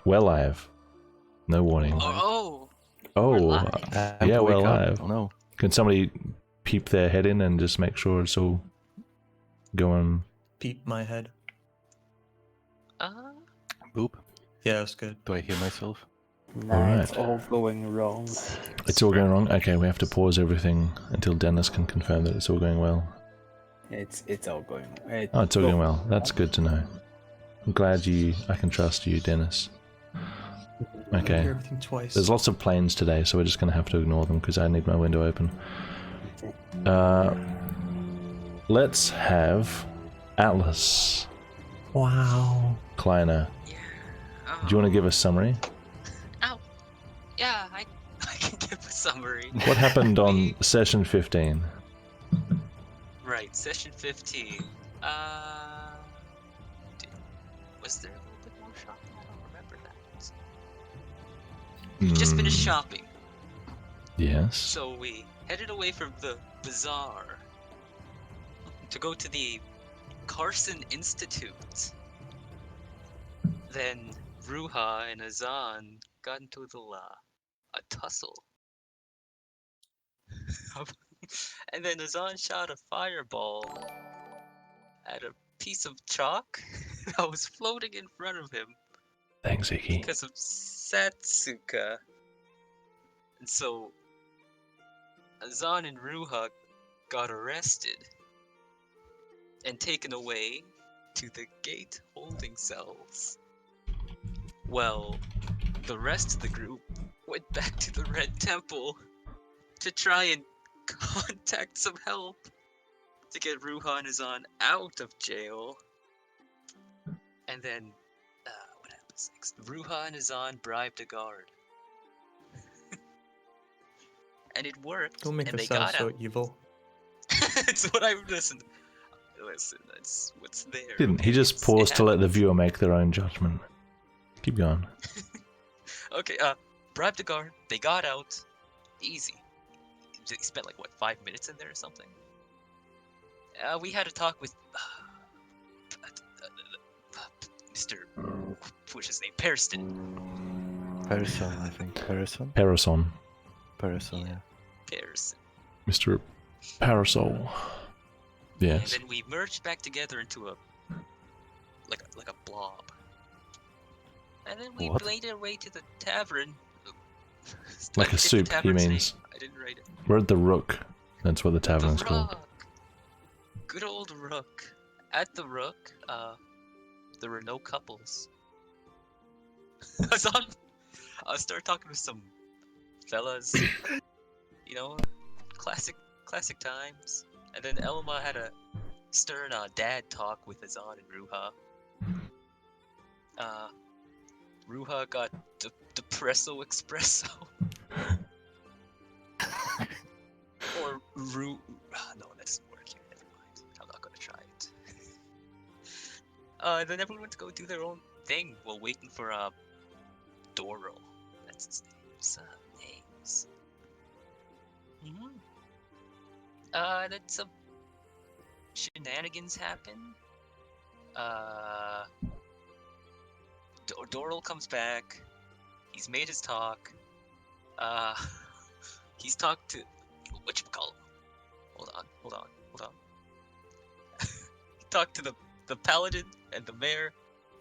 We're live. No warning. Oh, Yeah, we're live. Oh no. Can somebody peep their head in and just make sure it's all going? Peep my head. Boop. Yeah, that's good. Do I hear myself? Nah, Alright. it's all going wrong. It's all going wrong? Okay, we have to pause everything until Dennis can confirm that it's all going well. It's all going. It's all going well. That's good to know. I'm glad I can trust you, Dennis. I Okay. hear everything twice. There's lots of planes today, so we're just going to have to ignore them because I need my window open. Let's have Atlas. Wow. Kleiner. yeah. Do you want to give a summary? Yeah, I can give a summary. What happened on session 15? Right, session 15. Was there a little bit more shopping? I don't remember that. We just finished shopping, Yes. so we headed away from the bazaar to go to the Carson Institute. Then Ruha and Azan got into a tussle. And then Azan shot a fireball at a piece of chalk that was floating in front of him Thanks, Iki. because of Satsuka. And so Azan and Ruha got arrested and taken away to the gate holding cells. Well, the rest of the group went back to the Red Temple to try and contact some help to get Ruha and Azan out of jail. And then, what happens next? Ruha and Azan bribed a guard. And it worked. Don't make and us they sound got so out. evil. It's what I listen. That's what's there. Didn't he? Just paused to let the viewer make their own judgment. Keep going. Okay, bribed a guard. They got out. Easy. spent like what 5 minutes in there or something. We had a talk with Mr. What's his name? Pearston. Person, I think. Person? Parasol. Person, yeah. Pearson. Mr. Parasol. Yes. And then we merged back together into a like a blob. And then we What? made our way to the tavern. Like I a forget the soup, he tavern's means. name. I didn't write it. We're at the Rook. That's what the tavern's The called. Rook. Good old Rook. At the Rook, there were no couples. I started talking with some fellas. You know, classic times. And then Elma had a stern dad talk with Azan and Ruha. Ruha got depresso espresso. Or no, that doesn't work here. Never mind. I'm not gonna try it. Then everyone went to go do their own thing while waiting for Doro. That's his name. Names. Then some shenanigans happen. Doral comes back. He's made his talk. He's talked to whatchamacallit. Hold on. He talked to the paladin and the mayor.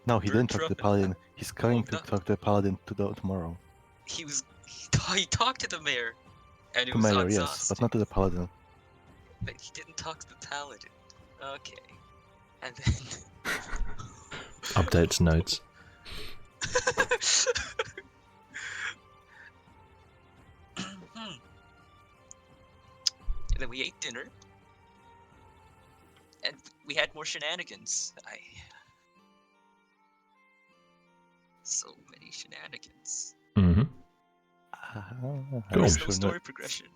No, he didn't talk to the Bertram. paladin. He's going to no. talk to the paladin tomorrow. He talked to the mayor, and it To was mayor, on yes, Zos, but not to the paladin. But he didn't talk to the paladin. Okay. And then Updates notes. And then we ate dinner. And we had more shenanigans. So many shenanigans. Mm-hmm. I'm There's no sure story not. progression.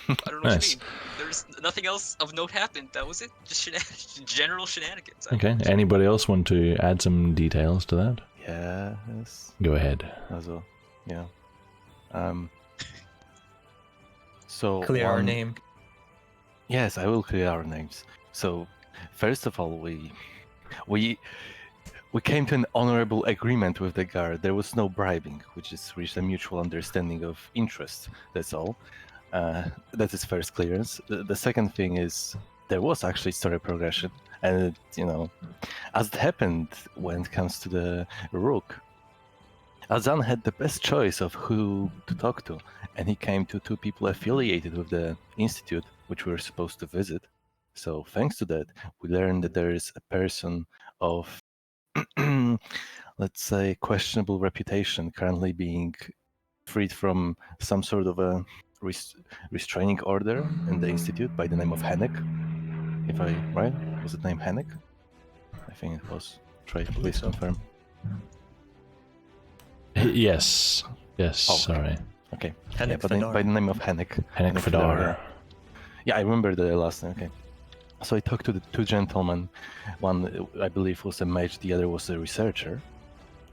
I don't know Nice. what you mean. There's nothing else of note happened. That was it. Just general shenanigans. Okay. Anybody else want to add some details to that? Yes, Go ahead. as well. Yeah. So Clear our name. Yes, I will clear our names. So, first of all, we came to an honorable agreement with the guard. There was no bribing, which is reached a mutual understanding of interest. That's all. That is first clearance. The second thing is there was actually story progression, and as it happened when it comes to the Rook, Azan had the best choice of who to talk to, and he came to two people affiliated with the institute, which we were supposed to visit. So thanks to that, we learned that there is a person of, let's say, questionable reputation currently being freed from some sort of a restraining order in the institute by the name of Hennek. If I right, was it named Hennek? I think it was. Trey, please confirm. Yes. Yes. Oh, Sorry. Okay. Hennek Yeah, but by the name of Hennek. Henrik Fedar. Yeah. Yeah, I remember the last name. Okay. So I talked to the two gentlemen. One, I believe, was a mage. The other was a researcher.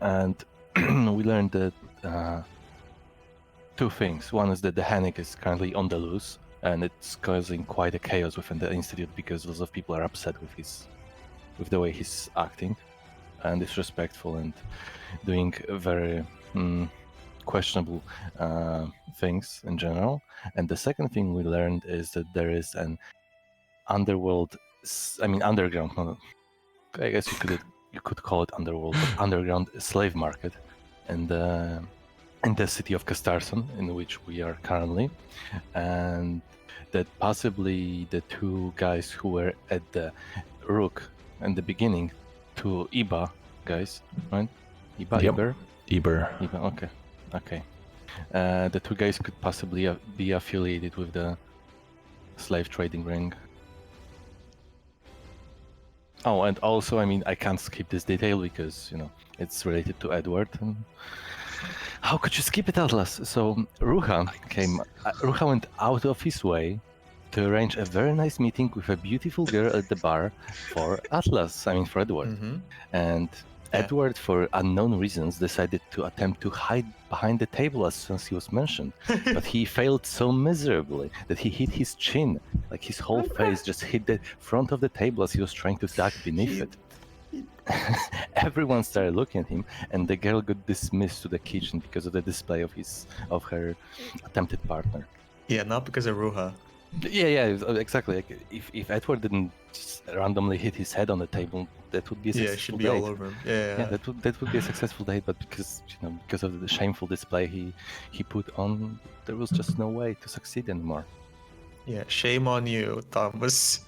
And we learned that two things. One is that the Hennek is currently on the loose, and it's causing quite a chaos within the institute because lots of people are upset with the way he's acting and disrespectful and doing very questionable things in general. And the second thing we learned is that there is an underground. I guess you could call it underworld, but underground slave market, and in the city of Castarson, in which we are currently, and that possibly the two guys who were at the Rook in the beginning, two Iba guys, right? Iba, Yep. Iber? Iber. Okay. The two guys could possibly be affiliated with the slave trading ring. Oh, and also, I can't skip this detail because, it's related to Edward. And how could you skip it, Atlas? So Ruha went out of his way to arrange a very nice meeting with a beautiful girl at the bar for Atlas, for Edward. Mm-hmm. And Edward, for unknown reasons, decided to attempt to hide behind the table as soon as he was mentioned, but he failed so miserably that he hit his chin, like his whole face just hit the front of the table as he was trying to duck beneath it. Everyone started looking at him, and the girl got dismissed to the kitchen because of the display of her attempted partner. Yeah, not because of Ruha. Yeah, exactly. Like, if Edward didn't just randomly hit his head on the table, that would be a Yeah, it successful should be date. all over him. Yeah. That would be a successful date, but because because of the shameful display he put on, there was just no way to succeed anymore. Yeah, shame on you, Thomas.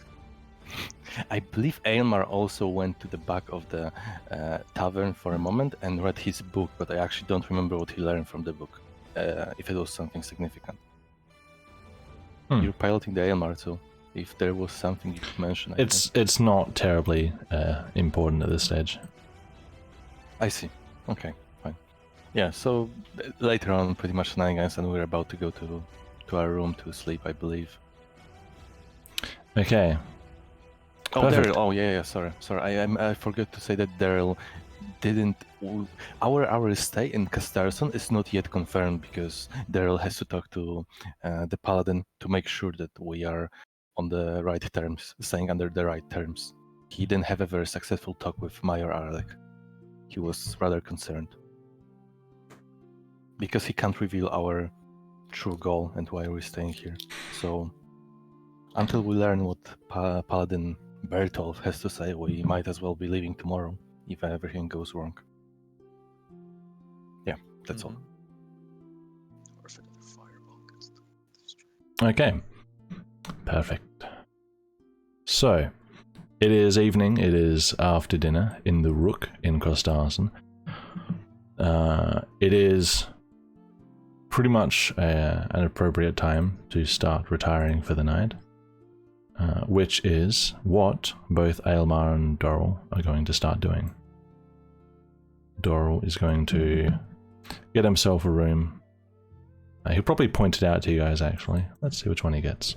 I believe Aylmar also went to the back of the tavern for a moment and read his book, but I actually don't remember what he learned from the book, if it was something significant. You're piloting the Aylmar, so if there was something you could mention, It's not terribly important at this stage. I see. Okay, fine. Yeah, so later on, pretty much shenanigans, and we're about to go to our room to sleep, I believe. Okay. Oh, Perfect. Daryl. Oh, yeah. Sorry. I forgot to say that Daryl didn't. Our stay in Castarson is not yet confirmed because Daryl has to talk to the Paladin to make sure that we are on the right terms, staying under the right terms. He didn't have a very successful talk with Major Arlek. He was rather concerned because he can't reveal our true goal and why we're staying here. So until we learn what Paladin Bertolf has to say, we might as well be leaving tomorrow if everything goes wrong. Yeah, that's all. Or if another fireball gets destroyed. Okay. Perfect. So, it is evening. It is after dinner in the Rook in Costarson. It is pretty much an appropriate time to start retiring for the night. Which is what both Aylmar and Doral are going to start doing. Doral is going to get himself a room. He'll probably point it out to you guys, actually. Let's see which one he gets.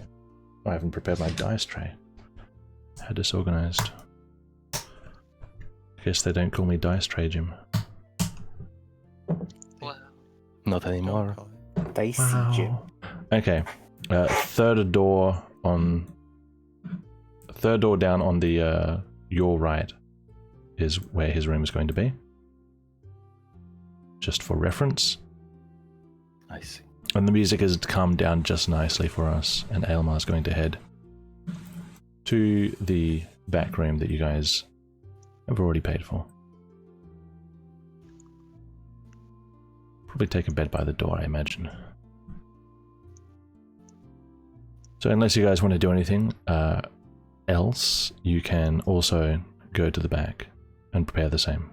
I haven't prepared my dice tray. How disorganized. Guess they don't call me Dice Tray Jim. Wow. Not anymore. Dicey Jim. Okay. Third door down on the your right is where his room is going to be. Just for reference. I see. And the music has calmed down just nicely for us, and Aylmar is going to head to the back room that you guys have already paid for. Probably take a bed by the door, I imagine. So unless you guys want to do anything else, you can also go to the back and prepare the same.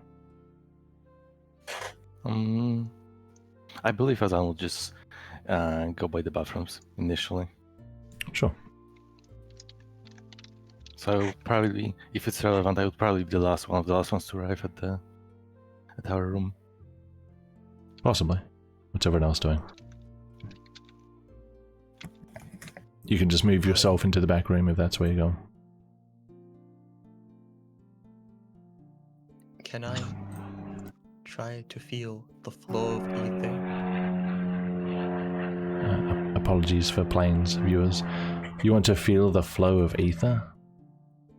I believe Azan will just go by the bathrooms initially. Sure. So probably, if it's relevant, I would probably be one of the last ones to arrive at our room. Possibly. What's everyone else doing? You can just move yourself into the back room if that's where you go. Can I try to feel the flow of ether? Apologies for Plains viewers. You want to feel the flow of ether?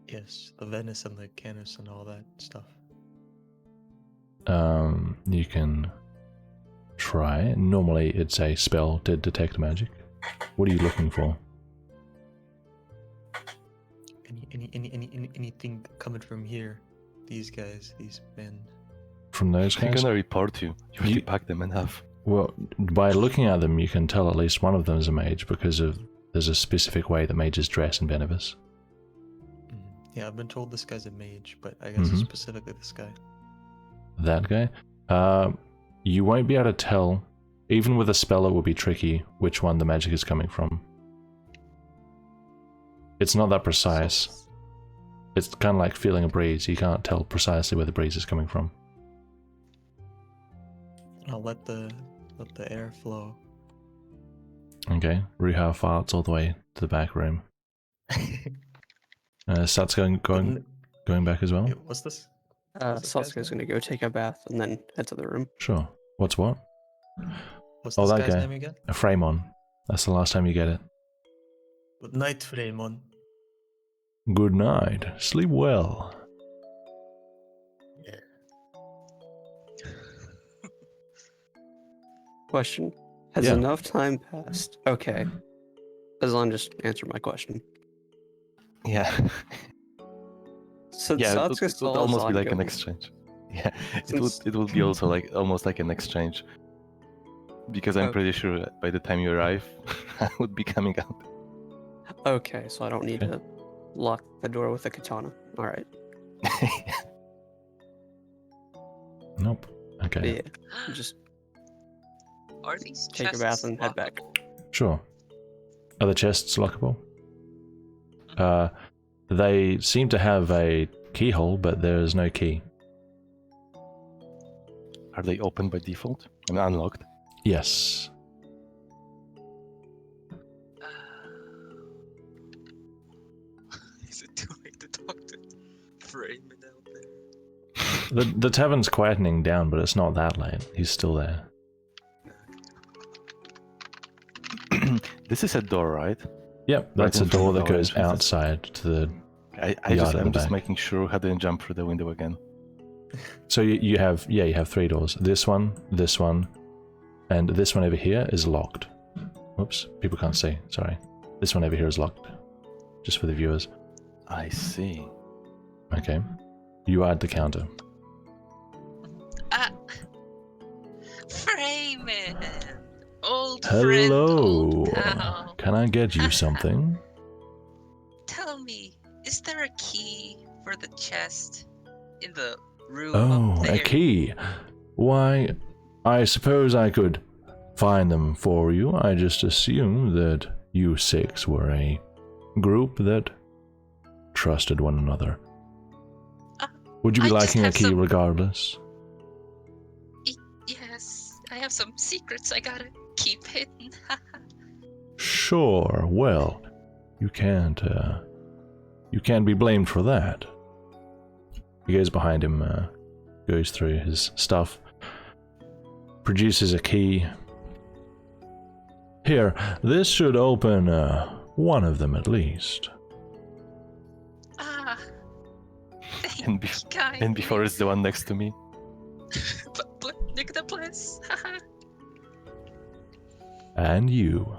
Yes, the Venice and the Canis and all that stuff. You can try. Normally it's a spell to detect magic. What are you looking for? Anything coming from here? These guys, these men. From those I'm guys? gonna report you. You have to pack them in half. Well, by looking at them, you can tell at least one of them is a mage because there's a specific way that mages dress in Benevis. Yeah, I've been told this guy's a mage, but I guess specifically this guy. That guy? You won't be able to tell, even with a spell it will be tricky, which one the magic is coming from. It's not that precise. It's kind of like feeling a breeze. You can't tell precisely where the breeze is coming from. I'll let the air flow. Okay, Ruha farts all the way to the back room. Starts going back as well. Wait, what's this? What's this guy's Sasuke's name? gonna go take a bath and then head to the room. Sure. What's what? What's Oh, this that guy's guy. name again? A Fremon. That's the last time you get it. Good night, Fremon. Good night. Sleep well. Question: Has Yeah. enough time passed? Okay. Azan just answered my question. Yeah. Since Yeah, Satsuka it would saw almost be Azan like an go- exchange. Yeah, Since- it would be also like almost like an exchange. Because I'm Oh. pretty sure that by the time you arrive, I would be coming out. Okay, so I don't need Okay. to lock the door with a katana. All right. Nope. Okay. Yeah. Just Are these take a chests bath and head back. lockable? Sure. Are the chests lockable? They seem to have a keyhole, but there's no key. Are they open by default? I mean, unlocked? Yes. Is it too late to talk to Freeman out there? The tavern's quietening down, but it's not that late. He's still there. This is a door, right? Yep, that's in a front door of that our goes entrances. outside to the... I'm at the just back. making sure I didn't jump through the window again. So you have 3 doors. This one, and this one over here is locked. Whoops, people can't see. Sorry. This one over here is locked. Just for the viewers. I see. Okay. You are at the counter. Freeman! Old friend, Hello. old pal. Can I get you something? Tell me, is there a key for the chest in the room Oh, up a there? key. Why, I suppose I could find them for you. I just assumed that you 6 were a group that trusted one another. Would you be I just liking a have key some- regardless? Yes, I have some secrets I gotta keep hidden. Sure. Well, you can't be blamed for that. He goes behind him, goes through his stuff, produces a key. Here, this should open one of them at least. Ah, thank And, you kindly. and before it's the one next to me. Look the bliss. And you.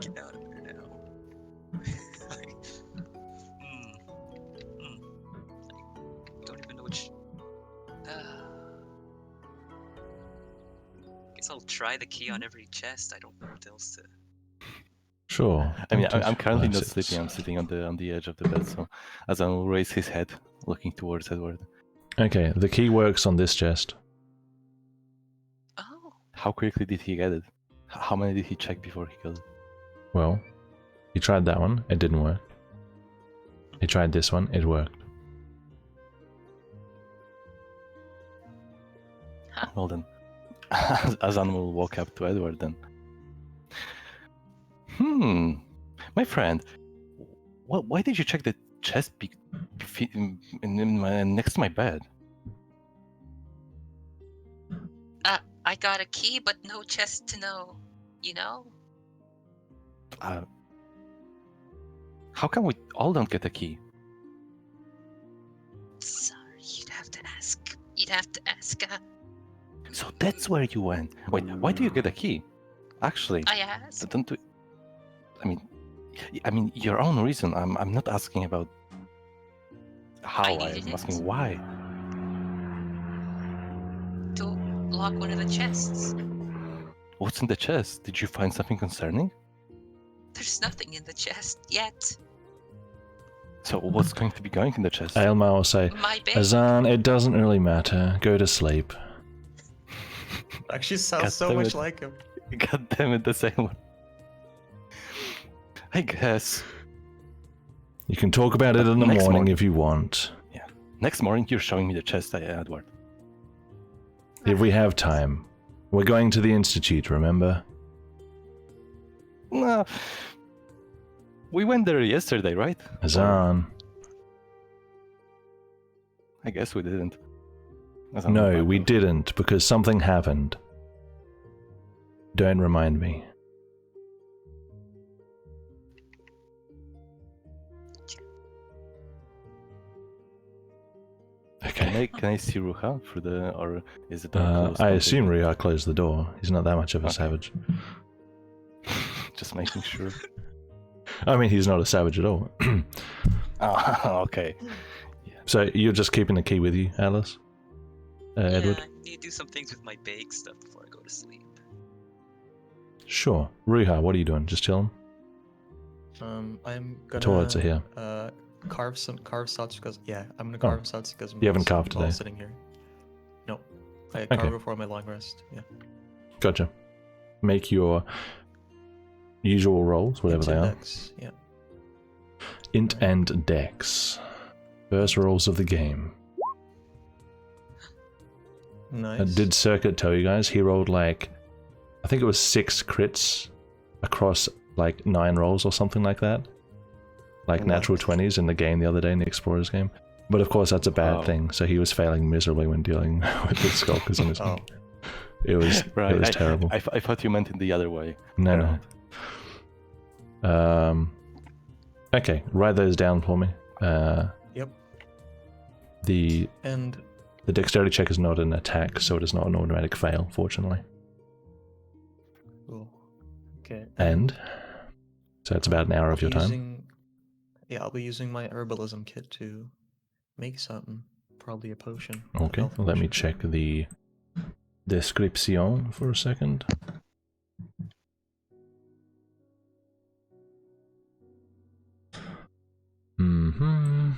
Get out of there now. I don't even know which. Guess I'll try the key on every chest. I don't know what else to. Sure. I mean, 1, 2, I'm currently 5, not 6. sleeping. I'm sitting on the edge of the bed, so Azan will raise his head, looking towards Edward. Okay, the key works on this chest. Oh, How quickly did he get it? How many did he check before he got it? Well, he tried that one, it didn't work. He tried this one, it worked. Well then, Azan will walk up to Edward then. My friend, why did you check the chest next to my bed? I got a key, but no chest to know. You know? How come we all don't get a key? Sorry, you'd have to ask. You'd have to ask. So that's where you went. Wait, why do you get a key? Actually, I asked. don't we... I mean, your own reason. I'm not asking about how. I I'm needed asking it. why. To lock one of the chests. What's in the chest? Did you find something concerning? There's nothing in the chest yet. So what's going to be going in the chest? Aelmar will say, My bed. Azan, it doesn't really matter. Go to sleep. Actually God sounds so damn much it. like him. God damn it, the same one. I guess. You can talk about it But in the next morning morning- if you want. Next morning you're showing me the chest, Edward. If we have time. We're going to the Institute, remember? No. We went there yesterday, right? Azan. I guess we didn't. As a No, backup. we didn't, because something happened. Don't remind me. Okay. Can I see Ruha through the, or is it closed? I assume completely? Rihar closed the door. He's not that much of a Okay. savage. Just making sure. I mean, he's not a savage at all. Oh, okay. So you're just keeping the key with you, Alice? Edward? Yeah, I need to do some things with my bake stuff before I go to sleep. Sure. Rihar, what are you doing? Just chilling? I'm The gonna toilets are here. carve Satsuka's. Yeah, I'm gonna Oh. carve Satsuka's. You haven't mask carved while today? sitting here. No, I Okay. carve before my long rest. Yeah. Gotcha. Make your usual rolls, whatever Int they are. index, yeah. Int and Dex. First rolls of the game. Nice. Did Circuit tell you guys? He rolled like, I think it was 6 crits across like 9 rolls or something like that. Like What? natural 20s in the game the other day, in the Explorers game. But of course that's a bad Wow. thing, so he was failing miserably when dealing with the skulkers in his Oh, It was Right. it was terrible. I thought you meant it the other way. No. Okay, write those down for me. yep. The And dexterity check is not an attack, so it is not an automatic fail, fortunately. cool. Okay. And so it's about an hour of your time. I'll be using my herbalism kit to make something. Probably a potion. a Okay, health let me potion. check the description for a second. Mm-hmm.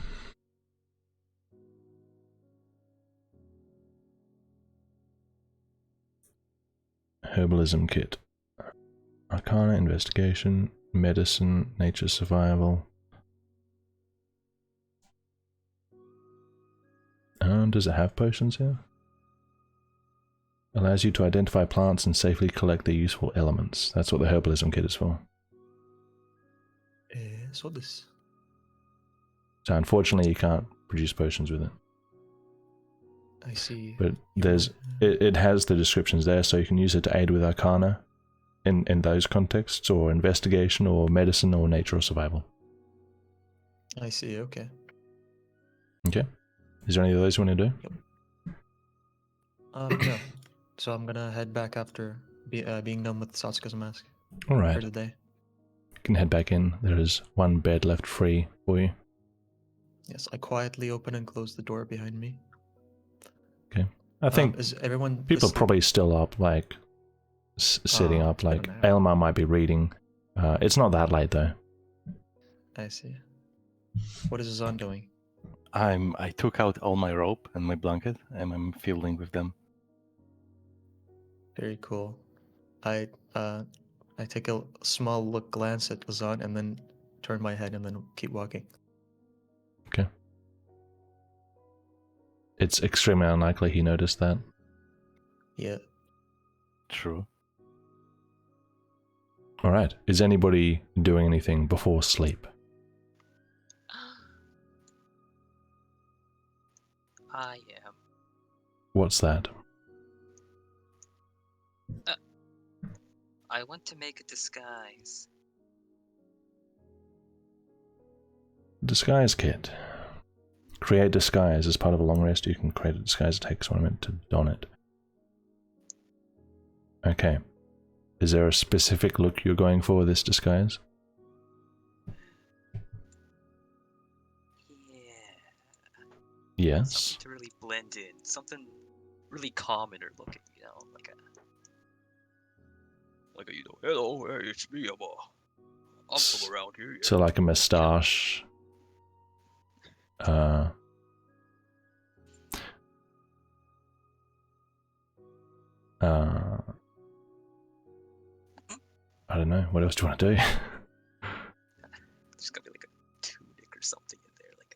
Herbalism kit. Arcana, investigation, medicine, nature, survival. Does it have potions here? Allows you to identify plants and safely collect their useful elements. That's what the herbalism kit is for. So this. So unfortunately you can't produce potions with it. I see. But there's it has the descriptions there, so you can use it to aid with Arcana in those contexts, or investigation, or medicine, or nature, or survival. I see. Okay. Okay. Is there any of those you want to do? No. So I'm gonna head back after being done with Satsuka's mask All for right. the day. You can head back in. There is one bed left free for you. Yes, I quietly open and close the door behind me. I think is everyone people are asleep? probably still up, like sitting Oh, up. I Like don't know. Aylmar might be reading. It's not that late though. I see. What is Zan doing? I took out all my rope and my blanket, and I'm fielding with them. Very cool. I take a small glance at Zan and then turn my head and then keep walking. It's extremely unlikely he noticed that. Yeah. True. All right. Is anybody doing anything before sleep? I am. What's that? I want to make a disguise. Disguise kit. Create disguise. As part of a long rest, you can create a disguise. It takes 1 minute to don it. Okay. Is there a specific look you're going for with this disguise? Yeah. Yes. Something to really blend in. Something really commoner looking, you know, like a you know, hello, hey, it's me, I'm from around here. Yeah. So like a moustache. I don't know. What else do you want to do? There's gotta be like a tunic or something in there, like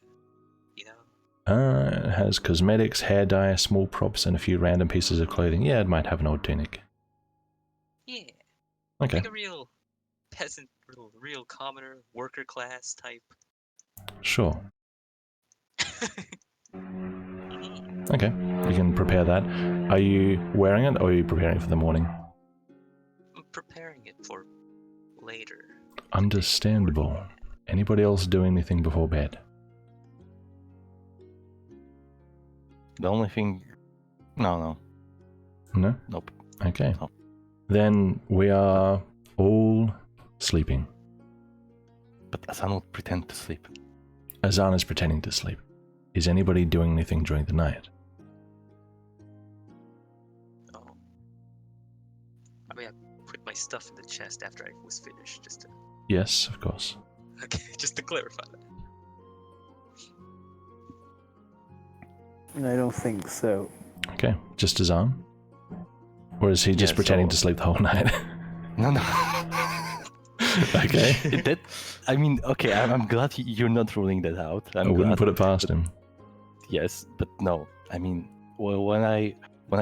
you know. It has cosmetics, hair dye, small props, and a few random pieces of clothing. Yeah, it might have an old tunic. Yeah. Okay. Like a real peasant, real commoner, worker class type. Sure. Okay, you can prepare that. Are you wearing it or are you preparing for the morning? I'm preparing it for later. Understandable. Anybody else do anything before bed? The only thing. No. No? Nope. Okay. Nope. Then we are all sleeping. But Asan would pretend to sleep. Azan is pretending to sleep. Is anybody doing anything during the night? Oh. I mean, I put my stuff in the chest after I was finished, just to... Yes, of course. Okay, just to clarify that. I don't think so. Okay, just Azan? Or is he just Yeah, pretending so- to sleep the whole night? No. Okay. That, I mean, okay, I'm glad you're not ruling that out. I wouldn't put it past him. Yes, but no. I mean, well, when I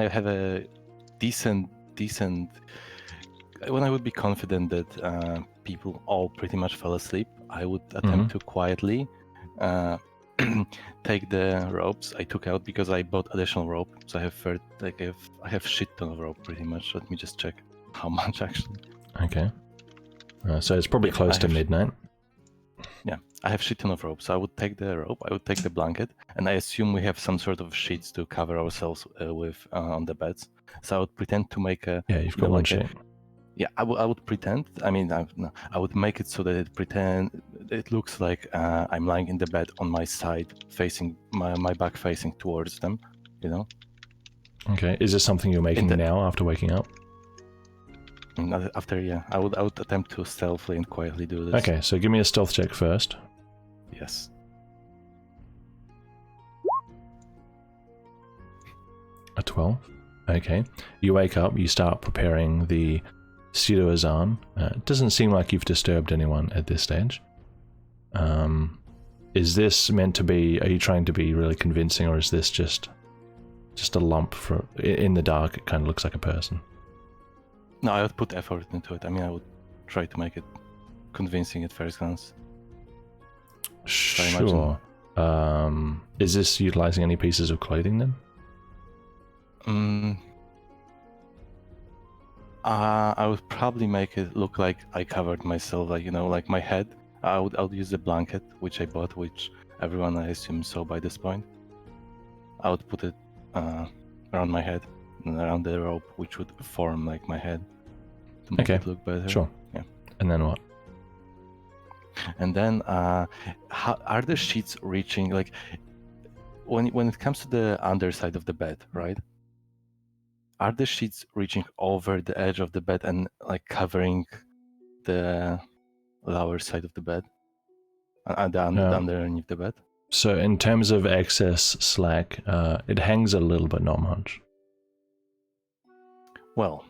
have a decent, when I would be confident that people all pretty much fell asleep, I would attempt to quietly take the ropes I took out because I bought additional rope. So I have shit ton of rope pretty much. Let me just check how much actually. Okay. So it's probably Yeah, close I to have- midnight. Yeah, I have shit ton of rope. So I would take the rope, I would take the blanket, and I assume we have some sort of sheets to cover ourselves with on the beds. So I would pretend to make a Yeah, you've you got know, one like a- sheet. Yeah, I would pretend. I mean, I would make it so that it looks like I'm lying in the bed on my side, facing my back facing towards them. You know. Okay. Is this something you're making the- now after waking up? And after, yeah, I would attempt to stealthily and quietly do this. Okay, so give me a stealth check first. Yes. A 12. Okay. You wake up, you start preparing the pseudo Azan. It doesn't seem like you've disturbed anyone at this stage. Is this meant to be, are you trying to be really convincing, or is this just a lump in the dark? It kind of looks like a person. No, I would put effort into it. I mean, I would try to make it convincing at first glance. Sure. Is this utilizing any pieces of clothing then? I would probably make it look like I covered myself, like, you know, like my head. I would use the blanket which I bought, which everyone I assume saw by this point. I would put it around my head and around the rope, which would form like my head to make Okay, it look better. Sure. Yeah. And then what? And then, how are the sheets reaching? Like, when it comes to the underside of the bed, right? Are the sheets reaching over the edge of the bed and like covering the lower side of the bed, underneath the bed? So in terms of excess slack, it hangs a little, but not much. Well,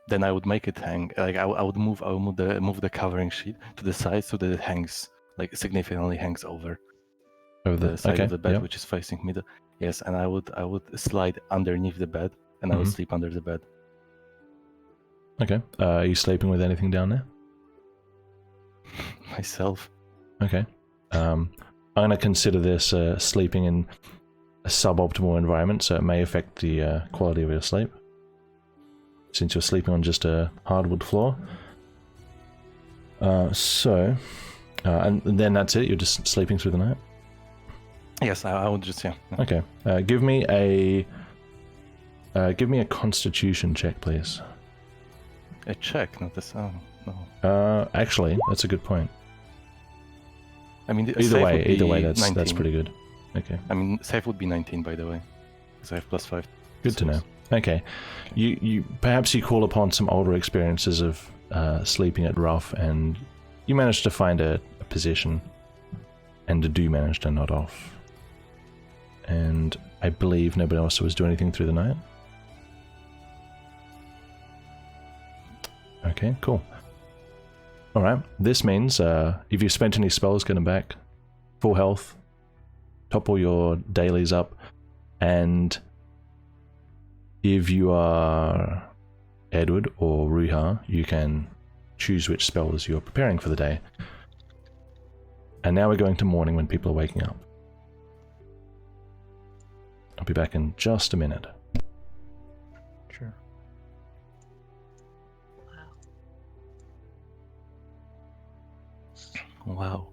then I would make it hang. Like I would move the covering sheet to the side so that it hangs, like significantly hangs over the side of the bed, yep. which is facing me. Yes, and I would slide underneath the bed, and I would sleep under the bed. Okay. Are you sleeping with anything down there? Myself. Okay. I'm going to consider this sleeping in a suboptimal environment, so it may affect the quality of your sleep, since you're sleeping on just a hardwood floor. And then that's it? You're just sleeping through the night? Yes, I would just, yeah. Okay. Give me a Constitution check, please. A check, not a sound. No. Actually, that's a good point. I mean, Either safe would way, be that's 19. pretty good. Okay. I mean, safe would be 19, by the way, because I have +5. Good to know. Okay. You perhaps you call upon some older experiences of sleeping at rough, and you manage to find a position, and do manage to nod off. And I believe nobody else was doing anything through the night. Okay, cool. Alright, this means if you spent any spells, get them back. Full health. Top all your dailies up. And if you are Edward or Ruha, you can choose which spells you're preparing for the day. And now we're going to morning when people are waking up. be back in just a minute. Sure. Wow.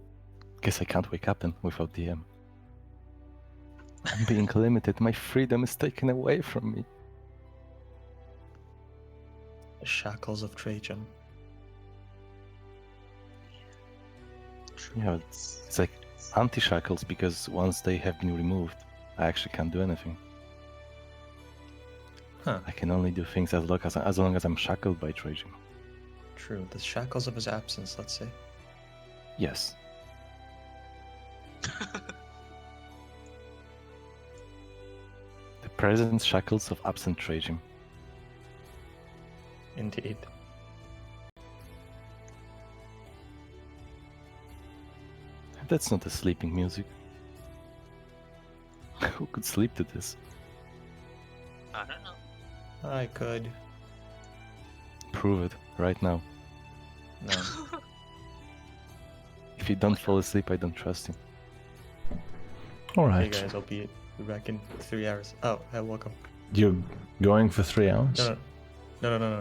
Guess I can't wake up then without DM. I'm being limited. My freedom is taken away from me. The shackles of Trajan. Yeah, it's like anti-shackles because once they have been removed, I actually can't do anything. Huh. I can only do things as long as I'm shackled by Trajan. True. The shackles of his absence, let's say. Yes. The present shackles of absent Trajan. Indeed. That's not a sleeping music. Who could sleep to this? I don't know. I could. Prove it right now. No. If you don't fall asleep, I don't trust you. All Hey right. guys, I'll be back in 3 hours. Oh, hey, welcome. You're going for 3 hours? No.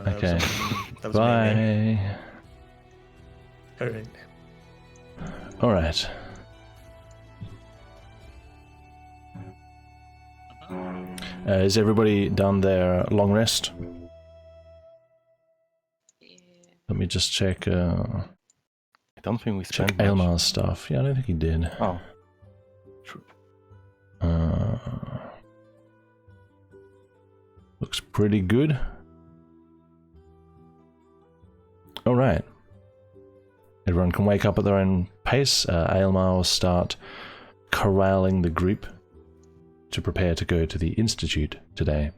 Okay. That was me. Bye. Alright. All right. Is everybody done their long rest? Yeah. Let me just check. I don't think we Check spent much. Aylmar's stuff. Yeah, I don't think he did. Oh. True. Looks pretty good. All right. Everyone can wake up at their own pace. Aylmar will start corralling the group to prepare to go to the Institute today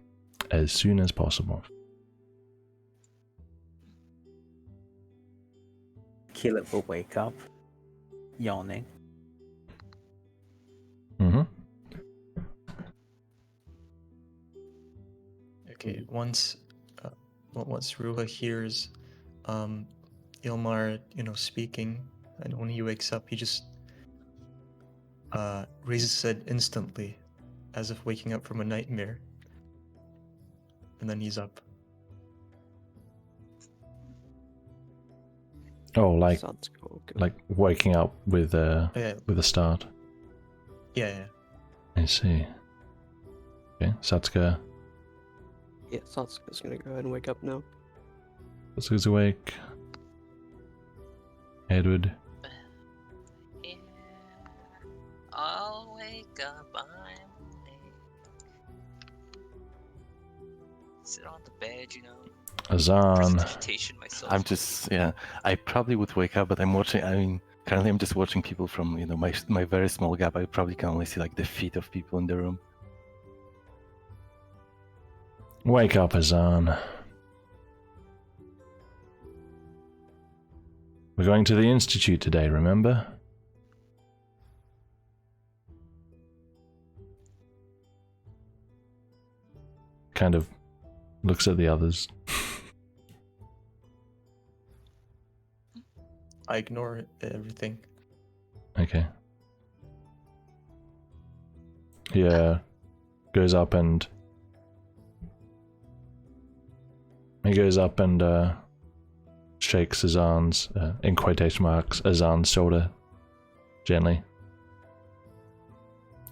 as soon as possible. Caleb will wake up, yawning. Mm-hmm. Okay, once Ruha hears Ilmar, speaking, and when he wakes up, he just raises his head instantly, as if waking up from a nightmare. And then he's up. Oh, like Sounds cool. Good. like waking up with Oh, yeah, a start. yeah. I see. Okay, Satsuka. Yeah, Satsuka's gonna go ahead and wake up now. Satsuka's awake. Edward. Yeah. I'll wake up. I'm awake. Sit on the bed, Azan. Prestidigitation myself. I probably would wake up, but currently I'm just watching people from, my very small gap. I probably can only see like the feet of people in the room. Wake up, Azan. We're going to the Institute today, remember? Kind of looks at the others. I ignore everything. Okay. Yeah. Goes up and shakes Azan's, in quotation marks, Azan's shoulder gently.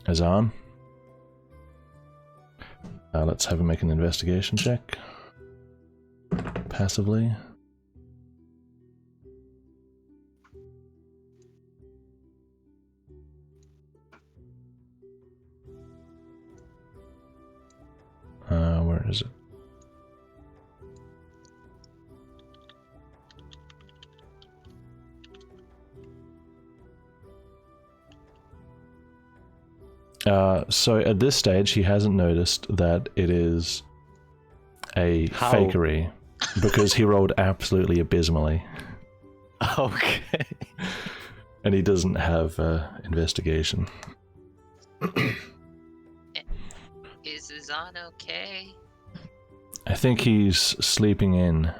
Azan? Let's have him make an investigation check. Passively. Where is it? So at this stage, he hasn't noticed that it is a How? fakery because he rolled absolutely abysmally, Okay. and he doesn't have investigation. Is Azan okay? I think he's sleeping in,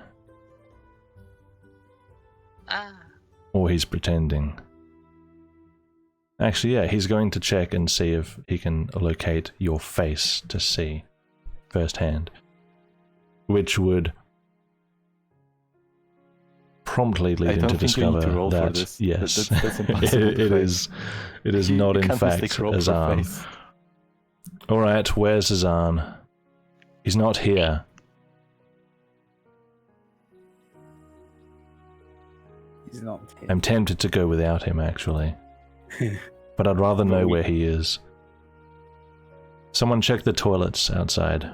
Ah, or he's pretending. Actually, yeah, he's going to check and see if he can locate your face to see firsthand, which would promptly lead him to discover that yes, that's impossible it to fake. is You not in can't fact mistake roll for Azan. face. All right, where's Azan? He's not here. He's not here. I'm tempted to go without him, actually, but I'd rather know where he is. Someone check the toilets outside.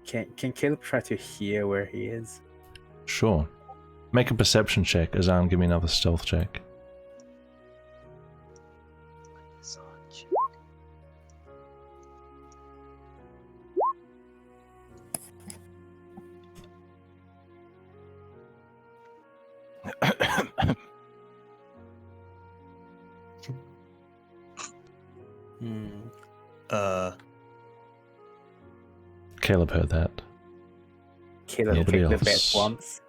Can Caleb try to hear where he is? Sure. Make a perception check. Azan, give me another stealth check. Zon, check. Hmm. Caleb heard that. Caleb Nobody kicked the bed else. once.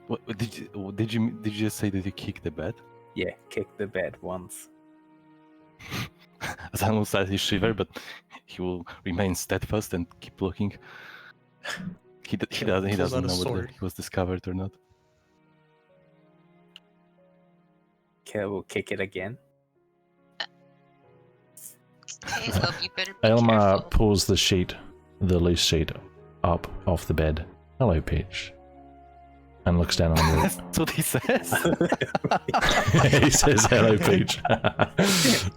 What, did you just say that you kicked the bed? Yeah, kicked the bed once. Azan will slightly shiver, but he will remain steadfast and keep looking. He Pulls doesn't out a know whether sword. he was discovered or not. Caleb will kick it again. Caleb, you better be Elmar careful. pulls the loose sheet, up off the bed. Hello, Peach. And looks down on the... That's what he says. He says, hello, Peach.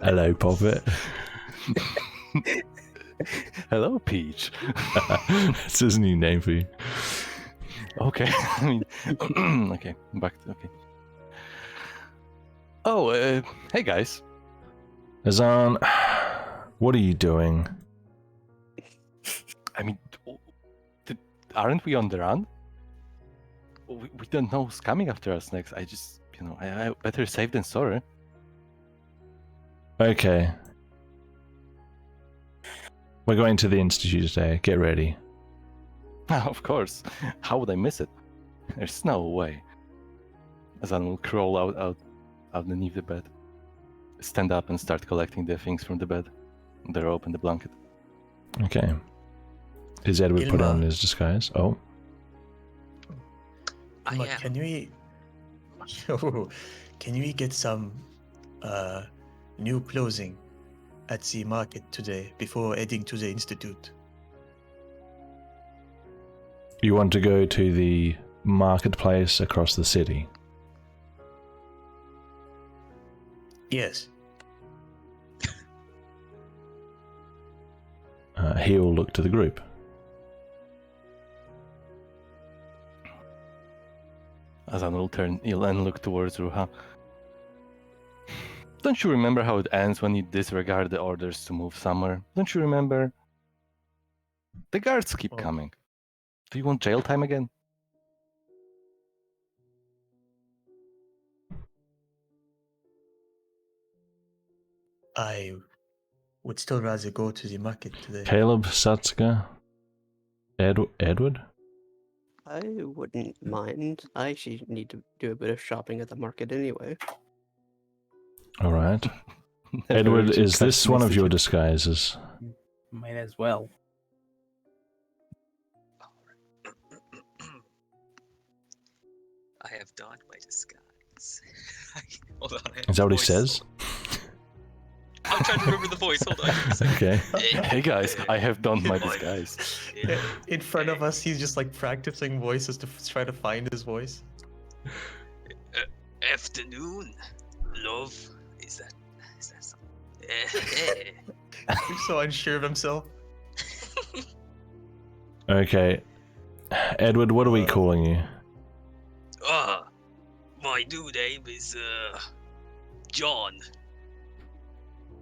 Hello, Poppet. Hello, Peach. That's his new name for you. Okay. I mean, okay. Back to okay. Oh, hey guys. Azan, what are you doing? I mean, aren't we on the run? We don't know who's coming after us next. I just, I better safe than sorry. Okay. We're going to the Institute today. Get ready. Of course. How would I miss it? There's no way. Azan will crawl out underneath the bed, stand up and start collecting the things from the bed, the rope and the blanket. Okay. Is Edward put Ilma. on his disguise? Oh. I Emma, am. can we get some new clothing at the market today before heading to the institute? You want to go to the marketplace across the city? Yes. He'll look to the group. Azan will turn and look towards Ruha. Don't you remember how it ends when you disregard the orders to move somewhere? Don't you remember? The guards keep Oh. coming. Do you want jail time again? I would still rather go to the market today. Caleb, Satsuka, Edward? I wouldn't mind. I actually need to do a bit of shopping at the market anyway. All right. Never Edward, reach is this one of your disguise? disguises? Might as well. I have donned my disguise. Hold on. I have Is that what he voice. says? I'm trying to remember the voice. Hold on. Give me a second. Okay. Hey guys, I have done my disguise. Yeah. In front of us, he's just like practicing voices to try to find his voice. Afternoon, love. Is that something? He's so unsure of himself. Okay. Edward, what are we calling you? My new name is John.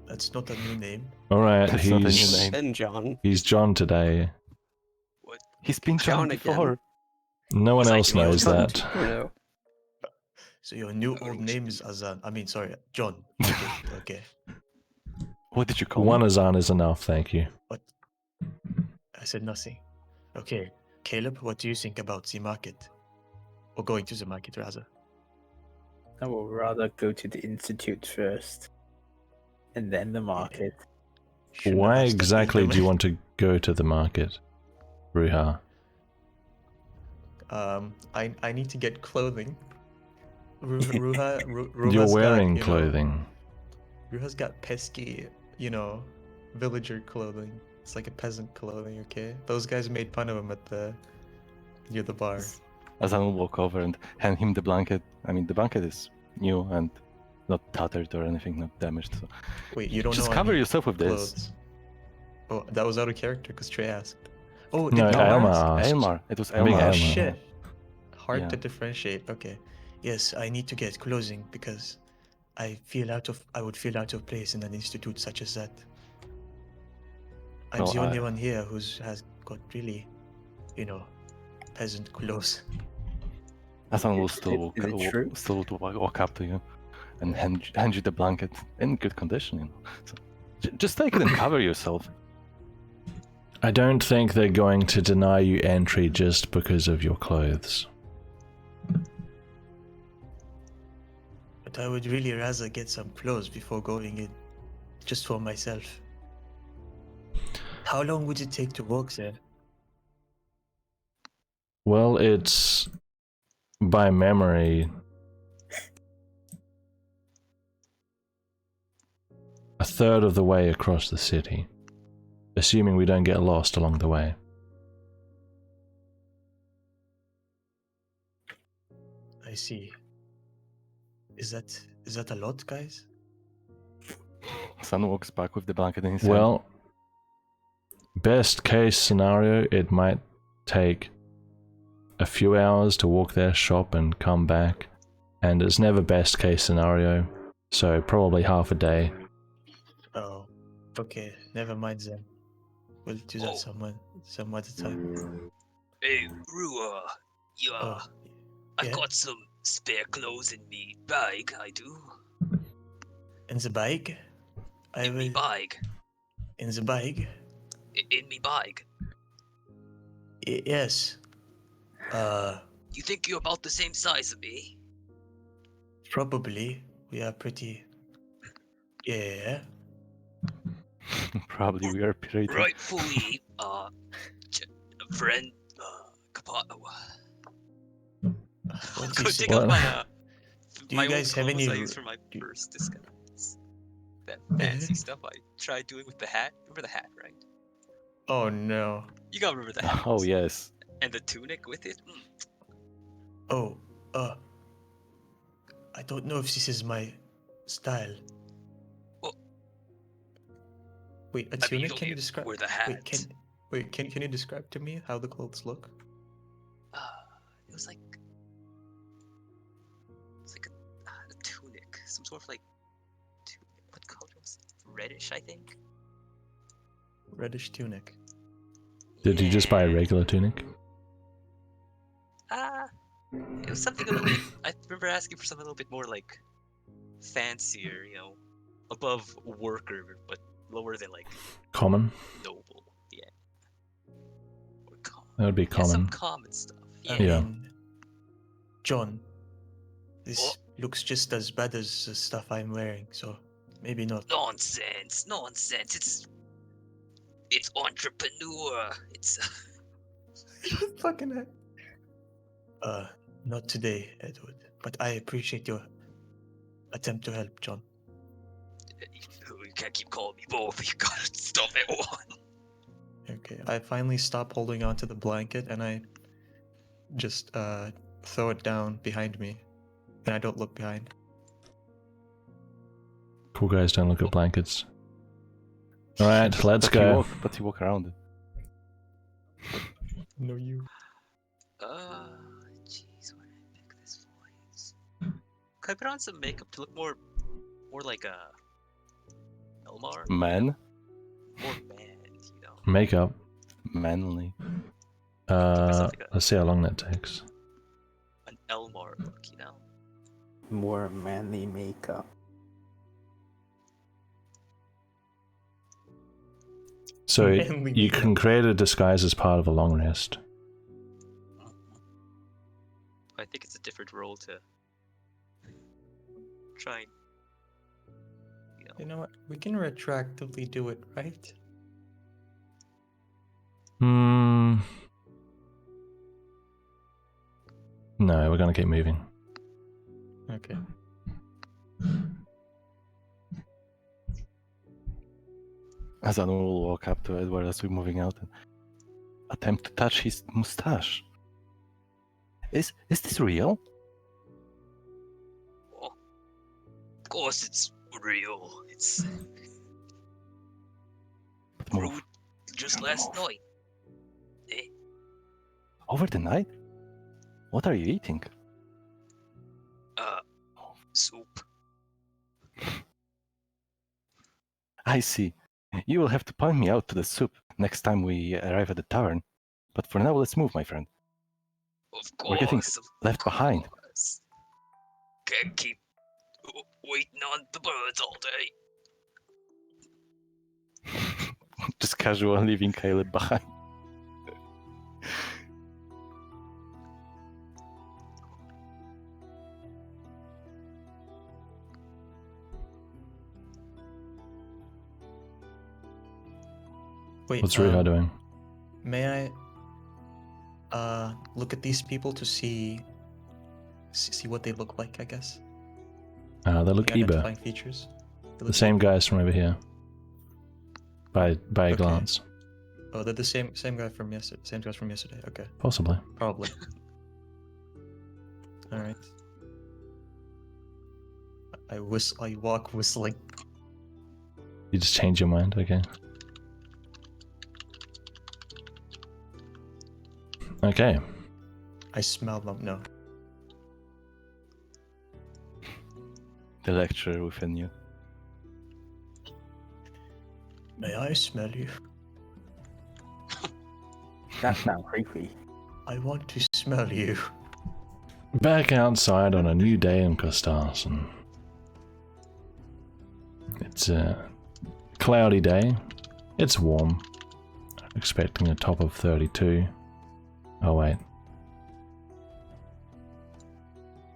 That's not a new name. All right, That's not a new he's name. And John. he's John today. What? He's been John John again. before. No one Was I else doing knows John? that. Or no? So your new old name is Azan. I mean, sorry, John. Okay. What did you call One me? Azan is enough, thank you. What? I said nothing. Okay. Caleb, what do you think about the market? Or going to the market, rather. I will rather go to the institute first, and then the market. Shouldn't Why have stuck exactly with do you them. want to go to the market, Ruha? I need to get clothing. Ruha's You're got, wearing you know, clothing. Ruha's got pesky, you know, villager clothing. It's like a peasant clothing, okay? Those guys made fun of him near the bar. Azan will walk over and hand him the blanket. I mean, the blanket is new and not tattered or anything, not damaged. So Wait, you don't just know I cover need yourself with this. clothes. Oh, that was out of character because Trey asked. Oh, No, did Aylmar ask? asked. Aylmar. It was I think Aylmar. Oh Aylmar. shit. Hard Yeah. to differentiate. Okay. Yes, I need to get clothing because I would feel out of place in an institute such as that. I'm Well, the only one here has got really, you know, peasant clothes. Azan will Is still it true? walk up to you and hand you the blanket in good condition. You know. So, just take it and cover yourself. I don't think they're going to deny you entry just because of your clothes. But I would really rather get some clothes before going in, just for myself. How long would it take to walk there? Well, it's by memory a third of the way across the city, assuming we don't get lost along the way. I see. Is that a lot, guys? Azan walks back with the blanket in his hand. Well, best case scenario, it might take a few hours to walk there, shop, and come back. And it's never best case scenario, so probably half a day. Oh, okay. Never mind then. We'll do that some other time. Hey, Rua, Oh, I've yeah? got some spare clothes in me bag, I do. In the bag? I In me will. bag. In the bag? In me bag. Yes. You think you're about the same size as me? Probably. We are pretty. Yeah. Probably we are pretty. Rightfully, friend, What do you go say? dig up Do my you guys old have clothes any? I used for my do- first disguise. That fancy stuff I tried doing with the hat. Remember the hat, right? Oh no. You gotta remember the hat. Oh yes. And the tunic with it. Oh, I don't know if this is my style. Well, Wait, a I mean, you tunic? don't Can you need to describe? wear the hat. Can you describe to me how the clothes look? It was like a tunic, some sort of like what color was it? Reddish, I think. Reddish tunic. Did you just buy a Yeah. regular tunic? It was something a little bit. I remember asking for something a little bit more like fancier, you know, above worker, but lower than like Common? noble. Yeah. Or common. That would be Yeah, some common. common stuff. I Yeah. Yeah. mean, John, this Oh. looks just as bad as the stuff I'm wearing, so maybe not. Nonsense. It's entrepreneur. It's Fucking heck. Not today, Edward. But I appreciate your attempt to help, John. you can't keep calling me both. You gotta stop at one. Okay, I finally stop holding onto the blanket and I just throw it down behind me, and I don't look behind. Cool guys don't look at blankets. Alright, let's But go. you walk around it. No, you. Jeez, where did I pick this voice? Could I put on some makeup to look more like a Elmar? Man, More man, you know. Makeup. manly. Let's see how long that takes. An Elmar look, you know. More manly makeup. So Manly you makeup. can create a disguise as part of a long rest. I think it's a different role to try and, You know what? We can retroactively do it, right? Hmm. No, we're gonna keep moving. Okay. Azan will walk up to Edward as we're moving out and attempt to touch his mustache. Is this real? oh, of course it's real. It's But brewed move. just last night. Over the night? What are you eating? Soup. I see. You will have to point me out to the soup next time we arrive at the tavern. But for now, let's move, my friend. Of We're getting course. Of left behind. course. Can't keep waiting on the birds all day. Just casual leaving Caleb behind. Wait. What's Ruha doing? May I look at these people to see what they look like, I guess? They look Any Iba. identifying features? They The look same guys from over here. By a Okay. glance. Oh, they're the same guy from yesterday. Same guys from yesterday. Okay, Possibly. probably. All right. I walk whistling. You just change your mind, okay. Okay. I smell them. No. The lecturer within you. May I smell you? That's now creepy. I want to smell you. Back outside on a new day in Costarson. It's a cloudy day. It's warm. Expecting a top of 32. Oh wait.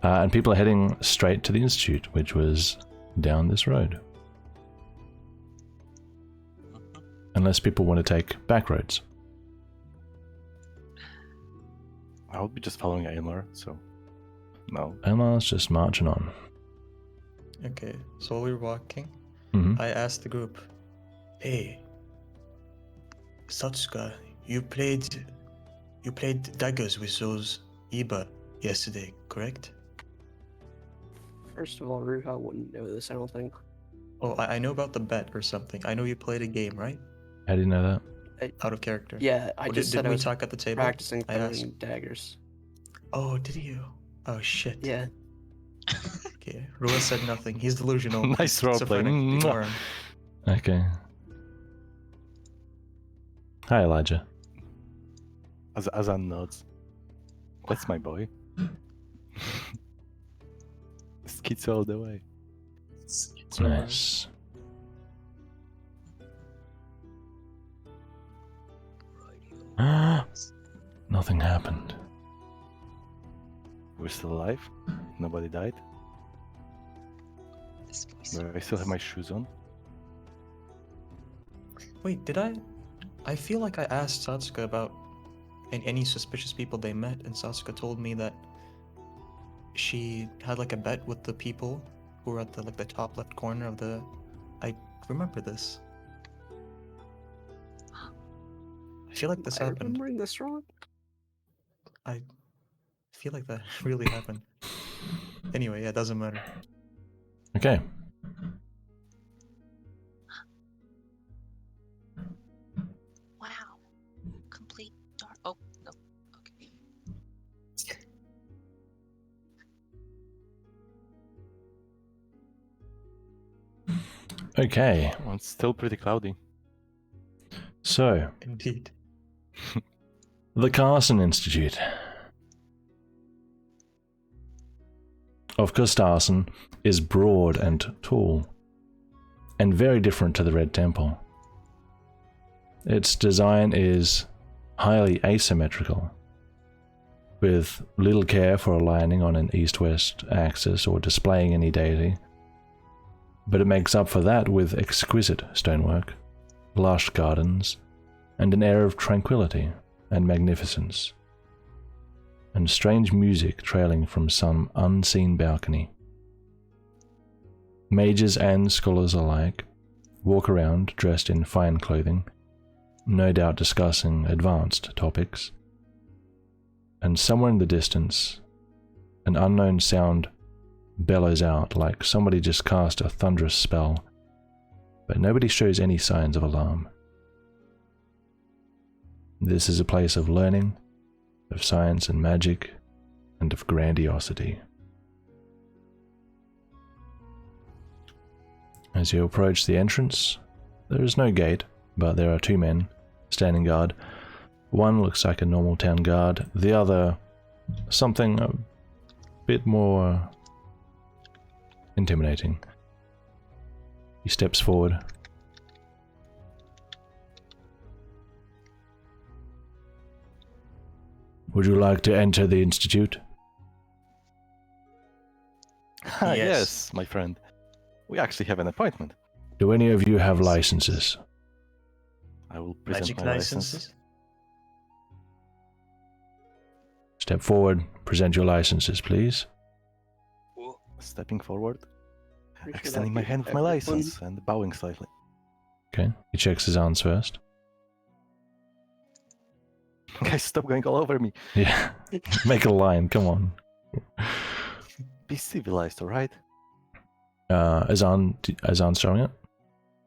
And people are heading straight to the Institute, which was down this road. Unless people want to take back roads. I'll be just following Aylmer, so no. Omar's just marching on. Okay, so while we were walking, Mm-hmm. I asked the group, "Hey, Satsuka, you played daggers with those Iba yesterday, correct?" First of all, Ruha wouldn't know this, I don't think. Oh, I know about the bet or something. I know you played a game, right? How do you know that? Out of character. Yeah, I Or just did said I we was talk at the table? practicing I asked. throwing daggers. Oh, did you? Oh shit. Yeah. Okay. Rua said nothing. He's delusional. Nice He's roleplay. schizophrenic. Ignore him. Okay. Hi, Elijah. Azan nods. That's my boy. Skits all the way. Nice. Nothing happened. We're still alive. Nobody died. This voice. But I still have my shoes on. Wait, did I? I feel like I asked Satsuka about any suspicious people they met, and Satsuka told me that she had like a bet with the people who were at the top left corner of the. I remember this. I feel like this Am I happened. remembering this wrong? I feel like that really happened. Anyway, yeah, it doesn't matter. Okay. Wow. Complete dark. Oh, no. Okay. Okay. Well, it's still pretty cloudy. So, Indeed. the Carson Institute of Costarson is broad and tall, and very different to the Red Temple. Its design is highly asymmetrical, with little care for aligning on an east-west axis or displaying any deity. But it makes up for that with exquisite stonework, lush gardens, and an air of tranquility and magnificence, and strange music trailing from some unseen balcony. Mages and scholars alike walk around dressed in fine clothing, no doubt discussing advanced topics, and somewhere in the distance, an unknown sound bellows out like somebody just cast a thunderous spell, but nobody shows any signs of alarm. This is a place of learning, of science and magic, and of grandiosity. As you approach the entrance, there is no gate, but there are two men standing guard. One looks like a normal town guard, the other something a bit more intimidating. He steps forward. Would you like to enter the institute? Yes, my friend. We actually have an appointment. Do any of you have licenses? I will present Magic my license. licenses? Step forward, present your licenses, please. Whoa. Stepping forward, Pretty sure extending that my hand with my everyone- license and bowing slightly. Okay, he checks his arms first. Guys, stop going all over me. Yeah, make a line, come on. Be civilized, alright? Azan's showing it?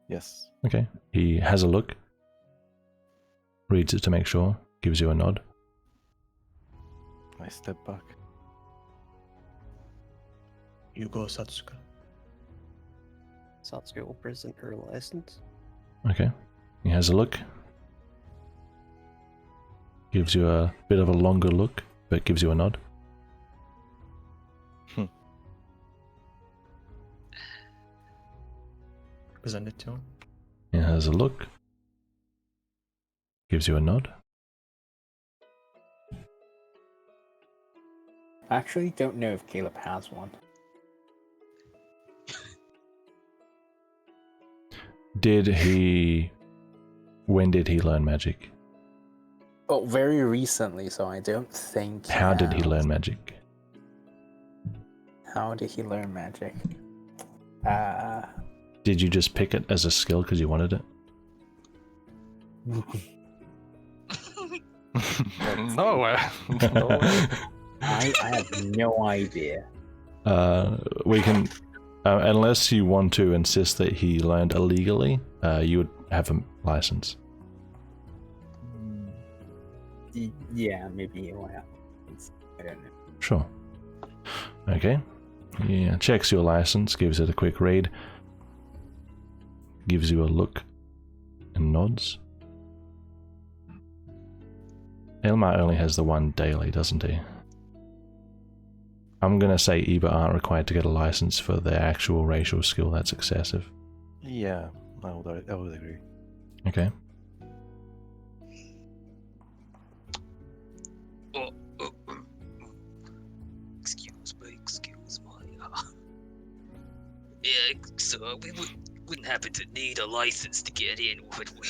Yes. Okay, he has a look, reads it to make sure, gives you a nod. I step back. You go, Satsuka. Satsuka will present her license. Okay, he has a look, gives you a bit of a longer look, but gives you a nod. Present it to him. He has a look, gives you a nod. I actually don't know if Caleb has one. When did he learn magic? Oh, very recently, so I don't think. How did he has. learn magic? How did he learn magic? Did you just pick it as a skill because you wanted it? No way. No way. I have no idea. We can, unless you want to insist that he learned illegally, you would have a license. Yeah, maybe why not? I don't know. Sure. Okay. Yeah, checks your license, gives it a quick read, gives you a look, and nods. Elmar only has the one daily, doesn't he? I'm gonna say Eba aren't required to get a license for their actual racial skill. That's excessive. Yeah, I would agree. Okay. Excuse my. Yeah, so we wouldn't happen to need a license to get in, would we?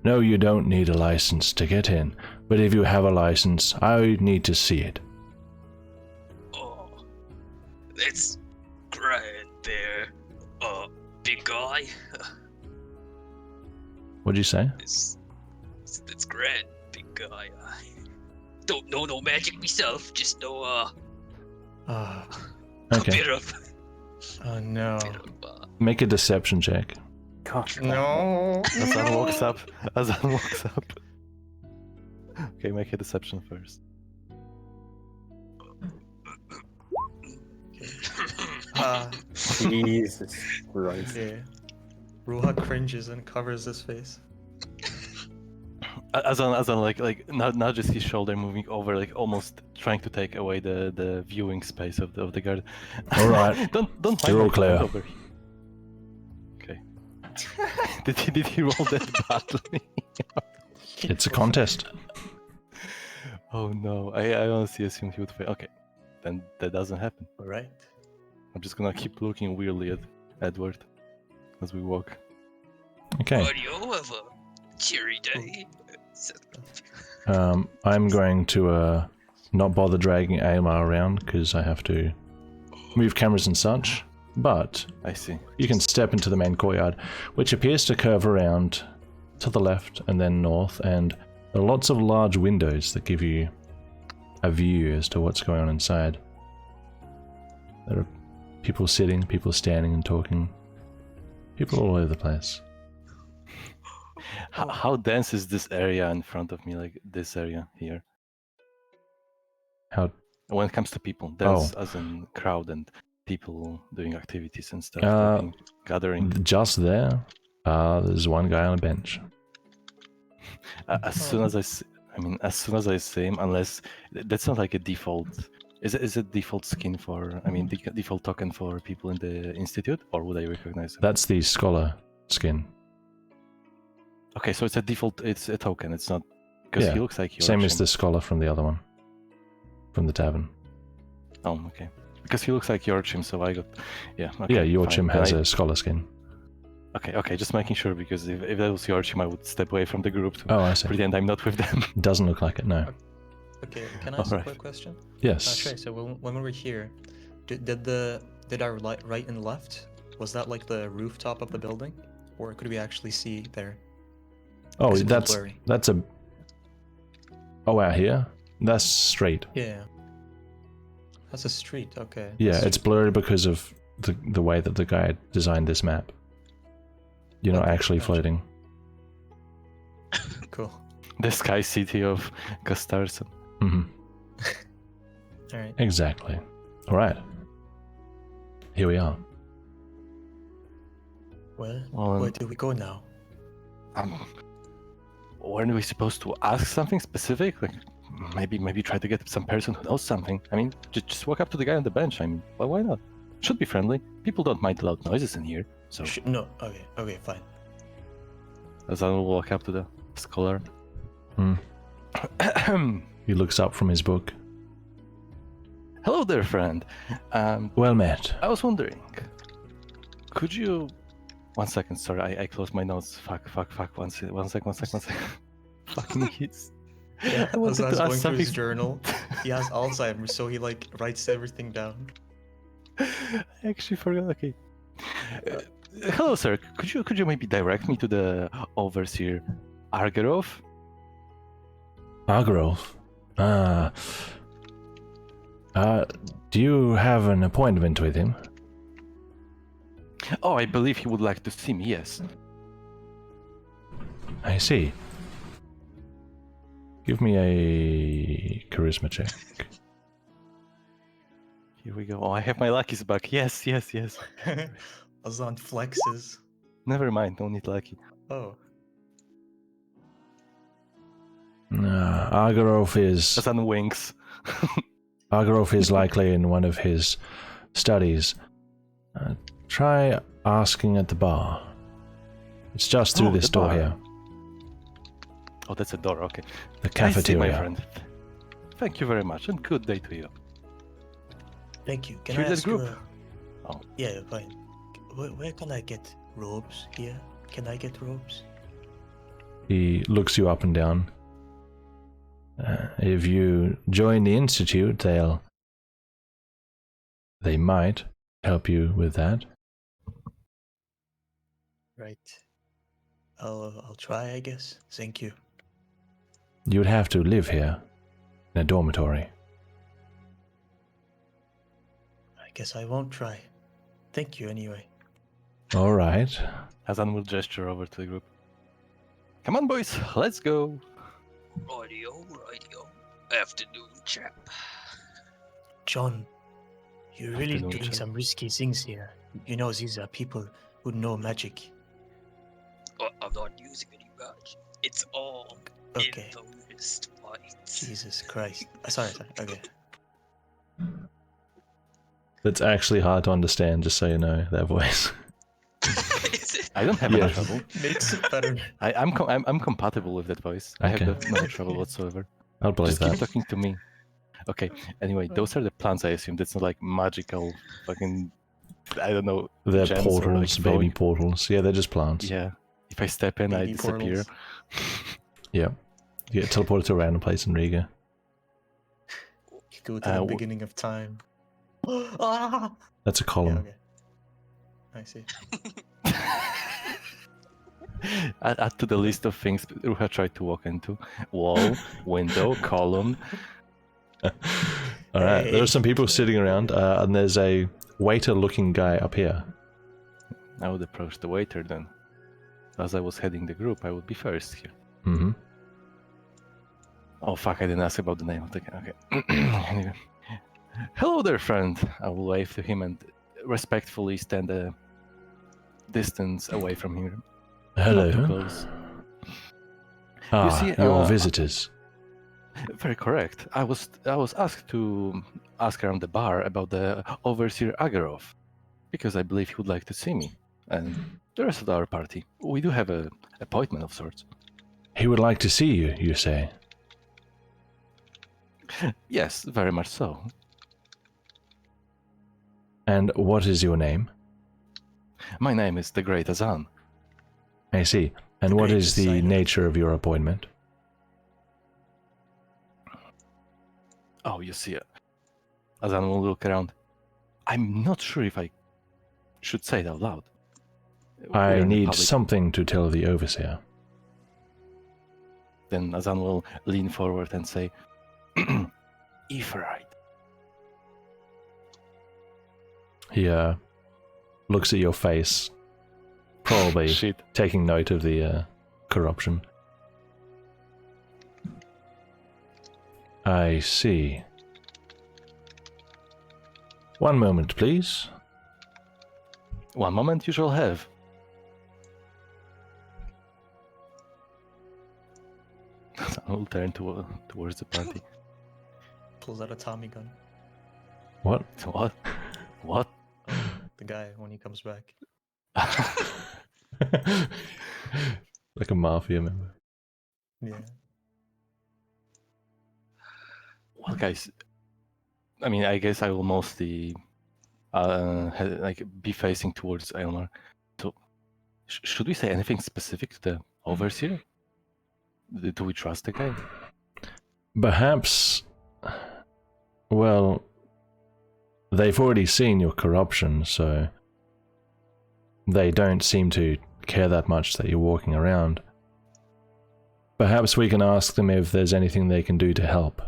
No, you don't need a license to get in, but if you have a license, I need to see it. Oh, that's grand there, big guy. What'd you say? That's grand, big guy. I don't know no magic myself, just know a Okay. bit of. Oh no. Make a deception check. Gosh, No. Azan walks up. Azan walks up. Okay, make a deception first. Jesus Christ. Okay. Ruha cringes and covers his face. Azan like nudges his shoulder, moving over, like almost trying to take away the viewing space of the guard. All right. don't mind You're all my clear. hand over here. Okay. Did he roll that badly? It's a contest. Oh no, I honestly assumed he would fail. Okay, then that doesn't happen. All right. I'm just gonna keep looking weirdly at Edward as we walk. Okay. Audio of a cheery day. I'm going to not bother dragging Aemar around because I have to move cameras and such. But I see. you can step into the main courtyard, which appears to curve around to the left and then north, and there are lots of large windows that give you a view as to what's going on inside. There are people sitting, people standing and talking, people all over the place. How dense is this area in front of me, like this area here? How? When it comes to people, dense as in crowd and people doing activities and stuff, talking, gathering. Just there, there's one guy on a bench. As soon as as soon as I see him, unless that's not like a default. Is it default skin for? I mean, default token for people in the institute, or would I recognize it? That's the scholar skin. Okay, so it's a default. It's a token. It's not because Yeah, he looks like Same as Yorchim. the scholar from the other one, from the tavern. Oh, okay. Because he looks like Yorchim, so I got. Yeah. Okay, Yeah, Yorchim fine. has Then a scholar skin. Okay, just making sure because if that was Yorchim, I would step away from the group to Oh, I see. pretend I'm not with them. Doesn't look like it, no. Okay, can I ask Alright. a quick question? Yes. Trey, so when we were here, did our right and left, was that like the rooftop of the building? Or could we actually see there? Oh, Because it was blurry. that's a... Oh, out here? That's straight. Yeah. That's a street, okay. Yeah, That's it's blurry because of the way that the guy designed this map. You're not Okay, actually gotcha. floating. cool. The sky city of Castarson. Hmm. Alright. Exactly. All right. Here we are. Well, Well, where do we go now? Weren't we supposed to ask something specific? Like maybe try to get some person who knows something. I mean, just walk up to the guy on the bench. I mean, why not? Should be friendly. People don't mind loud noises in here. So No, okay, fine. as I will walk up to the scholar. Hmm. He looks up from his book. Hello there, friend. Well met. I was wondering, could you? 1 second, sorry, I closed my notes. Fuck. 1 second. Fucking hits. Yeah, I wanted Azan's to ask going through his something. journal. He has Alzheimer's, so he like writes everything down. I actually forgot. Okay. Hello, sir. Could you maybe direct me to the overseer, Argerov? Argerolf. Do you have an appointment with him? Oh, I believe he would like to see me. Yes. I see. Give me a charisma check. Here we go. Oh, I have my luckies back. Yes. Azan flexes. Never mind. No need lucky. Oh. Argerolf is Sun winks. Argerolf is likely in one of his studies. Try asking at the bar. It's just through Oh, this the door bar. here. Oh, that's a door. Okay. The I see, my cafeteria. friend. Thank you very much, and good day to you. Thank you. Can Through I that ask group? you? Oh. Yeah, fine. Where can I get robes here? Can I get robes? He looks you up and down. If you join the institute, they might help you with that. Right. I'll try, I guess. Thank you. You would have to live here in a dormitory. I guess I won't try. Thank you anyway. All right. Hazan will gesture over to the group. Come on, boys, let's go. Radio. Afternoon, chap. John, you're really Afternoon, doing Chad. some risky things here. You know, these are people who know magic. Oh, I'm not using any badge. It's all Okay. in the wrist fights. Jesus Christ. Sorry. Okay. That's actually hard to understand, just so you know, that voice. Is it? I don't have any Yes. trouble. Makes it better. I'm compatible with that voice. I have Okay. no trouble whatsoever. I'll believe Just keep that. talking to me. Okay. Anyway, those are the plants. I assume that's not like magical fucking. I don't know. They're gems or, like, portals, baby throwing- portals. Yeah, they're just plants. Yeah. If I step in, I Baby disappear. portals. Yeah. You get teleported to a random place in Riga. You go to the w- beginning of time. Ah! That's a Yeah, column. okay. I see. Add to the list of things Ruha tried to walk into: wall, window, column. All right. There are some people Hey. sitting around, and there's a waiter-looking guy up here. I would approach the waiter then. As I was heading the group, I would be first here. Mm-hmm. Oh fuck! I didn't ask about the name of the guy. Okay. Anyway. Hello there, friend. I will wave to him and respectfully stand a distance away from him. Not too Hello. close. Ah, see, your visitors. Very correct. I was asked to ask around the bar about the overseer Agarov, because I believe he would like to see me and the rest of our party. We do have a appointment of sorts. He would like to see you, you say? Yes, very much so. And what is your name? My name is the Great Azan. I see. And what Great is the designer. nature of your appointment? Oh, you see, Azan will look around. I'm not sure if I should say it out loud. We're I in need public. something to tell the overseer. Then Azan will lean forward and say, Epherite. He looks at your face, probably Shit. taking note of the corruption. I see. One moment, please. One moment you shall have. I will turn towards the party. Pulls out a Tommy gun. What? What? What? The guy when he comes back. Like a mafia member. Yeah. Well, guys, I mean, I guess I will mostly be facing towards Elmar. So, should we say anything specific to the overseer? Do we trust the guy? Perhaps. Well, they've already seen your corruption, so they don't seem to care that much that you're walking around. Perhaps we can ask them if there's anything they can do to help.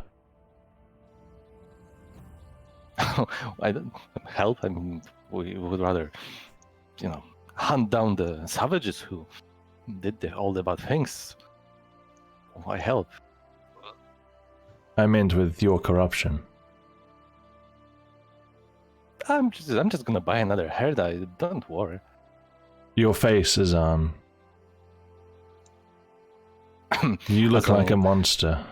I don't help. I mean, we would rather, hunt down the savages who did all the bad things. Why help? I meant with your corruption. I'm just gonna buy another hair dye. Don't worry. Your face is you look like a monster.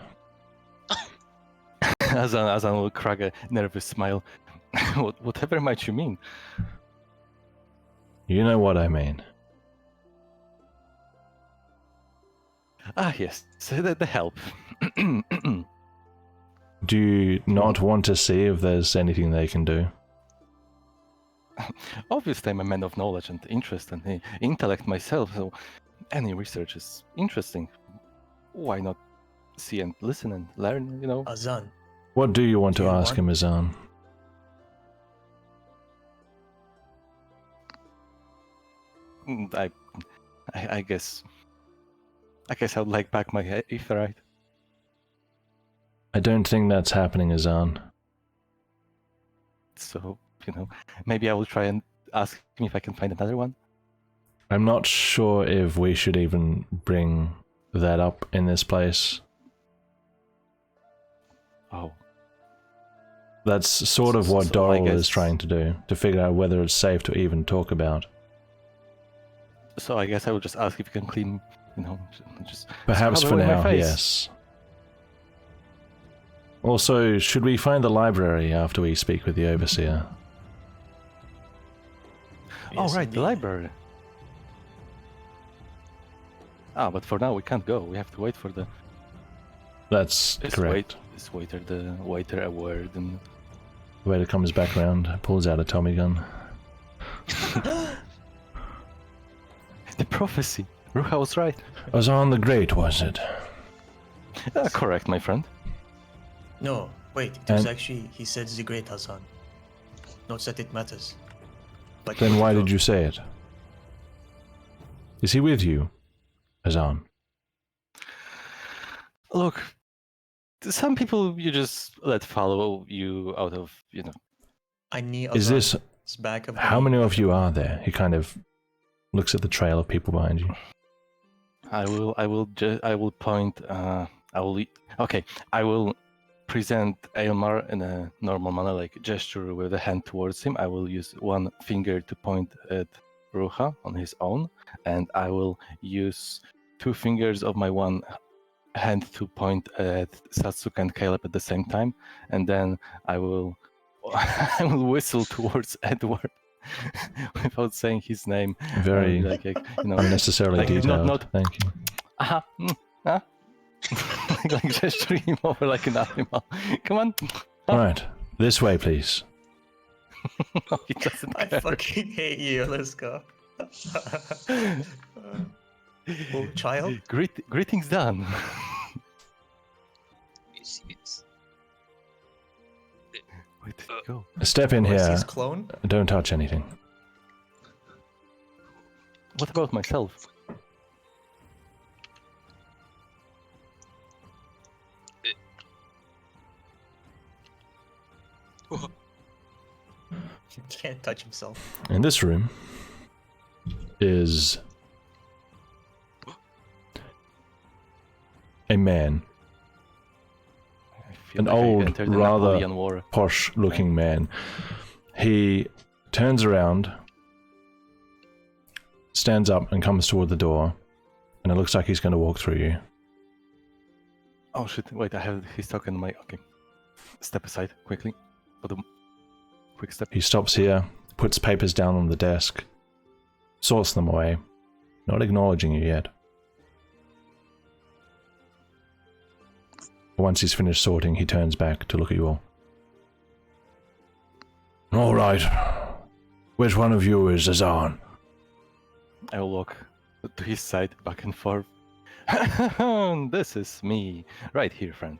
Azan will crack a nervous smile. Whatever might you mean? You know what I mean. Ah, yes, so the help. Do you not want to see if there's anything they can do? Obviously, I'm a man of knowledge and interest and intellect myself, so any research is interesting. Why not see and listen and learn, Azan. What do you want Do to you ask want- him, Azan? I guess I would like back my Aetherite. I don't think that's happening, Azan. So, maybe I will try and ask him if I can find another one. I'm not sure if we should even bring that up in this place. Oh, That's sort of what So I Doral is guess- trying to do, to figure out whether it's safe to even talk about. so I guess I will just ask if you can clean, just Perhaps scrub for away my now, face. yes. Also, should we find the library after we speak with the overseer? Oh, Yes, right, the indeed. library. But for now we can't go. We have to wait for the. That's correct. This waiter award and. The waiter comes back around, pulls out a Tommy gun. The prophecy. Ruha was right. Azan the Great, was it? Correct, my friend. No, wait. It was actually, he said the great Hassan. Not that it matters. But Then why did you say it? Is he with you, Azan? Look, some people you just let follow you out of, I need Is this... back of the How knee. many of you are there? He kind of looks at the trail of people behind you. I will point. I will present Aylmar in a normal manner, like gesture with a hand towards him. I will use one finger to point at Ruha on his own, and I will use 2 fingers of my one hand to point at Satsuka and Caleb at the same time, and then I will whistle towards Edward without saying his name. Very unnecessarily like detailed. Thank you. like gesturing him over like an animal. Come on. Right, this way, please. No, he doesn't I care. fucking hate you. Let's go. Oh, child? Greetings done. Yes. Where did he go? Step in Was here. his clone? Don't touch anything. What about myself? He can't touch himself. In this room is a man. I feel An like I old, entered the rather Napoleon War. posh-looking man. He turns around, stands up, and comes toward the door, and it looks like he's going to walk through you. Oh shit! Wait, I have his token. Okay, step aside quickly. Quick step. He stops here, puts papers down on the desk, sorts them away, not acknowledging you yet. Once he's finished sorting, he turns back to look at you all. All right. Which one of you is Azan? I will walk to his side, back and forth. This is me, right here, friend.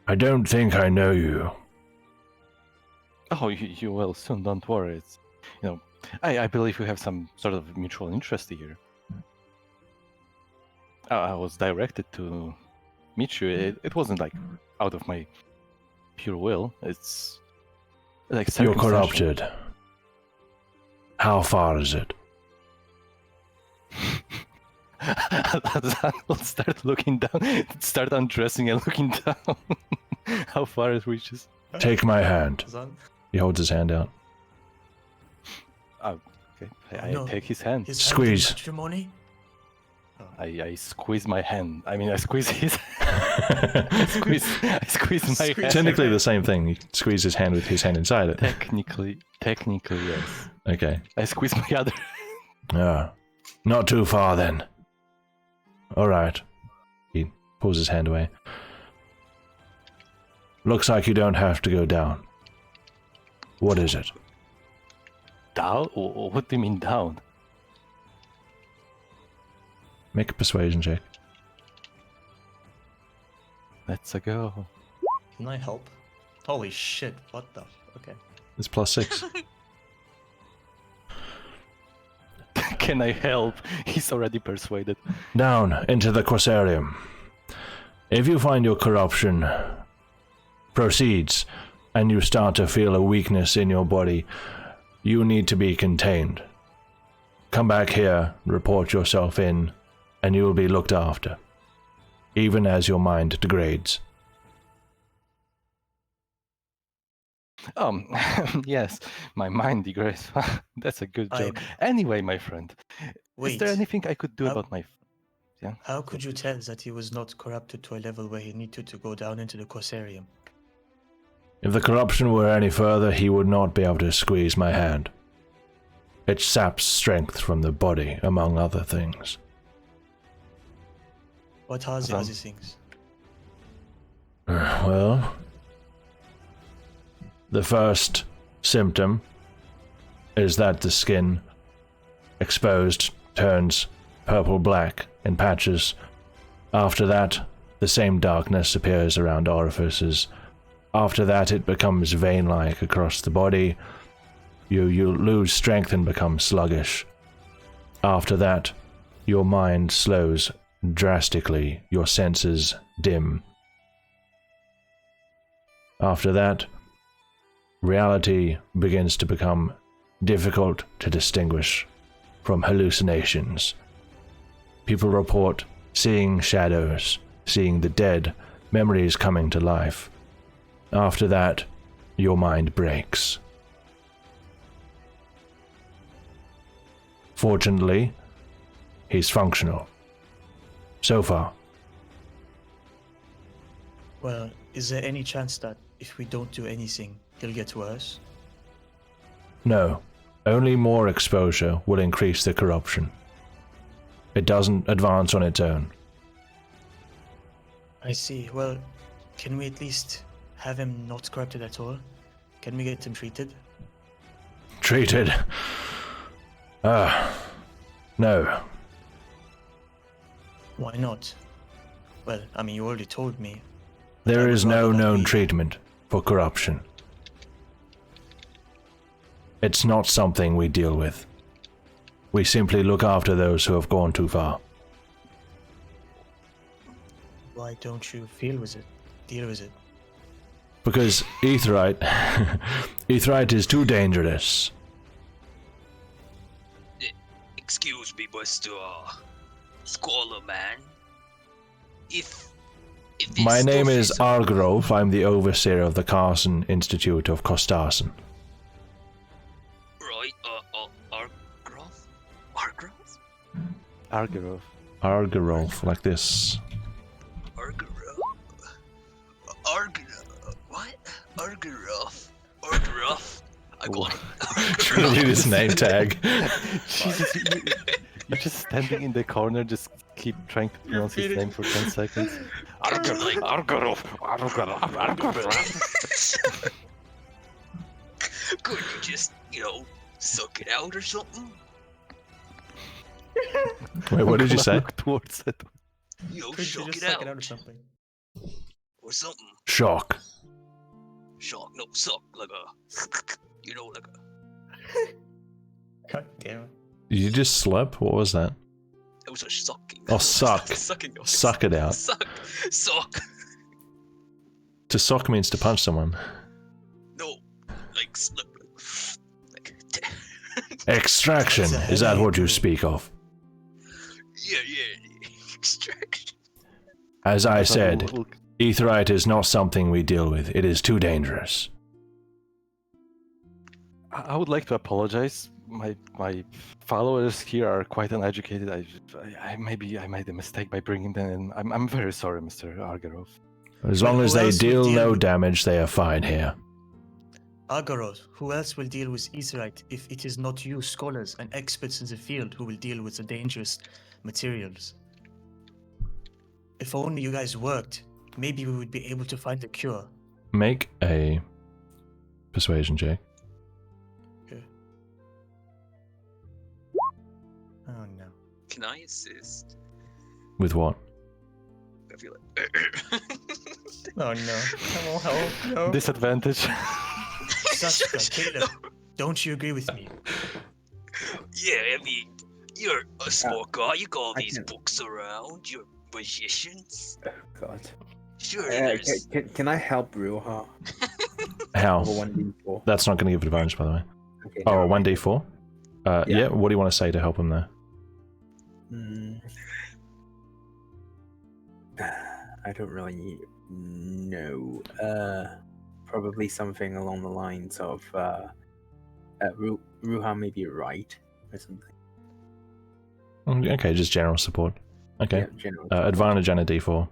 I don't think I know you. Oh, you will soon. Don't worry. It's, I believe we have some sort of mutual interest here. I was directed to meet you. It wasn't like out of my pure will. It's like You're circumstantial. corrupted. How far is it? I'll start looking down, start undressing and looking down. How far it reaches. Take my hand. Hassan? He holds his hand out. Oh, okay. I No. take his hand. His Squeeze. matrimony? I squeeze my hand. I mean, I squeeze his. I squeeze my hand. Technically the same thing. You squeeze his hand with his hand inside it. Technically, yes. Okay. I squeeze my other. Yeah. Not too far then. Alright. He pulls his hand away. Looks like you don't have to go down. What is it? Down? What do you mean down? Make a persuasion check. Let's go. Can I help? Holy shit, what the? Okay. It's +6. Can I help? He's already persuaded. Down into the Corsarium. If you find your corruption proceeds and you start to feel a weakness in your body, you need to be contained. Come back here, report yourself in, and you will be looked after, even as your mind degrades. Yes, my mind degrades. That's a good I- joke. Anyway, my friend, is there Wait. anything I could do How- about my... How could you tell that he was not corrupted to a level where he needed to go down into the Corsarium? If the corruption were any further, he would not be able to squeeze my hand. It saps strength from the body, among other things. What are the other things? Well, the first symptom is that the skin exposed turns purple-black in patches. After that, the same darkness appears around orifices. After that, it becomes vein-like across the body. You lose strength and become sluggish. After that, your mind slows drastically, your senses dim. After that, reality begins to become difficult to distinguish from hallucinations. People report seeing shadows, seeing the dead, memories coming to life. After that, your mind breaks. Fortunately, he's functional. So far. Well, is there any chance that if we don't do anything, he'll get worse? No, only more exposure will increase the corruption. It doesn't advance on its own. I see. Well, can we at least have him not corrupted at all? Can we get him treated? Treated? No. Why not? Well, I mean, you already told me. There is no known be- treatment for corruption. It's not something we deal with. We simply look after those who have gone too far. Why don't you deal with it? Because Aetheryte... Aetheryte is too dangerous. Excuse me, Mr. Scholar Man. If this My name stuff is Argrove. I'm the overseer of the Carson Institute of Costarson. Right, Argrove? Argrove? Argerov. Argrove, like this. What? Argrove. I got it. Really, this name tag. Jesus, you're just standing in the corner, just keep trying to pronounce his name for 10 seconds. Argerov. Could you just, suck it out or something? Wait, what did you say? Look towards it. Could you Shock just it suck out. it out or something? Or something. Shock. Shock, no, suck, like a... like a... God damn it. Did you just slip? What was that? It was a sucking. Oh, suck. Sucking noise. Suck it out. Suck. To sock means to punch someone. No, like slip. Like... Extraction. Is that what you speak of? Yeah. Extraction. As I thought said, we'll- Aetheryte is not something we deal with. It is too dangerous. I would like to apologize. My followers here are quite uneducated. I maybe I made a mistake by bringing them in. I'm very sorry, Mr. Argerov. As long Who as they else would deal deal no with- damage, they are fine here. Agorod, who else will deal with Aetheryte if it is not you, scholars and experts in the field, who will deal with the dangerous materials? If only you guys worked, maybe we would be able to find a cure. Make a persuasion check. Okay. Oh no. Can I assist? With what? I feel like... Oh no. Come on, help. No. Disadvantage. Sasuke, Caleb, don't you agree with me? Yeah, I mean, you're a smart guy. You got all I these can- books around. You're magicians. Oh God. Sure, there's... Can I help Ruha? How? Over 1d4. That's not going to give advantage, by the way. Okay, Oh, never a mind. 1d4? Yeah, Yeah. what do you want to say to help him there? I don't really know. Probably something along the lines of Ruha may be right or something. Okay, just general support. Okay. Yeah, general. Advantage and a d4.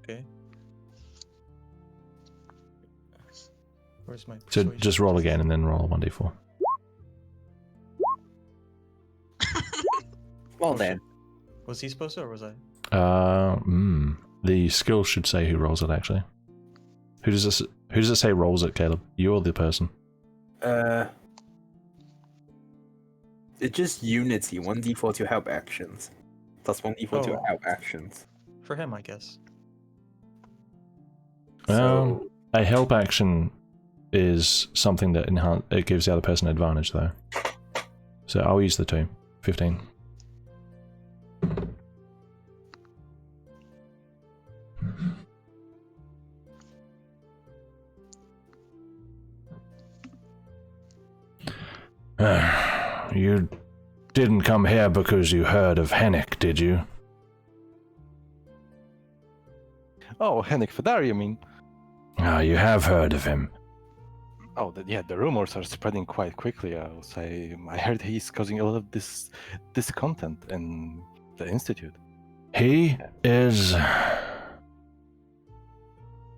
Okay. Where's my So persuasion? just roll again and then roll a 1d4. Well Oh, then. shit. Was he supposed to, or was I? The skill should say who rolls it, actually. Who does it say rolls it, Caleb? You or the person? It's just unity, 1d4 to help actions. Plus 1d4 to Oh. help actions. For him, I guess. So, A help action is something that it gives the other person advantage, though. So I'll use the 2. 15. You didn't come here because you heard of Hennick, did you? Oh, Henrik Fedar, you mean? Ah, you have heard of him. Oh, yeah, the rumors are spreading quite quickly. I heard he's causing a lot of discontent in the institute. He is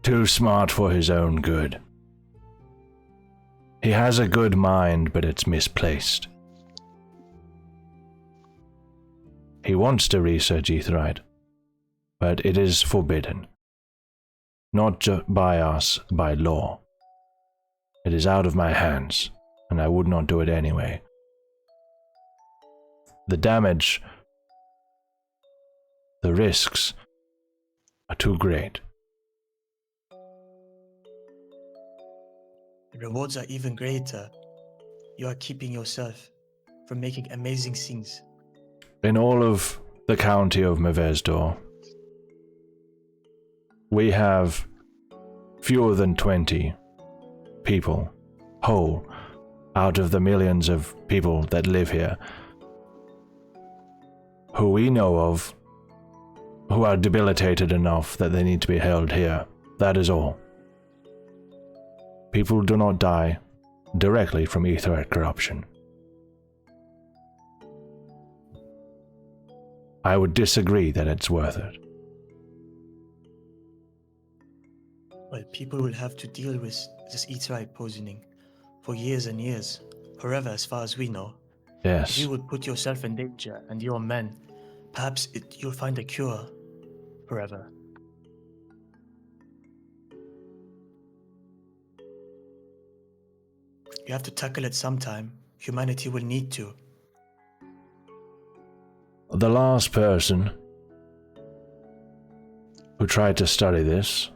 too smart for his own good. He has a good mind, but it's misplaced. He wants to research Aetheryte, but it is forbidden. Not by us, by law. It is out of my hands, and I would not do it anyway. The damage, the risks, are too great. The rewards are even greater. You are keeping yourself from making amazing things. In all of the county of Mevesdor, we have fewer than 20 people whole out of the millions of people that live here who we know of who are debilitated enough that they need to be held here. That is all. People do not die directly from Aetheryte corruption. I would disagree that it's worth it. Well, people will have to deal with this Aetheryte poisoning for years and years, forever as far as we know. If Yes. you would put yourself in danger and your men, perhaps you'll find a cure forever. You have to tackle it sometime. Humanity will need to. The last person who tried to study this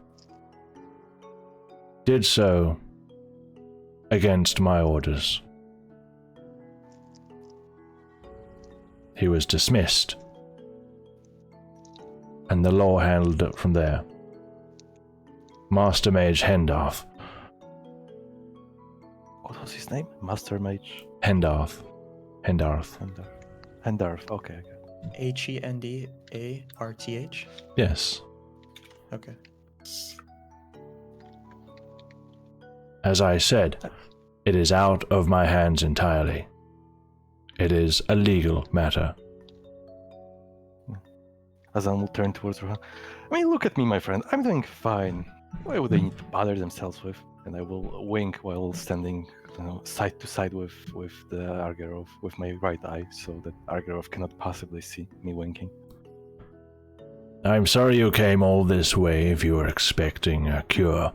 did so against my orders. He was dismissed, and the law handled it from there. Master Mage Hendarth. What was his name? Master Mage Hendarth. Hendarth. Okay. Hendarth. Yes. Okay. As I said, it is out of my hands entirely. It is a legal matter. Azan will turn towards Rohan. I mean, look at me, my friend. I'm doing fine. Why would they need to bother themselves with? And I will wink while standing side to side with the Argerov with my right eye, so that Argerov cannot possibly see me winking. I'm sorry you came all this way if you were expecting a cure.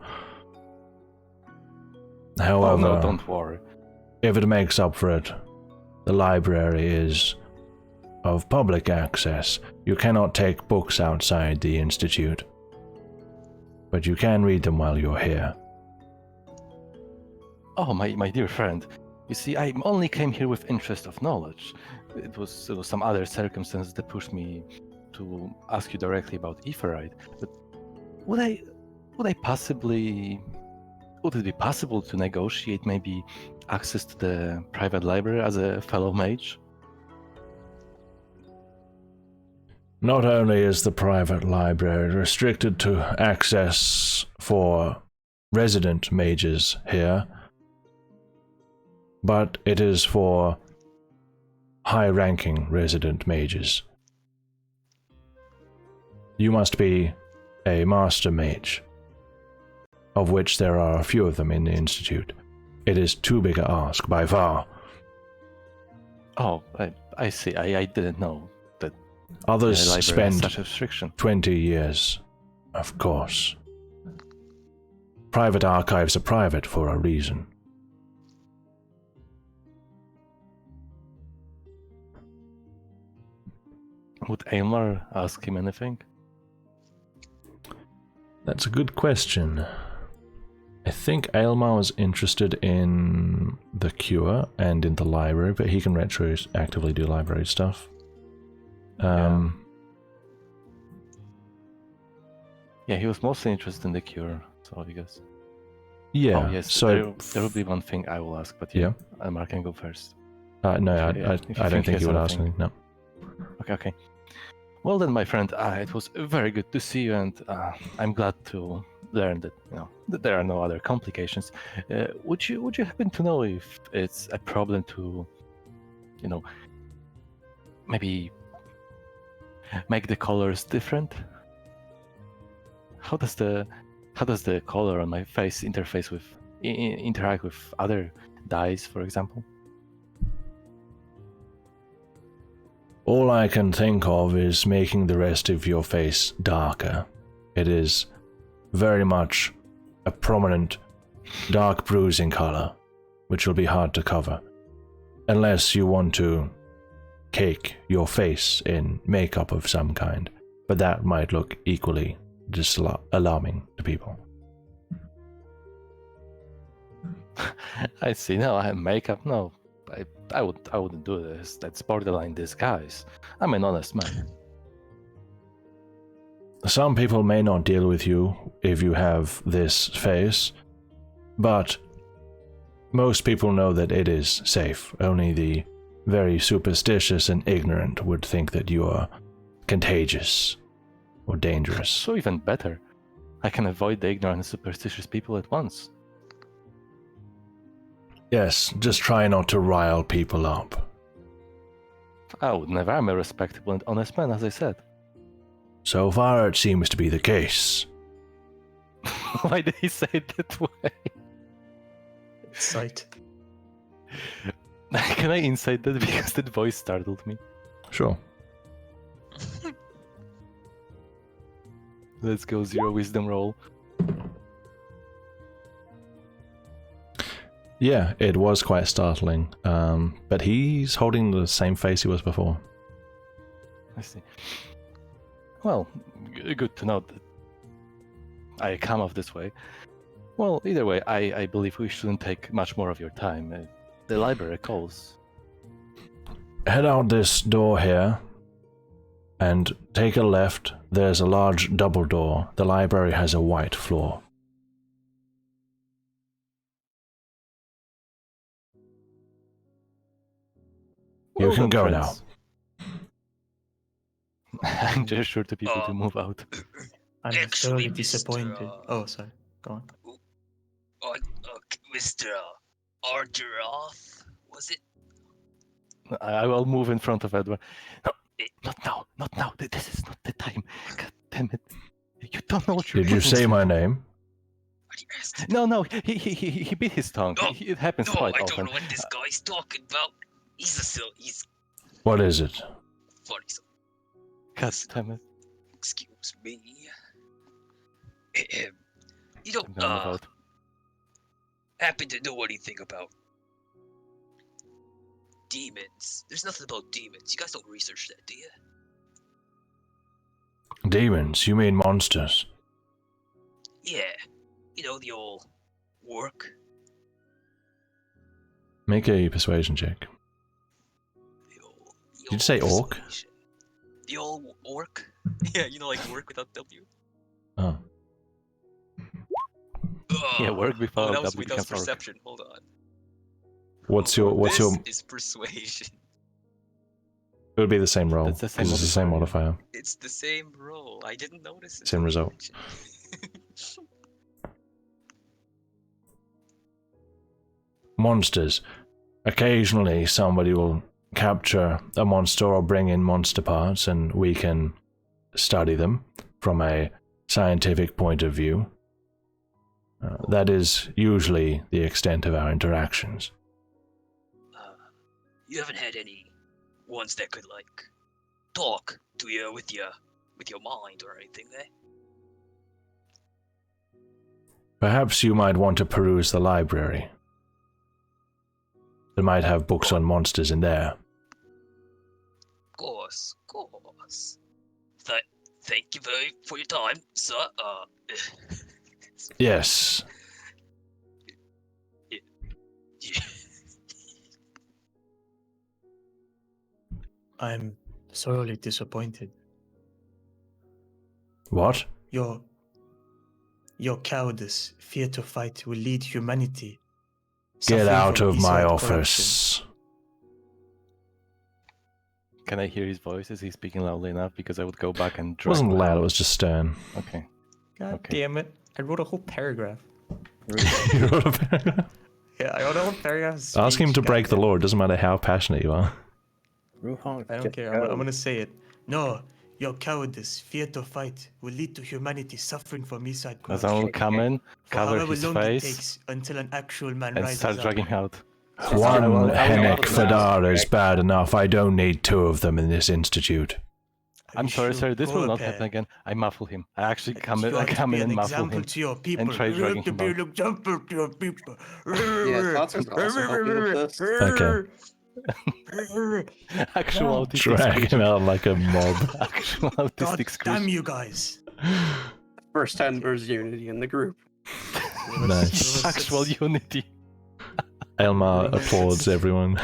However, Oh no, don't worry. if it makes up for it, the library is of public access. You cannot take books outside the institute, but you can read them while you're here. Oh, my dear friend. You see, I only came here with interest of knowledge. It was some other circumstances that pushed me to ask you directly about Aetheryte. But would it be possible to negotiate maybe access to the private library as a fellow mage? Not only is the private library restricted to access for resident mages here, but it is for high-ranking resident mages. You must be a master mage, of which there are a few of them in the Institute. It is too big a ask, by far. Oh, I see. I didn't know. Others library has spend such a restriction. 20 years, of course. Private archives are private for a reason. Would Aylmar ask him anything? That's a good question. I think Aylmar was interested in the cure and in the library, but he can retroactively do library stuff. Yeah, he was mostly interested in the cure, so I guess. Yeah. Oh, yes, So there will be one thing I will ask, but yeah. Aylmar can go first. No, If you I don't think has you would ask anything. me. No. Okay. Well then, my friend, it was very good to see you, and I'm glad to learn that that there are no other complications. Would you happen to know if it's a problem to, maybe make the colors different? How does the color on my face interact with other dyes, for example? All I can think of is making the rest of your face darker. It is very much a prominent dark bruising color, which will be hard to cover, unless you want to cake your face in makeup of some kind, but that might look equally alarming to people. I see. No, I have makeup. No, I wouldn't do this. That's borderline disguise. I'm an honest man. Some people may not deal with you if you have this face, but most people know that it is safe. Only the very superstitious and ignorant would think that you are contagious or dangerous. So even better. I can avoid the ignorant and superstitious people at once. Yes, just try not to rile people up. I would never. I'm a respectable and honest man, as I said. So far it seems to be the case. Why did he say it that way? Sight. Can I insight that because that voice startled me? Sure. Let's go 0 wisdom roll. Yeah, it was quite startling, but he's holding the same face he was before. I see. Well, good to know that I come off this way. Well, either way, I believe we shouldn't take much more of your time. The library calls. Head out this door here, and take a left. There's a large double door. The library has a white floor. You Well can done, go friends. I'm just sure to people to move out. I'm Actually, thoroughly Mr. disappointed. Oh, sorry. Go on. Mr. Arduroth, was it? I will move in front of Edward. No, not now. This is not the time. God damn it! You don't know what you're. Did you getting say into. my name? No. He bit his tongue. No, It happens No, quite I often. don't know what this guy's talking about. He's What is it? funny. So, God damn it! excuse me. You I'm gonna move don't out. happen to know anything about demons? There's nothing about demons. You guys don't research that, do you? Demons? You mean monsters? Yeah. You know, the old orc. Make a persuasion check. The Did you say orc? persuasion. The old orc? Yeah, you know, like work without W. Oh. Yeah, work before that was W without becomes orc. perception. Hold on. What's your This It is persuasion. would be the same roll, That's the same because it's the same modifier. modifier. It's the same roll. I didn't notice it. Same result. Monsters. Occasionally somebody will capture a monster or bring in monster parts and we can study them from a scientific point of view. That is usually the extent of our interactions. You haven't had any ones that could, like, talk to you with your mind or anything there. Perhaps you might want to peruse the library. They might have books on monsters in there. Of course. Thank you very for your time, sir. Yes. Yeah. I'm sorely disappointed. What? Your cowardice, fear to fight will lead humanity. Get suffering out from of my Israelite office. Can I hear his voice? Is he speaking loudly enough? Because I would go back and It drag wasn't him loud, out. it was just stern. Okay. God Okay. damn it! I wrote a whole paragraph. You wrote a paragraph? Yeah, I wrote a whole paragraph. Ask him to break the law. It doesn't matter how passionate you are. Ruhan, I don't just care. go. I'm gonna say it. No, your cowardice, fear to fight will lead to humanity suffering from Israelite As I will corruption. come in, For cover however his long it face, takes until an actual man and rises start up. dragging out. One I will Hennek not Fadar allow- is bad enough. I don't need two of them in this institute. I I'm wish sorry, you sir. This will go not up happen here. again. I muffle him. I actually come You in. I have to come be in an and muffle example him. to your people. try You dragging have to him be out. an example to your people. Yeah, Tatsu's also helping with this. Okay. Actual autistic Drag screech. him out like a mob. Actual God autistic damn screech. you guys. First time there's unity in the group. Nice. Actual unity. Elmar Ruhan applauds sits- everyone.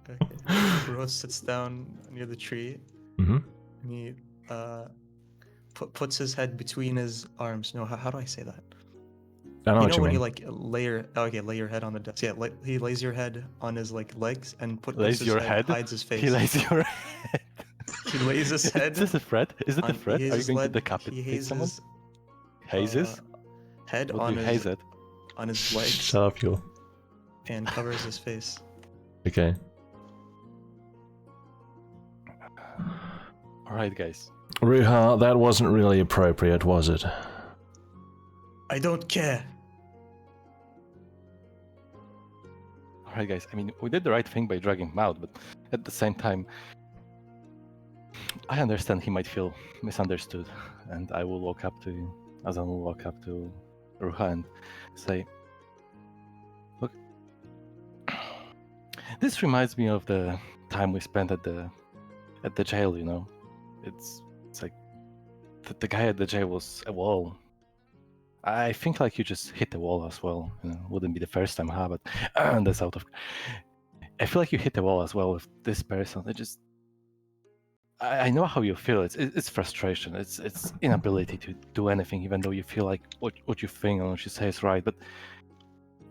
Okay. Rose sits down near the tree hmm and he puts his head between his arms. No, how do I say that? I know You what know you when mean. you like lay your head on the desk. Yeah, he lays your head on his like legs and puts Lays his your head, head? hides his face. He lays your head. He lays his head. Is this a threat? Is it a on- threat? he Are you hazes going to lead- decapitate he someone? hazes, Hazes? head What on do you his haze at? on his legs Shut up, you. and covers his face. Okay. Alright, guys. Ruha, that wasn't really appropriate, was it? I don't care. Alright, guys. I mean, we did the right thing by dragging him out, but at the same time, I understand he might feel misunderstood, and I will walk up to you, Azan will walk up to Ruha and say, "Look, this reminds me of the time we spent at the jail. You know, it's like the guy at the jail was a wall. I think like you just hit the wall as well. You know, wouldn't be the first time, huh? But that's out of. I feel like you hit the wall as well with this person. I know how you feel. It's frustration. It's inability to do anything, even though you feel like what you think and what you say is right. But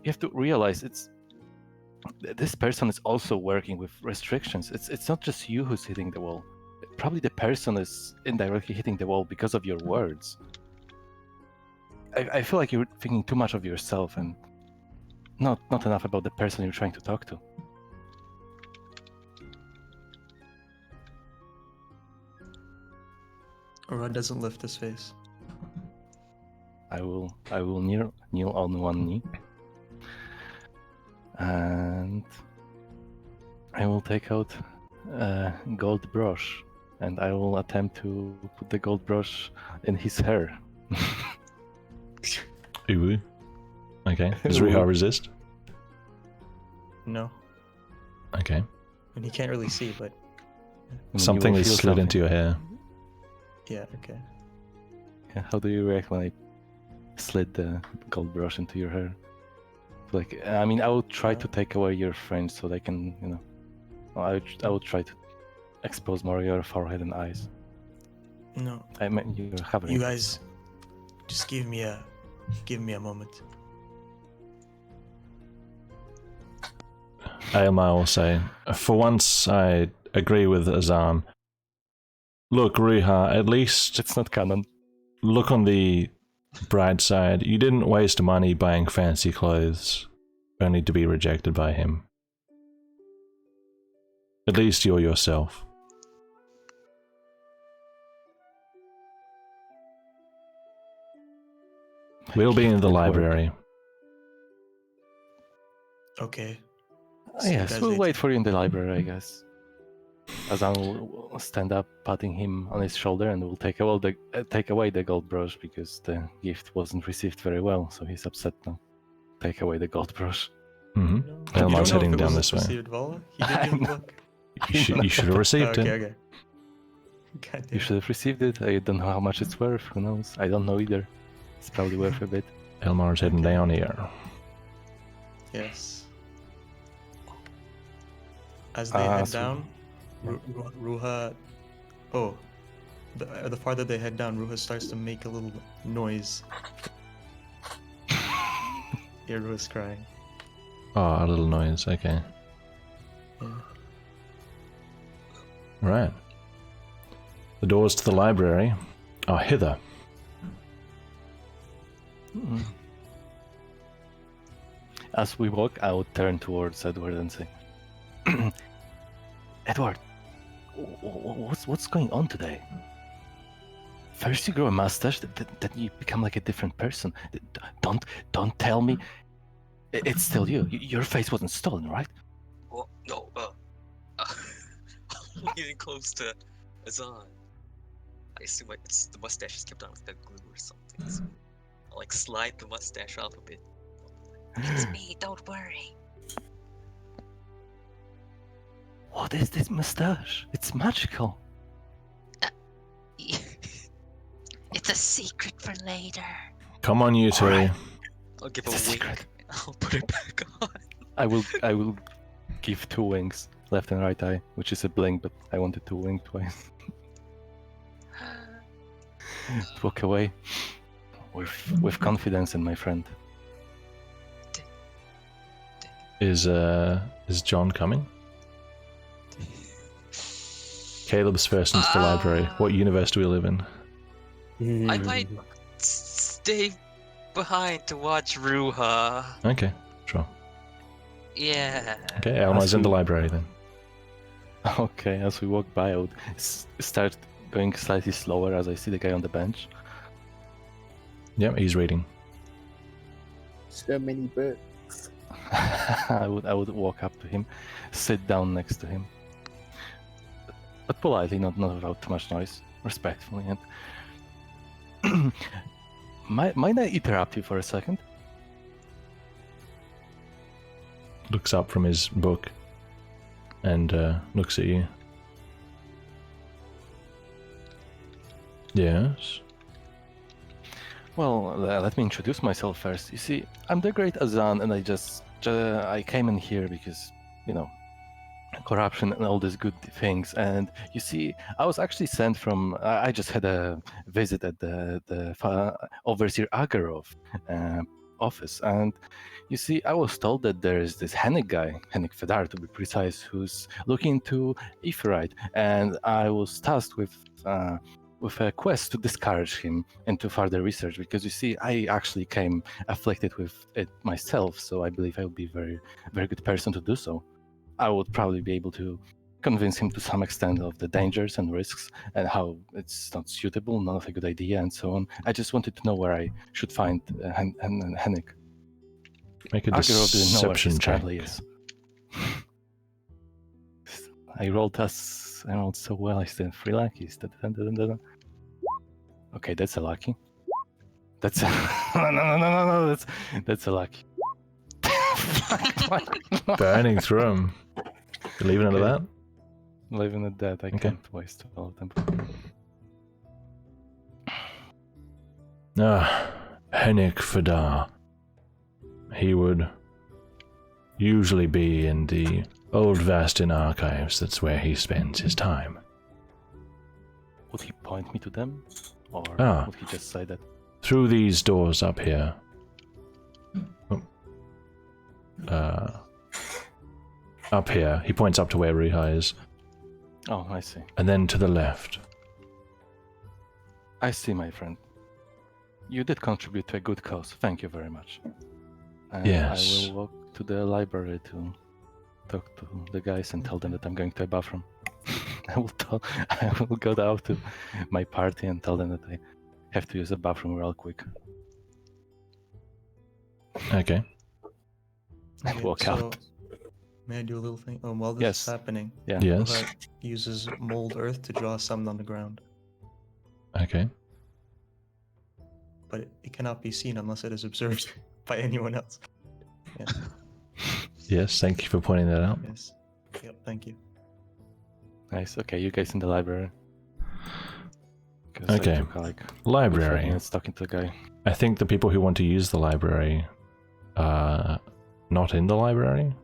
you have to realize this person is also working with restrictions. It's not just you who's hitting the wall. Probably the person is indirectly hitting the wall because of your words. I feel like you're thinking too much of yourself and not enough about the person you're trying to talk to. Rod doesn't lift his face. I will kneel on one knee, and I will take out a gold brush, and I will attempt to put the gold brush in his hair. Ooh. Okay. Does Ooh. Ruha resist? No, Okay. and he can't really see, but I mean, you Something will is feel slid something. into your hair. yeah, okay. Yeah, how do you react when I slid the gold brush into your hair? Like, I mean, I will try to take away your fringe so they can, you know. I will try to expose more your forehead and eyes. No, I mean, you have you guys, just give me a moment. Aelmar will say, for once I agree with Azan. Look, Ruha, at least It's not canon. look on the bright side. You didn't waste money buying fancy clothes, only to be rejected by him. At least you're yourself. We'll be in the Good work. library. Okay. Ah, See you yes, guys we'll later. wait for you in the library, I guess. Azan will stand up, patting him on his shoulder, and will take away the gold brush because the gift wasn't received very well. So he's upset now. Take away the gold brush. Mm-hmm. You Elmar's don't know if heading it down was this way. received well. He did I give a know. look. You should have received okay, it. okay. God You damn. should have received it. I don't know how much it's worth. Who knows? I don't know either. It's probably worth a bit. Elmar's heading Okay. down here. Yes. As they Ah, head so- down, Ruha. Oh, the farther they head down, Ruha starts to make a little noise. Yeah, Ruha's crying. Oh, a little noise. Okay. Yeah. Right. The doors to the library are hither. Mm. As we walk, I would turn towards Edward and say, Edward, what's going on today? First you grow a mustache, then you become like a different person. Don't tell me it's still you. Your face wasn't stolen, right? Well, no, I'm getting close to Azan. I assume it's the mustache is kept on with the glue or something. So I'll like slide the mustache off a bit. It's me, don't worry. What is this mustache? It's magical. It's a secret for later. Come on, you two. Alright. I'll give It's a a wink. secret. I'll put it back on. I will give 2 winks, left and right eye, which is a blink, but I wanted to wink twice. Walk away with confidence in my friend. Is John coming? Caleb's first into the library. What universe do we live in? I might stay behind to watch Ruha. Okay, sure. Yeah. Okay, Elmar's in the we- library then. Okay, as we walk by, I would start going slightly slower as I see the guy on the bench. Yep, he's reading. So many books. I would walk up to him, sit down next to him, but politely, not without too much noise, respectfully. And might I interrupt you for a second? Looks up from his book and looks at you. Yes. Well, let me introduce myself first. You see, I'm the great Azan, and I came in here because, corruption and all these good things. And you see, I was actually sent from. I just had a visit at the overseer Agarov office, and you see, I was told that there is this Hennig guy, Hennig Fedar to be precise, who's looking to Aephorite, and I was tasked with a quest to discourage him into further research, because you see, I actually came afflicted with it myself, so I believe I would be a very, very good person to do so. I would probably be able to convince him to some extent of the dangers and risks and how it's not suitable, not a good idea, and so on. I just wanted to know where I should find Hennig. Make a Agarov didn't know where deception his check. currently is. I rolled so well. I still 3 luckies. Okay, that's a lucky. That's a... no. That's a lucky. Burning through him. You leaving it at Okay. that? Leaving it that, I Okay. can't waste all of them. Hennig Fedar. He would usually be in the old Vastin archives. That's where he spends his time. Would he point me to them? Or Ah. would he just say that? Through these doors up here. Up here. He points up to where Ruha is. Oh, I see. And then to the left. I see, my friend. You did contribute to a good cause. Thank you very much. And Yes. I will walk to the library to talk to the guys and tell them that I'm going to a bathroom. I will go out to my party and tell them that I have to use a bathroom real quick. Okay. And walk out. May I do a little thing? While this Yes. is happening, Yeah. Yes. Ruha uses mold earth to draw something on the ground, Okay. but it cannot be seen unless it is observed by anyone else. Yes. Yes, thank you for pointing that out. Yes. Yep. Thank you. Nice. Okay, you guys in the library. 'Cause I Okay. took, like, good 5 Library. minutes talking to the guy. I think the people who want to use the library are not in the library.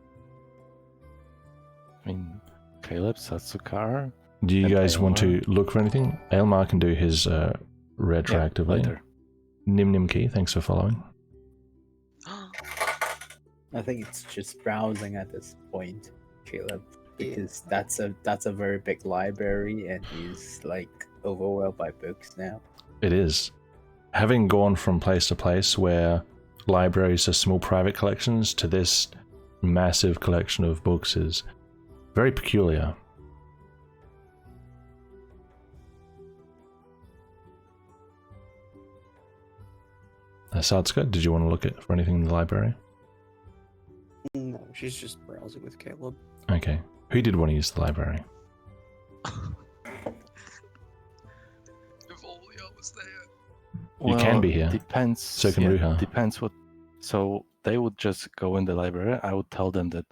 I mean, Caleb, Satsukar. Do you And guys want to Aylmar. look for anything? Aylmar can do his retroactively. later. Nim Nim Key, thanks for following. I think it's just browsing at this point, Caleb, Yeah. because that's a very big library, and he's like overwhelmed by books now. It is. Having gone from place to place where libraries are small private collections to this massive collection of books is very peculiar. Sadska, did you want to look at for anything in the library? No, she's just browsing with Caleb. Okay. Who did want to use the library? If only I was there. You can be here. Depends. So can Ruha. Depends what. So they would just go in the library. I would tell them that,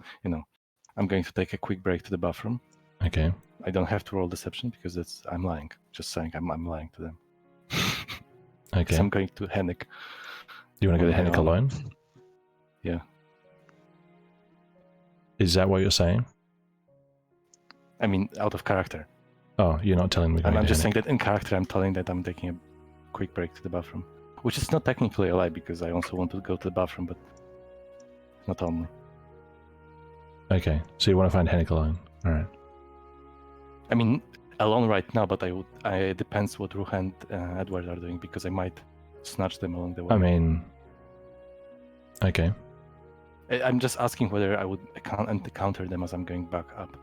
I'm going to take a quick break to the bathroom. Okay. I don't have to roll deception because I'm lying. Just saying I'm lying to them. Okay. I'm going to Hennick. You want to go to on my Hennick own. alone? Yeah. Is that what you're saying? I mean, out of character. Oh, you're not telling me. I'm just saying that in character, I'm telling that I'm taking a quick break to the bathroom. Which is not technically a lie because I also want to go to the bathroom, but not only. Okay, so you want to find Hennick alone. Alright. I mean, alone right now, but it depends what Ruha and Edward are doing because I might snatch them along the way. I mean... Okay. I'm just asking whether I would encounter them as I'm going back up.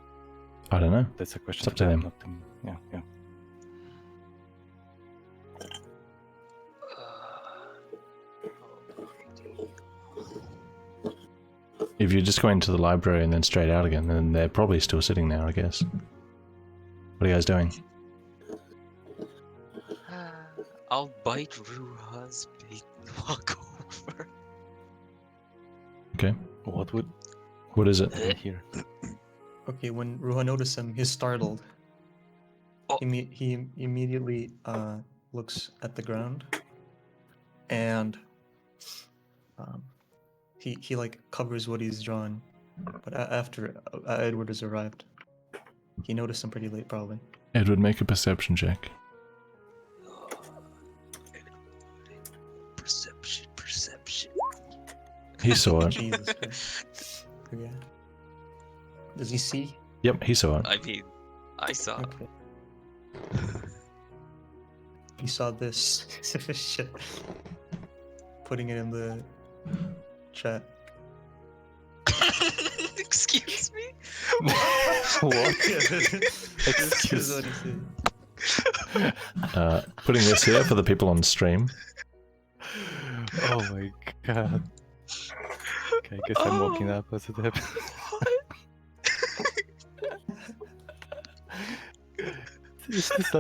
I don't know. That's a question It's up to them. not to me. Yeah. If you're just going to the library and then straight out again, then they're probably still sitting there, I guess. What are you guys doing? I'll bite Ruha's big walk over. Okay. What is it? In here? Okay, when Ruha notices him, he's startled. Oh. He immediately looks at the ground, and he like covers what he's drawn. But after Edward has arrived, he noticed him pretty late, probably. Edward, make a perception check. Perception. He saw it. Jesus Christ. Yeah. Does he see? Yep, he saw it. I mean, I saw. Okay. He saw this shit. Putting it in the chat. Excuse me? What? This is what he said. Putting this here for the people on stream. Oh my god. Okay, I guess I'm walking up as it happens. Is this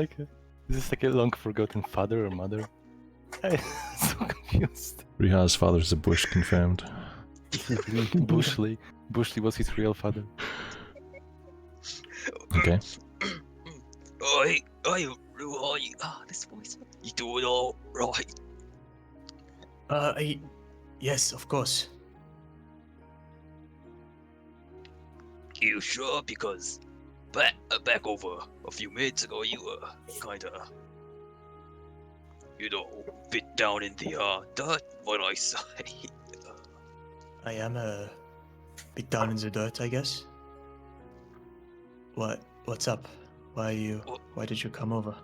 like a long forgotten father or mother? I'm so confused. Riha's father is a bush confirmed. Bushley was his real father. Okay. Oi, Ruha, this voice. You doing all right? Yes, of course. You sure? Because back over a few minutes ago, you were kinda, bit down in the dirt. What I say? I am a bit down in the dirt, I guess. What's up? Why did you come over?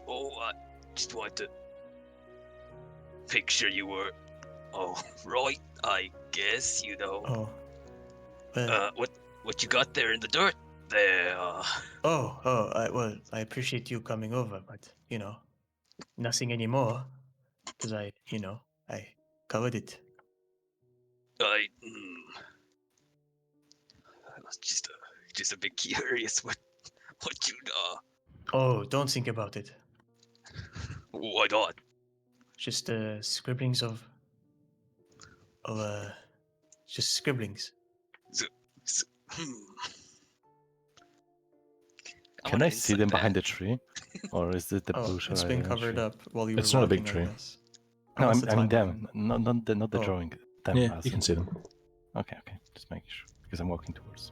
Oh, I just wanted to make sure you were all right. I guess Oh. What you got there in the dirt? There. I appreciate you coming over, but nothing anymore, because I covered it. just a bit curious what you know. Oh, don't think about it. Why not? Just scribblings of just scribblings. Hmm. Can wanna I see insight them that. behind the tree? Or is it the Oh, blue it's been Shiraya covered tree? up while you were It's not a big walking, I tree. guess. No, Unless the I mean timeline- them, not the Oh. drawing. Them Yeah, as you can in- see them. Okay, just making sure because I'm walking towards.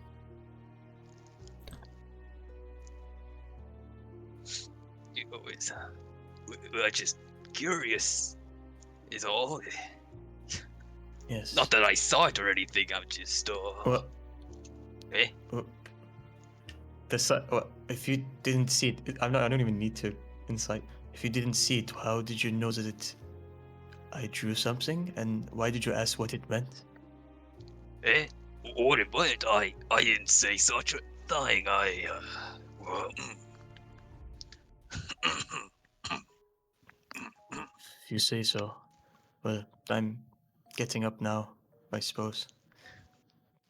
We're just curious. Is all. Yes. Not that I saw it or anything. I'm just. Well, Eh? well, well, if you didn't see it, I don't even need to insight. If you didn't see it, how did you know that I drew something, and why did you ask what it meant? Eh? What it meant? I didn't say such a thing. Well, If you say so. Well, I'm getting up now, I suppose.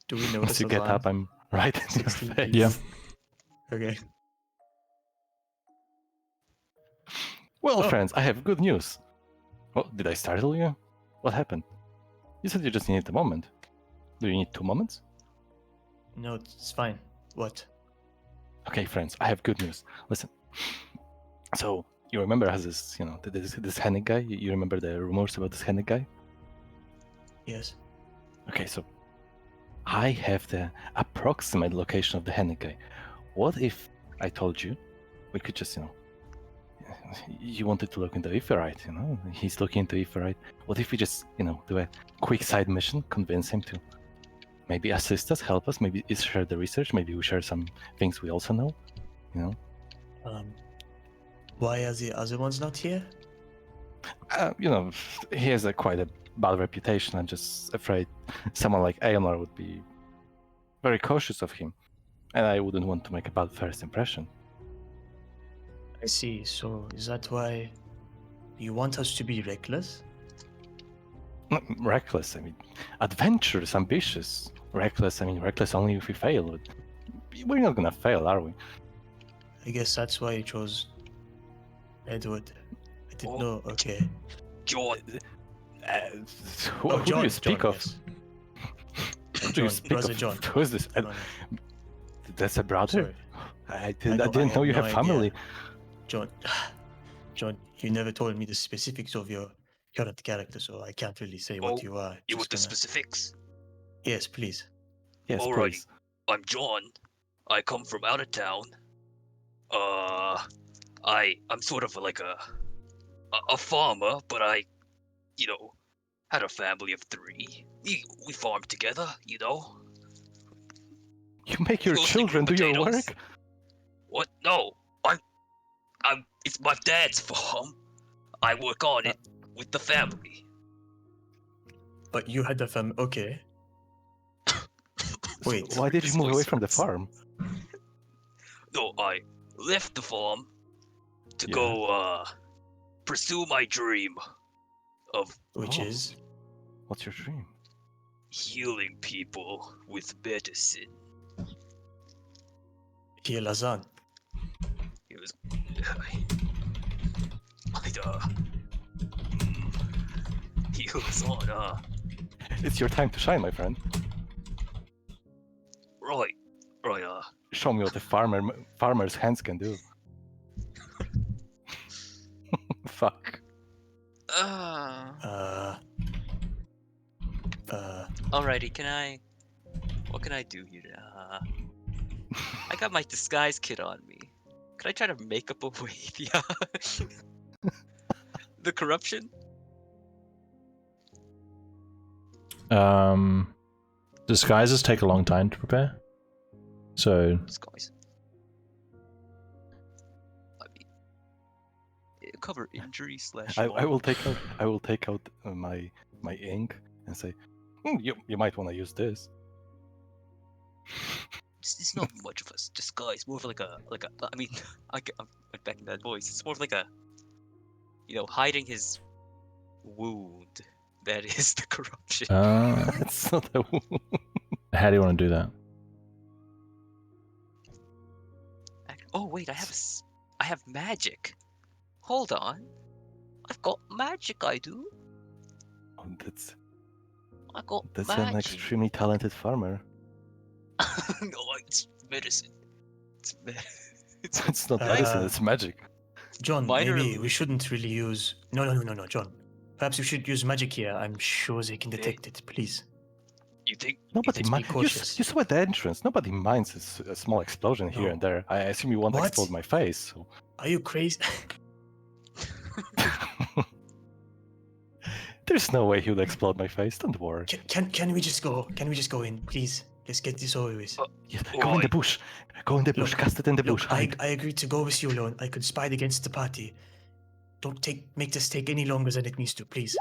Do we notice Once you get Azan? up, I'm right in your 16 face. feet. Yeah. Okay. Well, Oh. friends, I have good news. Well, did I startle you? What happened? You said you just needed a moment. Do you need 2 moments? No, it's fine. What? Okay, friends, I have good news. Listen. So, you remember as this, this Hennig guy? You remember the rumors about this Hennig guy? Yes. Okay, so I have the approximate location of the Hennig guy. What if I told you we could just, you wanted to look into Iferite, he's looking into Iferite. What if we just, do a quick side mission, convince him to maybe assist us, help us, maybe share the research, maybe we share some things we also know, Why are the other ones not here? He has quite a bad reputation. I'm just afraid someone like Aelmar would be very cautious of him, and I wouldn't want to make a bad first impression. I see. So is that why you want us to be reckless? Not reckless, I mean, adventurous, ambitious. Reckless, I mean, reckless only if we fail. We're not gonna fail, are we? I guess that's why you chose Edward. I didn't Oh. know. Okay. John. Who do you speak John, of? yes. Who do you John, speak brother of? John. Who is this? John, That's a brother? sorry. I know- I didn't know have you no have family. idea. John, you never told me the specifics of your current character, so I can't really say what you are. You want Just the gonna- specifics? Yes, please. Yes, Alrighty. please. I'm John. I come from out of town. I'm sort of like a farmer, but I, had a family of 3. We farmed together, You make your Mostly children do grew your potatoes. work? What? No, it's my dad's farm. I work on it with the family. But you had the okay. Wait. So why did you This move away voice from the hurts. farm? No, I left the farm to Yeah. go pursue my dream of Which Oh. is What's your dream? healing people with medicine. heal Azan. It was he was on It's your time to shine, my friend. right Show me what a farmer's hands can do. Fuck. Alrighty, what can I do here? I got my disguise kit on me. Could I try to make up away the corruption? Disguises take a long time to prepare. So Disguise. I mean, cover injury / I will take out my ink and say, you might want to use this. It's not much of a disguise. More of like a. I mean, I'm back in that voice. It's more of like a. Hiding his wound. That is the corruption. It's not a how do you want to do that? Oh wait, I have magic. Hold on. I've got magic. I do. Oh, I got that's magic. an extremely talented farmer. No, it's medicine. It's It's not Uh, medicine, it's magic. John, Minor maybe we illusion. shouldn't really use. No, John. Perhaps we should use magic here. I'm sure they can detect it. Please. You think? Nobody Let's be minds. cautious. You saw at the entrance. Nobody minds a small explosion here No. and there. I assume you won't What? explode my face. So. Are you crazy? There's no way he'll explode my face. Don't worry. Can we just go? Can we just go in, please? Let's get this over with. Yes, go in the bush. Go in the bush. Look, Cast it in the bush. Look, I Hide. agreed to go with you alone. I conspired against the party. Don't make this take any longer than it needs to, please.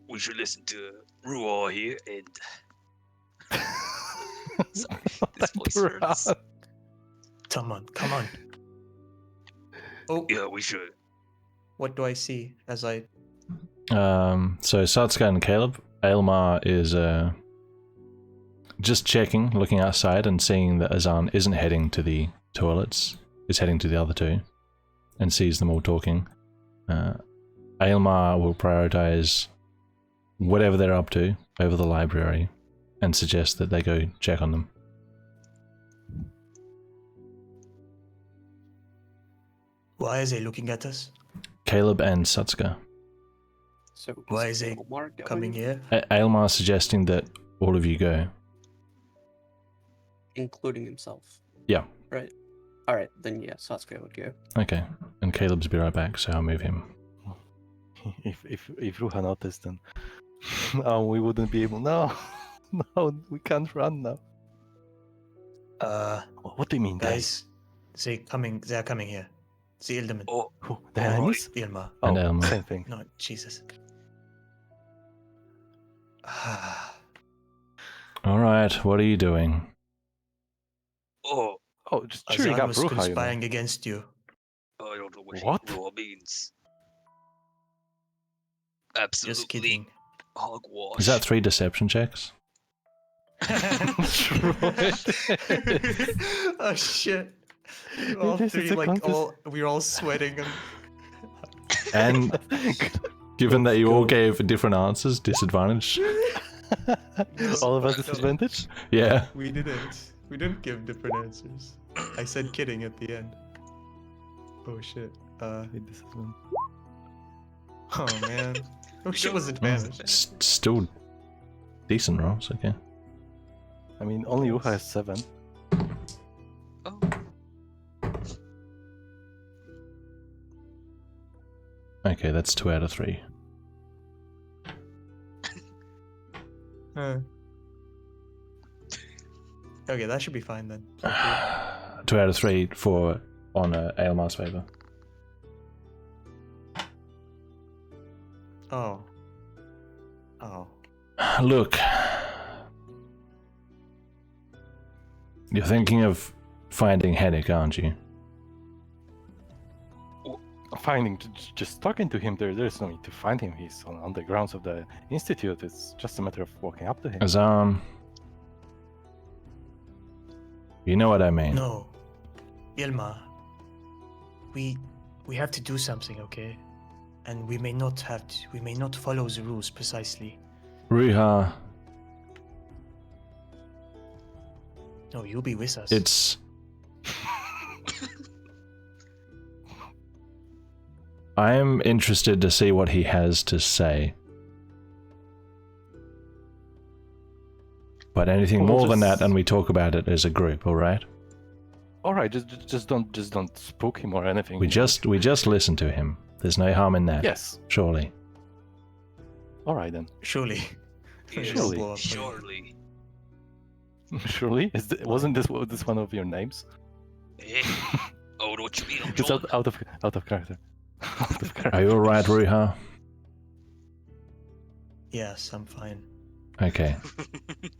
We should listen to Ruo here and. Sorry, this voice hurts. Come on. Oh, Yeah, we should. what do I see as I? So Satsuka and Caleb, Aelmar is just checking, looking outside and seeing that Azan isn't heading to the toilets, is heading to the other two, and sees them all talking. Aelmar will prioritize whatever they're up to over the library and suggest that they go check on them. Why is he looking at us? Caleb and Satsuka. So Why is he Aelmar going? coming here? Aelmar suggesting that all of you go. Including himself. Yeah. Right. Alright, then yeah, Sasuke would go. Okay, and Caleb's be right back, so I'll move him. If Ruha noticed, then we wouldn't be able. No, we can't run now. What do you mean, Guys, they're coming here. The Ildaman. Oh, Who? The enemies? Ilma. Oh, And Elmer. same thing. No, Jesus. Alright, what are you doing? oh, Oh, just cheering Azan up was Ruha. You know. conspiring against you. I don't know What? Ruo means. Absolutely. Just kidding. Hogwash. Is that 3 deception checks? Oh shit! All This is three, a like contest. we're all sweating. And given that you all gave different answers, disadvantage? All of us disadvantage? Yeah. We didn't give different answers. I said kidding at the end. Oh shit. Disadvantage. Oh man. Oh shit was advantage. Still decent rolls, okay. I mean, only Ruha has 7. Oh. Okay, that's 2 out of 3. Okay, that should be fine then. 2 out of 3 for on Aelmar's favor. Oh. Oh. Look, you're thinking of finding Hennick, aren't you? Just talking to him, there's no need to find him. He's on the grounds of the institute. It's just a matter of walking up to him. Azan, you know what I mean. No. Ilma. We have to do something, okay? And we may not follow the rules precisely. Ruha, No, you'll be with us. it's... I am interested to see what he has to say. But anything Well, more than just- that, and we talk about it as a group, alright? All right, just don't spook him or anything. We just listen to him. There's no harm in that. Yes. Surely. All right then. Surely. Yes, Surely. Blow up. Surely. Surely, wasn't this one of your names? Hey. Oh, what you mean? I'm It's John. out of character. Out of character. Are you alright, Ruha? Yes, I'm fine. Okay.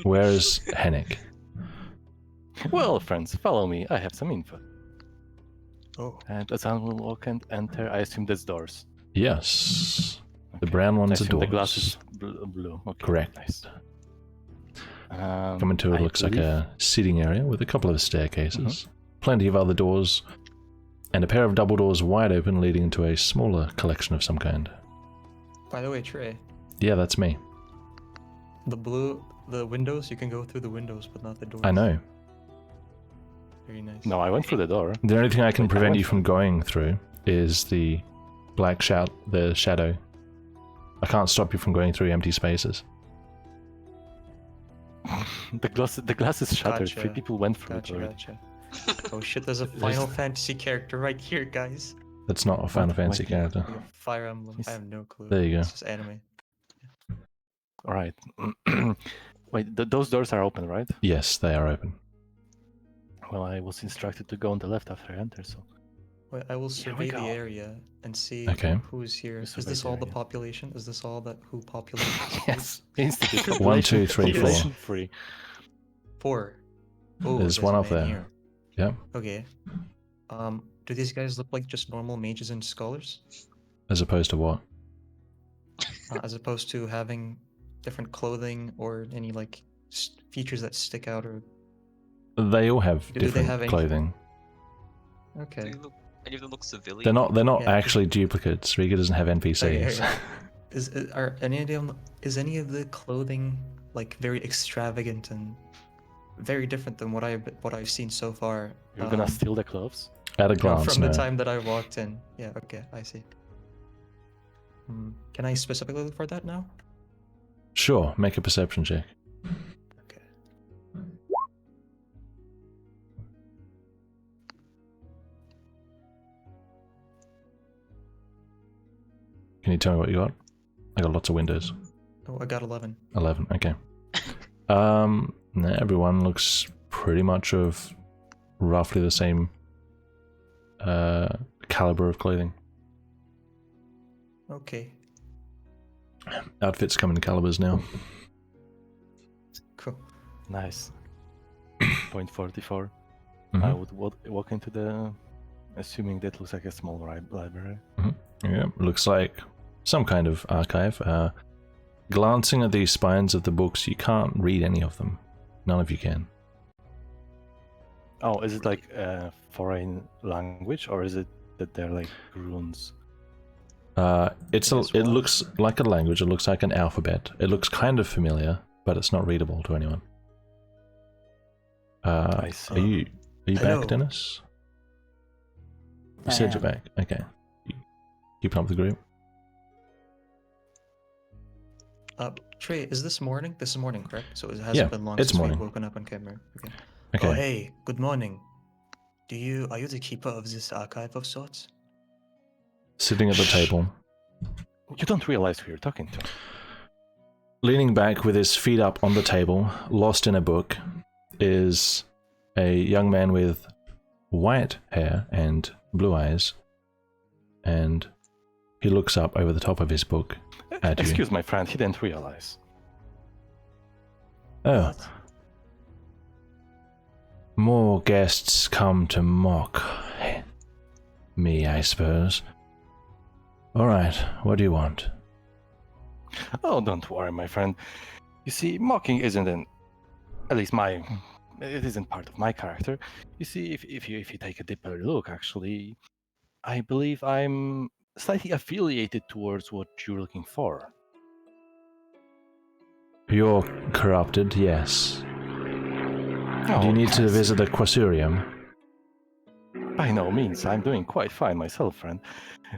Where's Hennick? Well, friends, follow me. I have some info. Oh. And Azan will walk and enter. I assume that's doors. Yes. The Okay. brown I ones are assume the doors. glass is blue. Okay. Correct. Nice. Coming to it I looks like believe- a sitting area with a couple of staircases, plenty of other doors, and a pair of double doors wide open leading into a smaller collection of some kind. By the way, Trey, Yeah, that's me. the windows, you can go through the windows, but not the doors. I know. Very nice. No, I went through the door. The only thing I can Wait, I prevent went you from going through is the the shadow. I can't stop you from going through empty spaces. The glass is shattered. Three Gotcha. people went through Gotcha, it already. gotcha. Oh shit, there's a Final Fantasy character right here, guys. That's not a Final What? Fantasy Like- character. Like a Fire Emblem. I Yes. have no clue. There you go. It's just anime. All right. Wait, those doors are open, right? Yes, they are open. Well, I was instructed to go on the left after I enter, so. Wait, I will Here we survey the go. area and see Okay. who's here. You Is survey this the all the area. population? Is this all that who populates? Yes. Institute. 1, 2, 3, 4. Population free. 4. Oh, There's one a up man there. here. Yep. Okay. Do these guys look like just normal mages and scholars? As opposed to what? As opposed to having different clothing or any like features that stick out or They all have Do they different have any- clothing. Do okay. you look, any of them look civilian? They're not Yeah. actually duplicates. Riiga doesn't have NPCs. Okay. Are any of them, is any of the clothing like very extravagant and very different than what I've seen so far? You're gonna steal the clothes? At a No, glance, from no. the time that I walked in. Yeah, okay, I see. Can I specifically look for that now? Sure, make a perception check. Okay. Can you tell me what you got? I got lots of windows. Oh, I got 11. 11, okay. Everyone looks pretty much of roughly the same caliber of clothing. Okay, Outfits come in calibers now. cool. Nice. Point 44. Mhm. I would walk into the. Assuming that looks like a small library. Yeah, looks like some kind of archive. Glancing at the spines of the books, you can't read any of them. None of you can. Oh, is it like a foreign language, or is it that they're like runes? It looks like a language. It looks like an alphabet. It looks kind of familiar, but it's not readable to anyone. I see. Are you Hello. back, Dennis? You I said you're am. back. Okay. Keeping up with the group. Trey, is this morning? This is morning, correct? So it hasn't Yeah, been long it's since morning. we've woken up on camera. Okay. Okay. Oh, hey, good morning. Are you the keeper of this archive of sorts? Sitting at the table, You don't realize who you're talking to. leaning back with his feet up on the table, lost in a book, is a young man with white hair and blue eyes, and he looks up over the top of his book at you. Excuse my friend, he didn't realize. Oh. More guests come to mock me, I suppose. Alright, what do you want? Oh, don't worry, my friend. You see, mocking isn't at least it isn't part of my character. You see, if you take a deeper look, actually, I believe I'm slightly affiliated towards what you're looking for. You're corrupted, yes. Oh, Do you need to yes. visit the Quasurium? By no means, I'm doing quite fine myself, friend.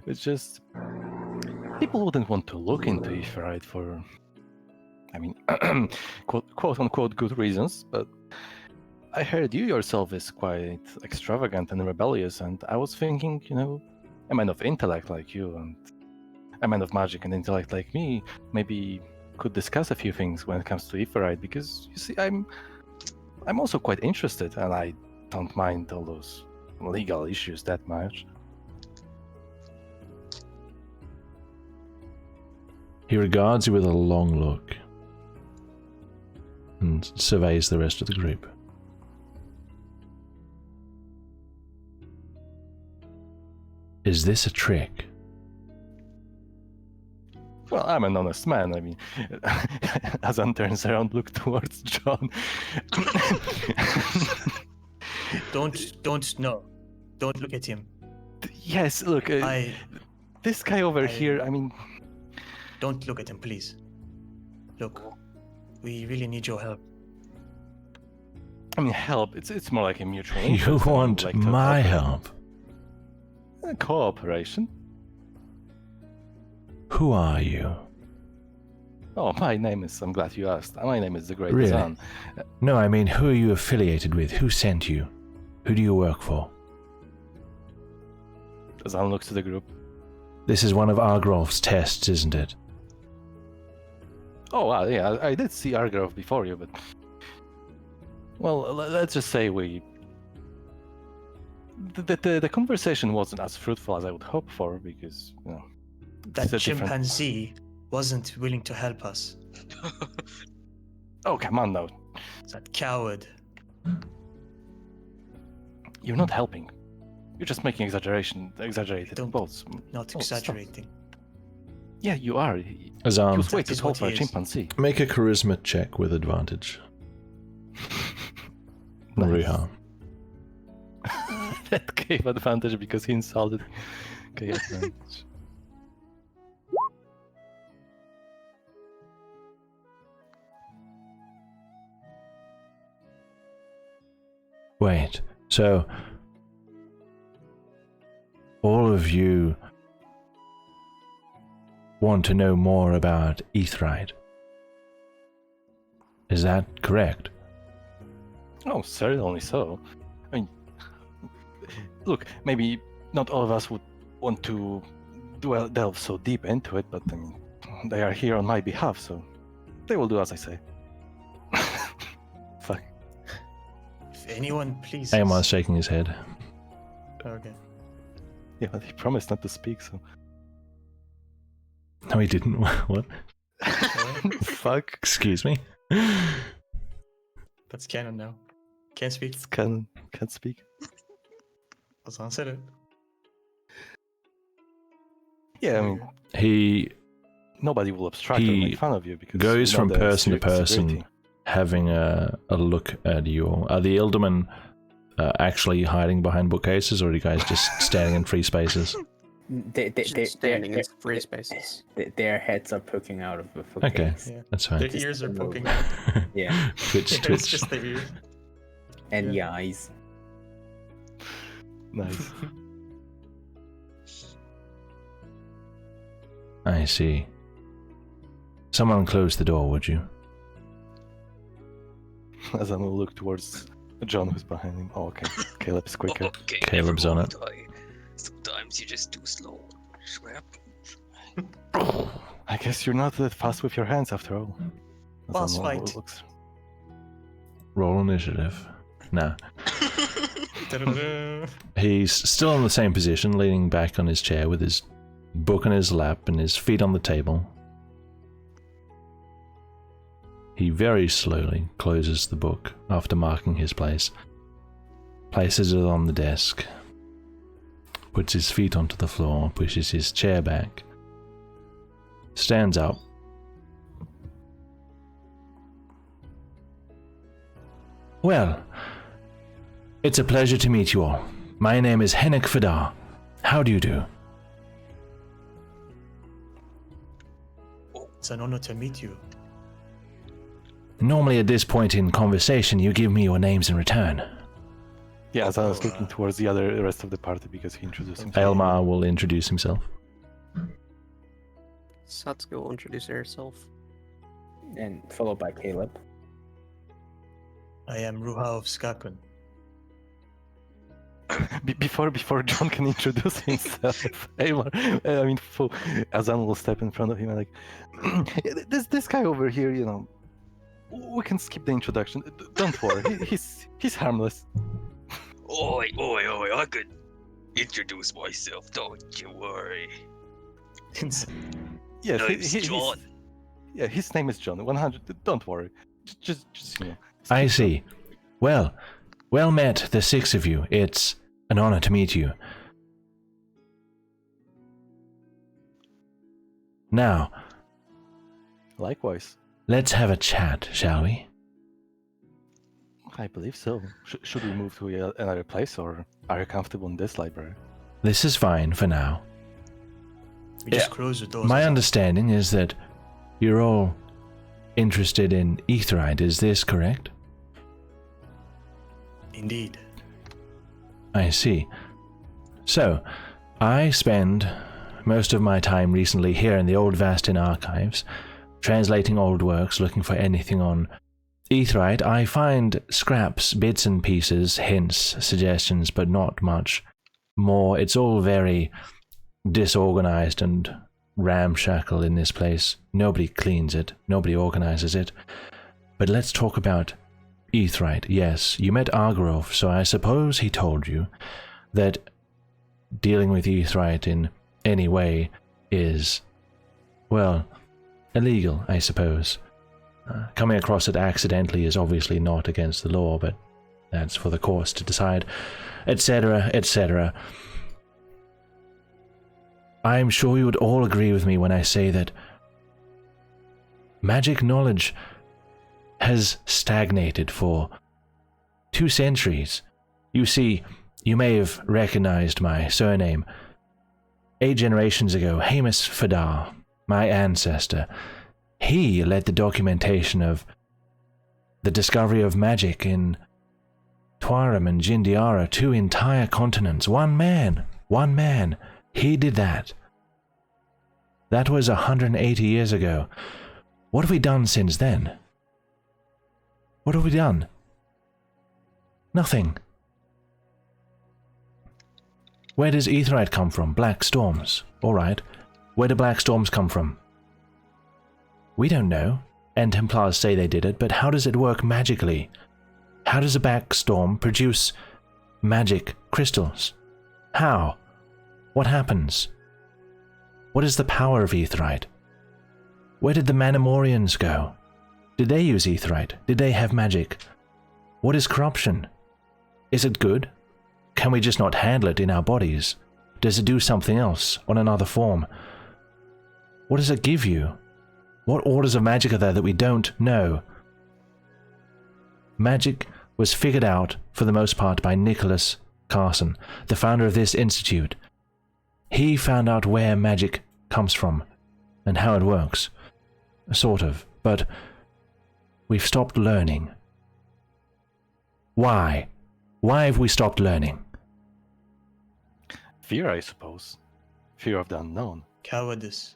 It's just people wouldn't want to look into Ifrit for, quote unquote good reasons, but I heard you yourself is quite extravagant and rebellious, and I was thinking, a man of intellect like you and a man of magic and intellect like me maybe could discuss a few things when it comes to Ifrit, because you see, I'm also quite interested, and I don't mind all those legal issues that much. He regards you with a long look and surveys the rest of the group. Is this a trick? Well, I'm an honest man. Azan turns around, look towards John. No. Don't look at him. Yes, look, this guy over here, I mean, Don't look at him, please. Look, we really need your help. help, it's more like a mutual You interest. I would want like to my cooperate. help? Cooperation? Who are you? Oh, my name is, I'm glad you asked. My name is the Great Really? Zan. No, I mean, who are you affiliated with? Who sent you? Who do you work for? Zan looks to the group. This is one of Argrolf's tests, isn't it? Oh, wow, yeah, I did see Argrove before you, but... Well, let's just say we... The conversation wasn't as fruitful as I would hope for, because, you know... That it's a different- chimpanzee wasn't willing to help us. Oh, come on now. That coward. You're not helping. You're just making exaggerated Don't- quotes. Not Oh, exaggerating. Yeah, you are. He Azam, was way That too is tall what for a he is. chimpanzee. make a charisma check with advantage. Nice. Ruha. That gave advantage because he insulted. Okay, advantage. Wait, so all of you want to know more about Etherite? Is that correct? Oh, certainly so. I mean, look, maybe not all of us would want to delve so deep into it, but I mean, they are here on my behalf, so they will do as I say. Fuck. If anyone please. Amar's shaking his head. Okay. Yeah, but he promised not to speak, so. No, he didn't. What? Fuck. Excuse me? That's canon now. Can't speak. It's can't speak. Azan said it. Yeah, I mean, He nobody will obstruct or He make fun of you because goes you know from the person to person, security. having a look at you all. Are the Eldermen actually hiding behind bookcases, or are you guys just standing in free spaces? Just standing in free spaces. Their heads are poking out of the Okay, bookcase. Yeah. that's fine. Their ears are poking out. Yeah, Twitch, It's twitch. just their ears. and Yeah. the eyes. Nice. I see. Someone close the door, would you? As I will look towards John, who's behind him. Oh, okay. Caleb's quicker. Okay, Caleb's never on it. mind. Sometimes you're just too slow. Scrap. I guess you're not that fast with your hands after all. Boss Azam fight. looks- Roll initiative. Nah. Da-da-da. He's still in the same position, leaning back on his chair with his book on his lap and his feet on the table. He very slowly closes the book after marking his place, places it on the desk, puts his feet onto the floor, pushes his chair back, stands up, well, it's a pleasure to meet you all. My name is Henrik Fadar. How do you do? It's an honor to meet you. Normally at this point in conversation, you give me your names in return. Yeah, as I was Oh, looking towards the rest of the party because he introduced himself. Elmar will introduce himself. Satsuko will introduce herself. And followed by Caleb. I am Ruha of Skakun. Before John can introduce himself, Azan will step in front of him and like, this guy over here, you know, we can skip the introduction. Don't worry, he's harmless. Oi, I could introduce myself, don't you worry. Yes, Name's John. Yeah, his name is John. 100. Don't worry. Just you know. I see. Well met, the six of you. It's an honor to meet you. Now, Likewise. let's have a chat, shall we? I believe so. Should we move to another place, or are you comfortable in this library? This is fine for now. We just Yeah, close the doors. My as well. understanding is that you're all interested in Aetheryte, is this correct? Indeed. I see. So, I spend most of my time recently here in the Old Vastin archives, translating old works, looking for anything on Aetheryte. I find scraps, bits and pieces, hints, suggestions, but not much more. It's all very disorganized and ramshackle in this place. Nobody cleans it, nobody organizes it. But let's talk about Aetheryte. Yes, you met Argorov, so I suppose he told you that dealing with Aetheryte in any way is, well, illegal, I suppose. Coming across it accidentally is obviously not against the law, but that's for the courts to decide, etc., etc. I'm sure you would all agree with me when I say that magic knowledge has stagnated for 2 centuries. You see, you may have recognized my surname. 8 generations ago, Hamus Fadar, my ancestor, he led the documentation of the discovery of magic in Tuarim and Jindiara, 2 entire continents. One man, he did that. That was 180 years ago. What have we done since then? What have we done? Nothing. Where does Aetheryte come from? Black storms. Alright. Where do black storms come from? We don't know. And Templars say they did it, but how does it work magically? How does a black storm produce magic crystals? How? What happens? What is the power of Aetheryte? Where did the Manamorians go? Did they use Aetheryte? Did they have magic? What is corruption? Is it good? Can we just not handle it in our bodies? Does it do something else on another form? What does it give you? What orders of magic are there that we don't know? Magic was figured out, for the most part, by Nicholas Carson, the founder of this institute. He found out where magic comes from and how it works. Sort of, but we've stopped learning. Why? Why have we stopped learning? Fear, I suppose. Fear of the unknown. Cowardice.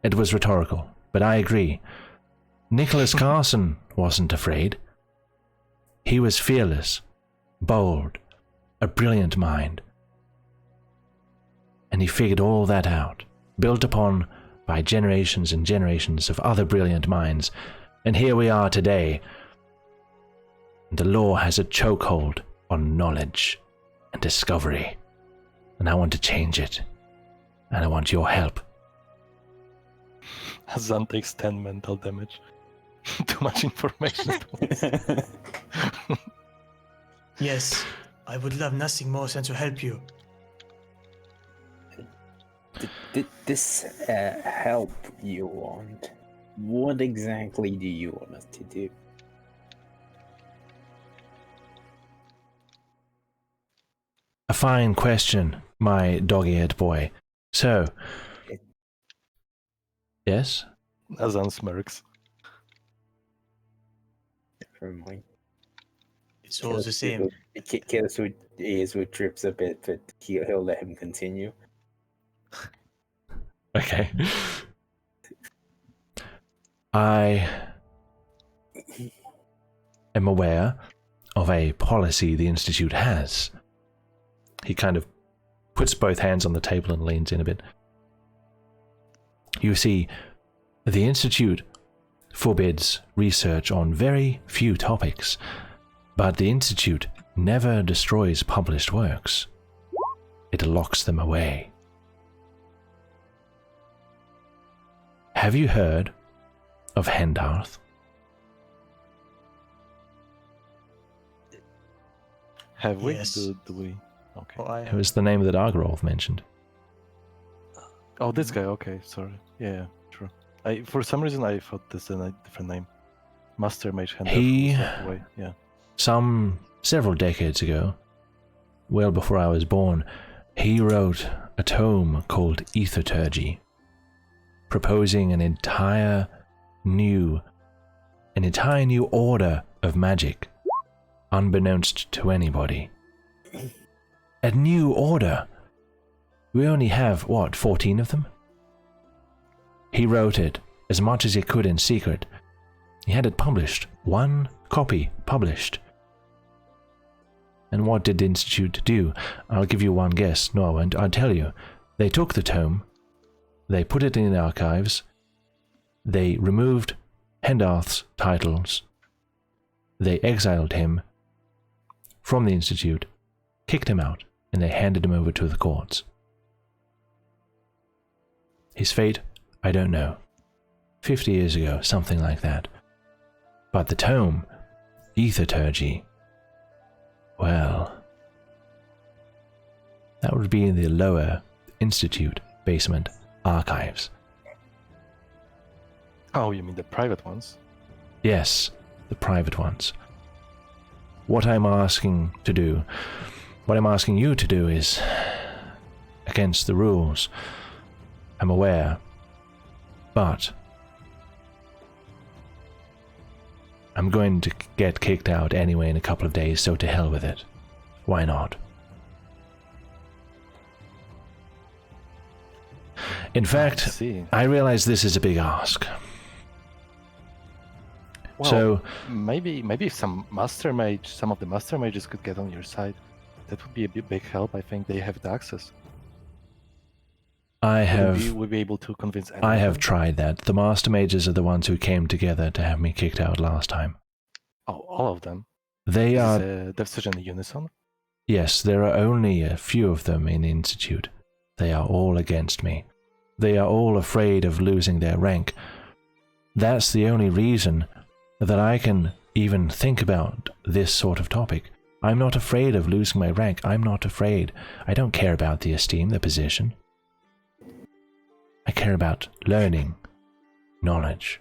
It was rhetorical, but I agree. Nicholas Carson wasn't afraid. He was fearless, bold, a brilliant mind. And he figured all that out, built upon by generations and generations of other brilliant minds. And here we are today. The law has a chokehold on knowledge and discovery. And I want to change it. And I want your help. Zan takes 10 mental damage. Too much information at once. Yes, I would love nothing more than to help you. This help you want, what exactly do you want us to do? A fine question, my dog-eared boy. So, yes? Zan smirks. Never mind. It's all the same. Killis would trips a bit, but he'll let him continue. Okay. I am aware of a policy the Institute has. He kind of puts both hands on the table and leans in a bit. You see, the Institute forbids research on very few topics, but the Institute never destroys published works. It locks them away. Have you heard of Hendarth? Have we? Yes. Do we? Okay. Oh, I It was the name that Argorov mentioned. Oh, this guy. Okay, sorry. Yeah, true. For some reason I thought this is a different name. Master Mage Hand He- away. Yeah. Several decades ago, well before I was born, he wrote a tome called Etherturgy, proposing an entire new order of magic, unbeknownst to anybody. A new order. We only have, 14 of them? He wrote it as much as he could in secret. He had it published. One copy published. And what did the Institute do? I'll give you one guess. No, I won't. I'll tell you. They took the tome, they put it in the archives, they removed Hendarth's titles, they exiled him from the Institute, kicked him out, and they handed him over to the courts. His fate, I don't know. 50 years ago, something like that. But the tome, Etherturgy, well, that would be in the lower Institute basement archives. Oh, you mean the private ones? Yes, the private ones. What I'm asking you to do is against the rules. I'm aware, but I'm going to get kicked out anyway in a couple of days, so to hell with it. Why not? In fact, see. I realize this is a big ask. Well, So maybe if some of the Master Mages could get on your side, that would be a big help. I think they have the access. Would be able to convince anyone. I have tried that. The Master Mages are the ones who came together to have me kicked out last time. Oh, all of them. They Is are... the decision in unison? Yes, there are only a few of them in the Institute. They are all against me. They are all afraid of losing their rank. That's the only reason that I can even think about this sort of topic. I'm not afraid of losing my rank. I'm not afraid. I don't care about the esteem, the position. I care about learning, knowledge.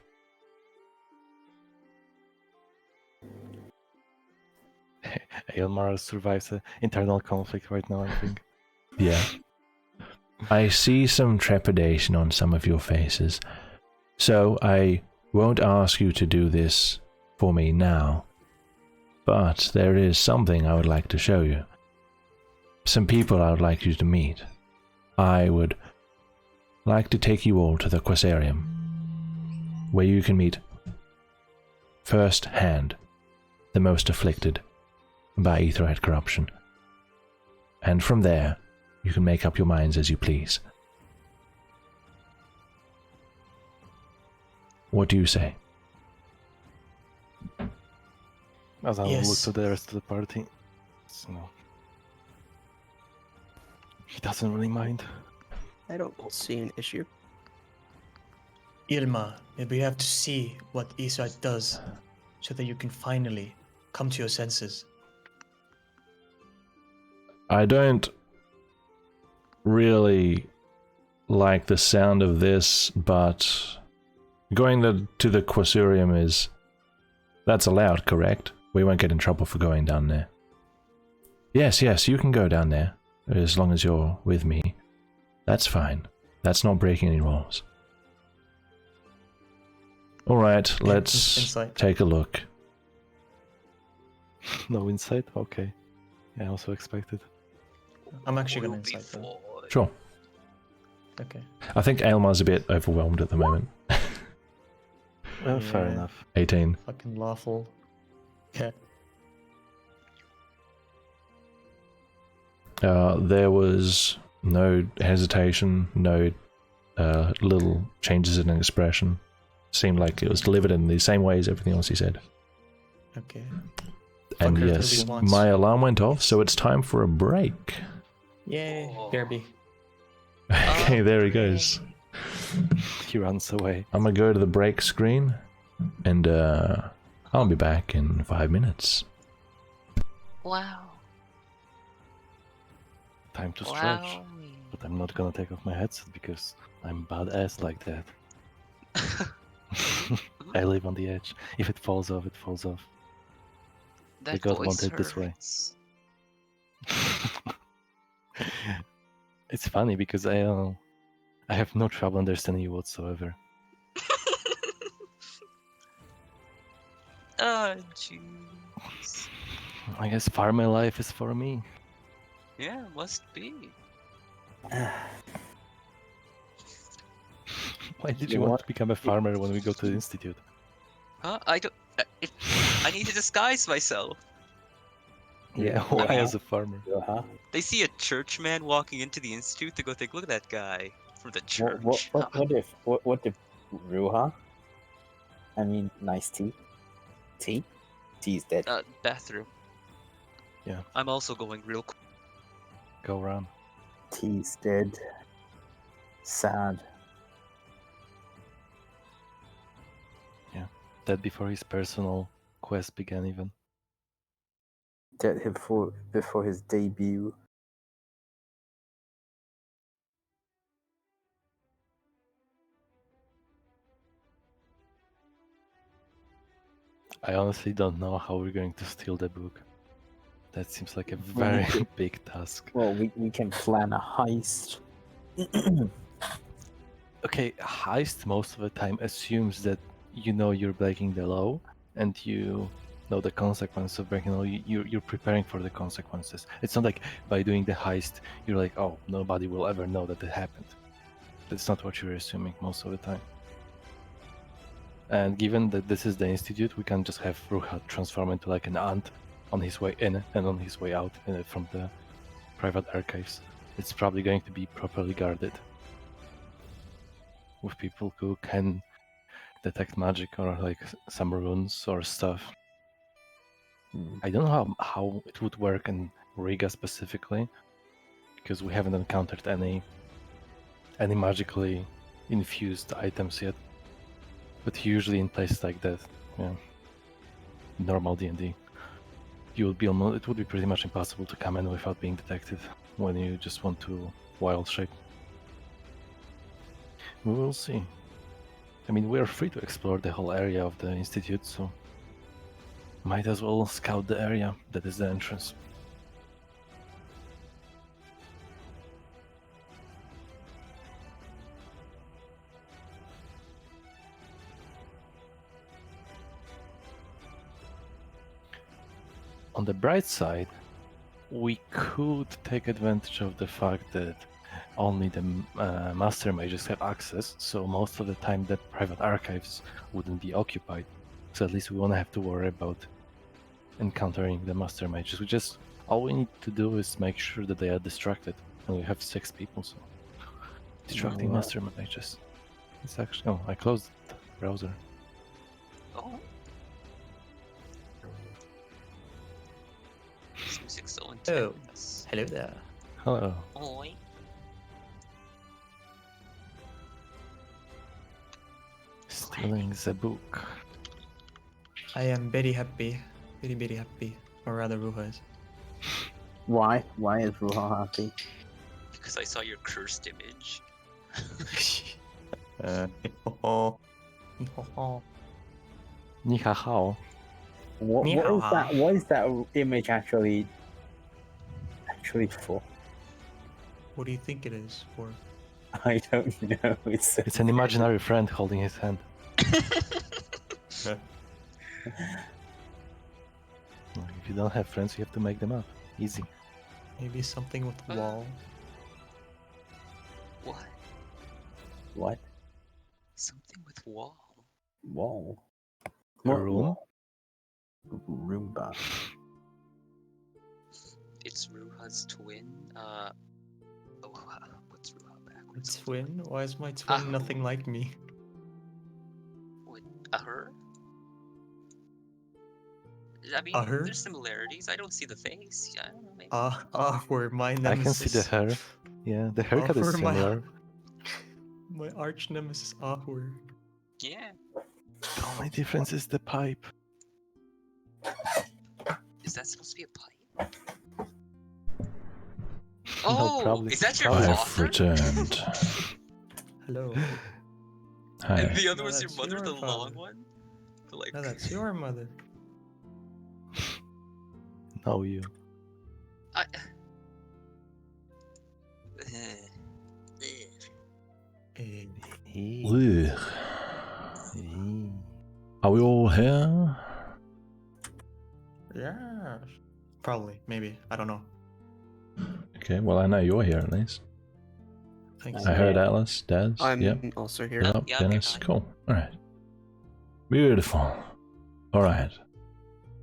Aelmar survives an internal conflict right now, I think. Yeah. I see some trepidation on some of your faces, so I won't ask you to do this for me now, but there is something I would like to show you. Some people I would like you to meet. I would like to take you all to the Quasarium, where you can meet first hand the most afflicted by Aetheryte corruption, and from there you can make up your minds as you please. What do you say? As I will look Yes. to the rest of the party, so he doesn't really mind. I don't see an issue. Irma, maybe you have to see what Israel does so that you can finally come to your senses. I don't really like the sound of this, but going to the Quasarium that's allowed, correct? We won't get in trouble for going down there. Yes, you can go down there, as long as you're with me. That's fine. That's not breaking any rules. Alright, let's Insight. take a look. No insight? Okay. Yeah, I also expected. I'm actually gonna Will be insight them. flawed. Sure. Okay. I think Aylmar's a bit overwhelmed at the moment. Well, fair Yeah. enough. 18. Fucking lawful. Okay. There was no hesitation, no little changes in expression. Seemed like it was delivered in the same way as everything else he said. Okay. And Fucker yes, really wants- my alarm went off, so it's time for a break. Yay, Oh. Derby. Okay, there he goes. He runs away. I'm gonna go to the break screen, and I'll be back in 5 minutes. Wow. Time to stretch. Wow. But I'm not gonna take off my headset because I'm badass like that. I live on the edge. If it falls off, it falls off. That God voice wanted this way. hurts. It's funny because I have no trouble understanding you whatsoever. Ah, jeez. I guess farmer life is for me. Yeah, must be. Why did You you want want- to become a farmer when we go to the institute? Huh? I don't. I need to disguise myself. Yeah, Yeah. why as a farmer? Ruha? They see a churchman walking into the institute. They go think, look at that guy from the church. What if Ruha? I mean, nice tea. Tea? Tea's dead. Bathroom. Yeah. I'm also going real quick. Go run. Tea's dead. Sad. Dead before his personal quest began even. Dead before his debut. I honestly don't know how we're going to steal the book. That seems like a Well, we very could- big task. Well, we can plan a heist. Okay, heist most of the time assumes that you know you're breaking the law and you know the consequence of breaking the law. You're preparing for the consequences. It's not like by doing the heist, you're like, oh, nobody will ever know that it happened. That's not what you're assuming most of the time. And given that this is the institute, we can just have Ruha transform into like an ant on his way in and on his way out from the private archives. It's probably going to be properly guarded with people who can detect magic or like some runes or stuff. I don't know how it would work in Riiga specifically, because we haven't encountered any magically infused items yet. But usually in places like that, yeah, normal D&D, it would be pretty much impossible to come in without being detected when you just want to wild shape. We will see. I mean, we are free to explore the whole area of the institute, so might as well scout the area that is the entrance. On the bright side, we could take advantage of the fact that only the master mages have access, so most of the time the private archives wouldn't be occupied. So at least we won't have to worry about encountering the master mages. All we need to do is make sure that they are distracted, and we have 6 people, so distracting Wow. master mages. It's actually I closed the browser. Oh. This music's so intense. Hello there. Hello. Oi. Stealing the book. I am very happy. Very, very happy. Or rather, Ruha is. Why? Why is Ruha happy? Because I saw your cursed image. Ni hao hao. What is that image actually for? What do you think it is for? I don't know. It's It's an imaginary friend holding his hand. If you don't have friends, you have to make them up. Easy. Maybe something with wall. What? what? Something with wall. Wall. A room? Roomba. It's Ruha's twin. What's Ruha backwards? Twin? Why is my twin nothing like me? What? Her? I mean, Her? there's similarities. I don't see the face. Yeah, I don't know. Maybe. Where my I nemesis. can see the hair. Yeah, the haircut is for my- similar. My arch nemesis Ahur. Yeah. The only difference is the pipe. Is that supposed to be a pipe? Oh, probably- is that your probably. I've father? returned. Hello. Hi. And the other No, was your that's mother, your the long father. one? Like, No, that's your mother. No, you. I. Eh, Ugh. Are we all here? yeah. Probably, maybe. I don't know. Okay, well, I know you're here at least. Thanks. I heard Yeah. Atlas, Daz. I'm Yep. also here. You're up, yeah, I'm here, Dennis. Kai. Cool. Alright. Beautiful. Alright.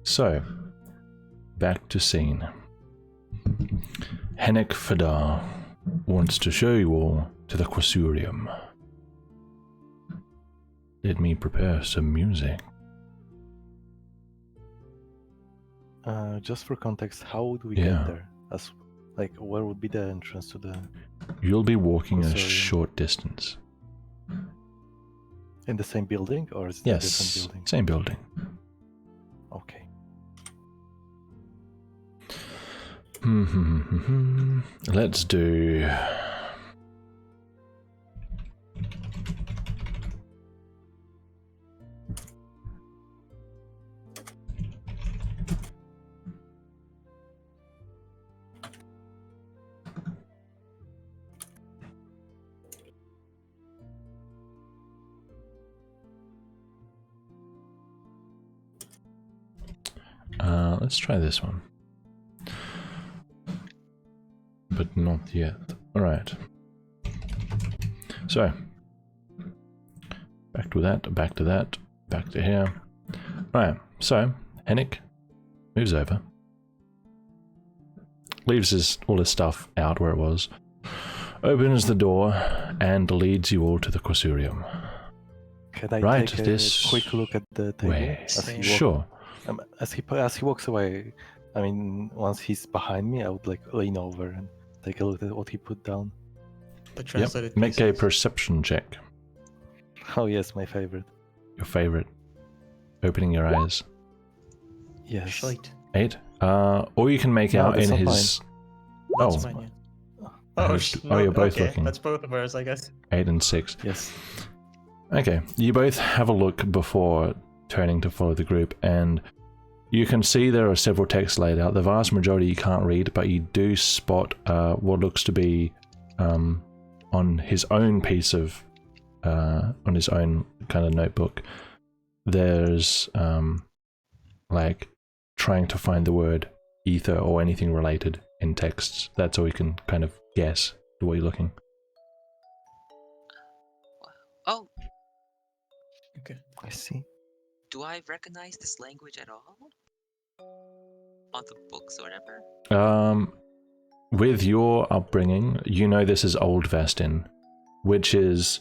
So, back to scene. Henrik Fadar wants to show you all to the Quasurium. Let me prepare some music. Just for context, how would we Yeah. get there? As like, where would be the entrance to the? You'll be walking a Quasurium. short distance. In the same building, or is it a Yes, different building? same building. Okay. Let's do... let's try this one. But not yet. Alright. So, back to that, back to that, back to here. Alright, so, Henrik moves over. Leaves all his stuff out where it was. Opens the door and leads you all to the Quasurium. Can I Right, take a this quick look at the table? Wait, As he sure. as he walks away, I mean, once he's behind me, I would like lean over and take a look at what he put down. The Yep, translated make a pieces. perception check. Oh yes, my favorite. Your favorite. Opening your eyes. Yes. Shite. 8. Or you can make No, out that's in not his... That's Oh. mine, yeah. Oh, you're both okay. looking. That's both of ours, I guess. 8 and 6. Yes. Okay, you both have a look before turning to follow the group, and you can see there are several texts laid out. The vast majority you can't read, but you do spot what looks to be on his own piece of, on his own kind of notebook. There's like trying to find the word ether or anything related in texts. That's all you can kind of guess the way you're looking. Oh, Okay. I see. do I recognize this language at all? On the books or whatever? With your upbringing, you know this is Old Vestin, which is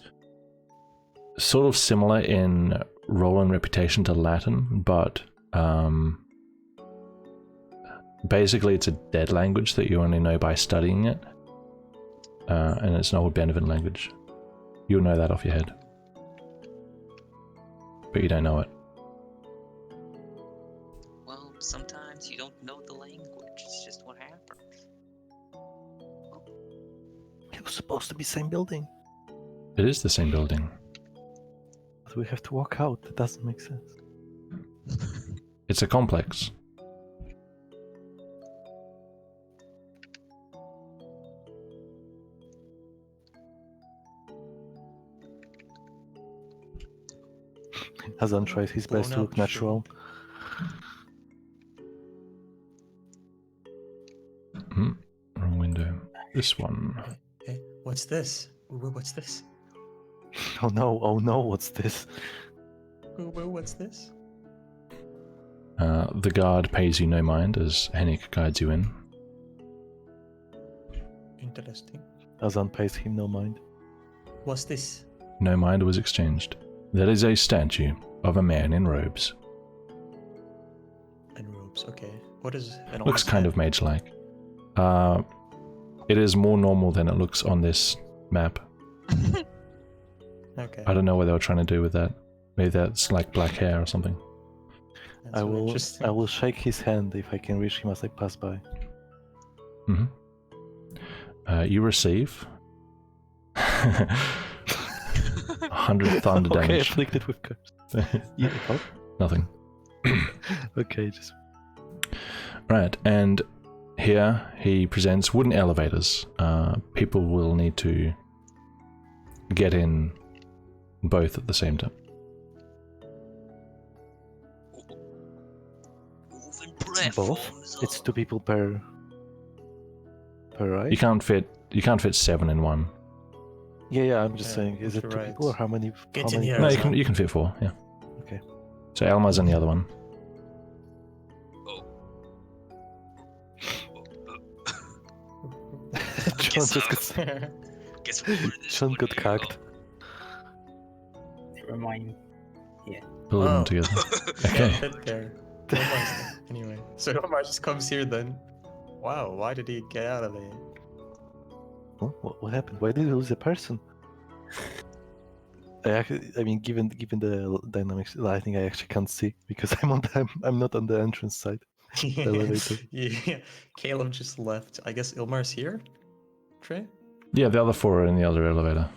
sort of similar in role and reputation to Latin, but basically it's a dead language that you only know by studying it, and it's an Old Benevin language. You'll know that off your head, but you don't know it. Well, sometimes you don't know the language. It's just what happens. It was supposed to be same building, It is the same building. but we have to walk out. That doesn't make sense. It's a complex. Hazan tries his best to Blown look up, natural. Wrong window. This one. Hey, what's this? What's this? Oh no, what's this? What's this? The guard pays you no mind as Henrik guides you in. Interesting. Hazan pays him no mind. What's this? No mind was exchanged. That is a statue of a man in robes. And robes. Okay. What is it? on Looks his kind head? of mage-like. It is more normal than it looks on this map. Okay. I don't know what they were trying to do with that. Maybe that's like black hair or something. That's I so will interesting. shake his hand if I can reach him as I pass by. You receive 100 thunder Okay, damage. afflicted with curse. Yeah, what? Nothing. Okay, just Right, and here he presents wooden elevators. People will need to get in both at the same time. Moving both. platforms. It's 2 people per ride. You can't fit 7 in one. Yeah, I'm just Yeah, saying, is it 2 which people or rides? how many? Get how in many here, No, per you Azan. can fit 4. Yeah. Okay. So Elmar's on the other one. John just got, Guess we'll order this John one got here. cacked. Never mind. Pull them Wow. together. Can't Okay. fit there. Ilmar's anyway. So Ilmar just comes here then. Wow, why did he get out of there? Oh, what happened? Why did we lose a person? I mean, given the dynamics, I think I actually can't see because I'm not on the entrance side. Elevator. Yeah, Caleb just left. I guess Ilmar's here? Trey? Yeah, the other 4 are in the other elevator.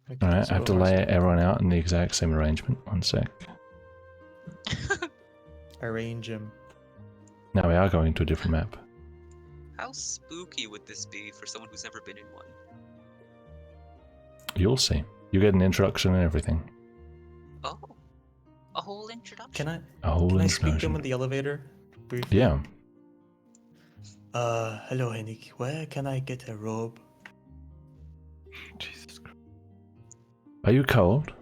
Okay, Alright, so I have to Ilmar's lay here. everyone out in the exact same arrangement. One sec. Arrange him. Now we are going to a different map. How spooky would this be for someone who's never been in one? You'll see. You get an introduction and everything. Oh, a whole introduction. Can I A whole can I speak to him introduction. in the elevator? Briefly? Yeah. Hello, Henrik. Where can I get a robe? Jesus Christ. Are you cold?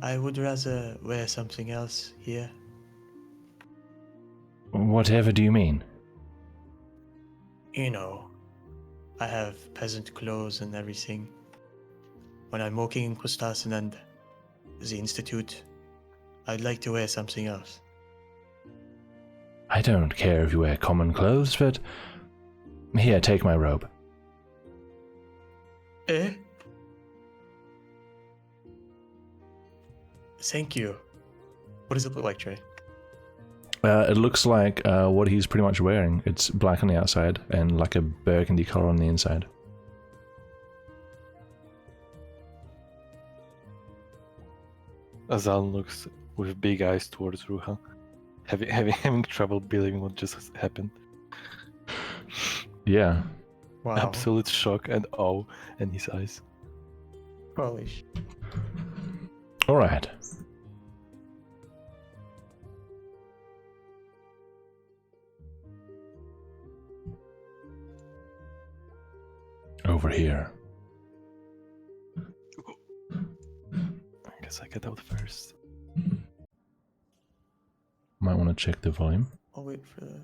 I would rather wear something else here. Whatever do you mean? You know, I have peasant clothes and everything. When I'm working in Kustasen and the Institute, I'd like to wear something else. I don't care if you wear common clothes, but... Here, take my robe. Eh? Thank you. What does it look like, Trey? It looks like what he's pretty much wearing. It's black on the outside and like a burgundy color on the inside. Azal looks with big eyes towards Ruha, having trouble believing what just happened. Yeah. Wow. Absolute shock and awe in his eyes. Holy sh... Alright. Over here. I guess I get out first. Might want to check the volume. I'll wait for the...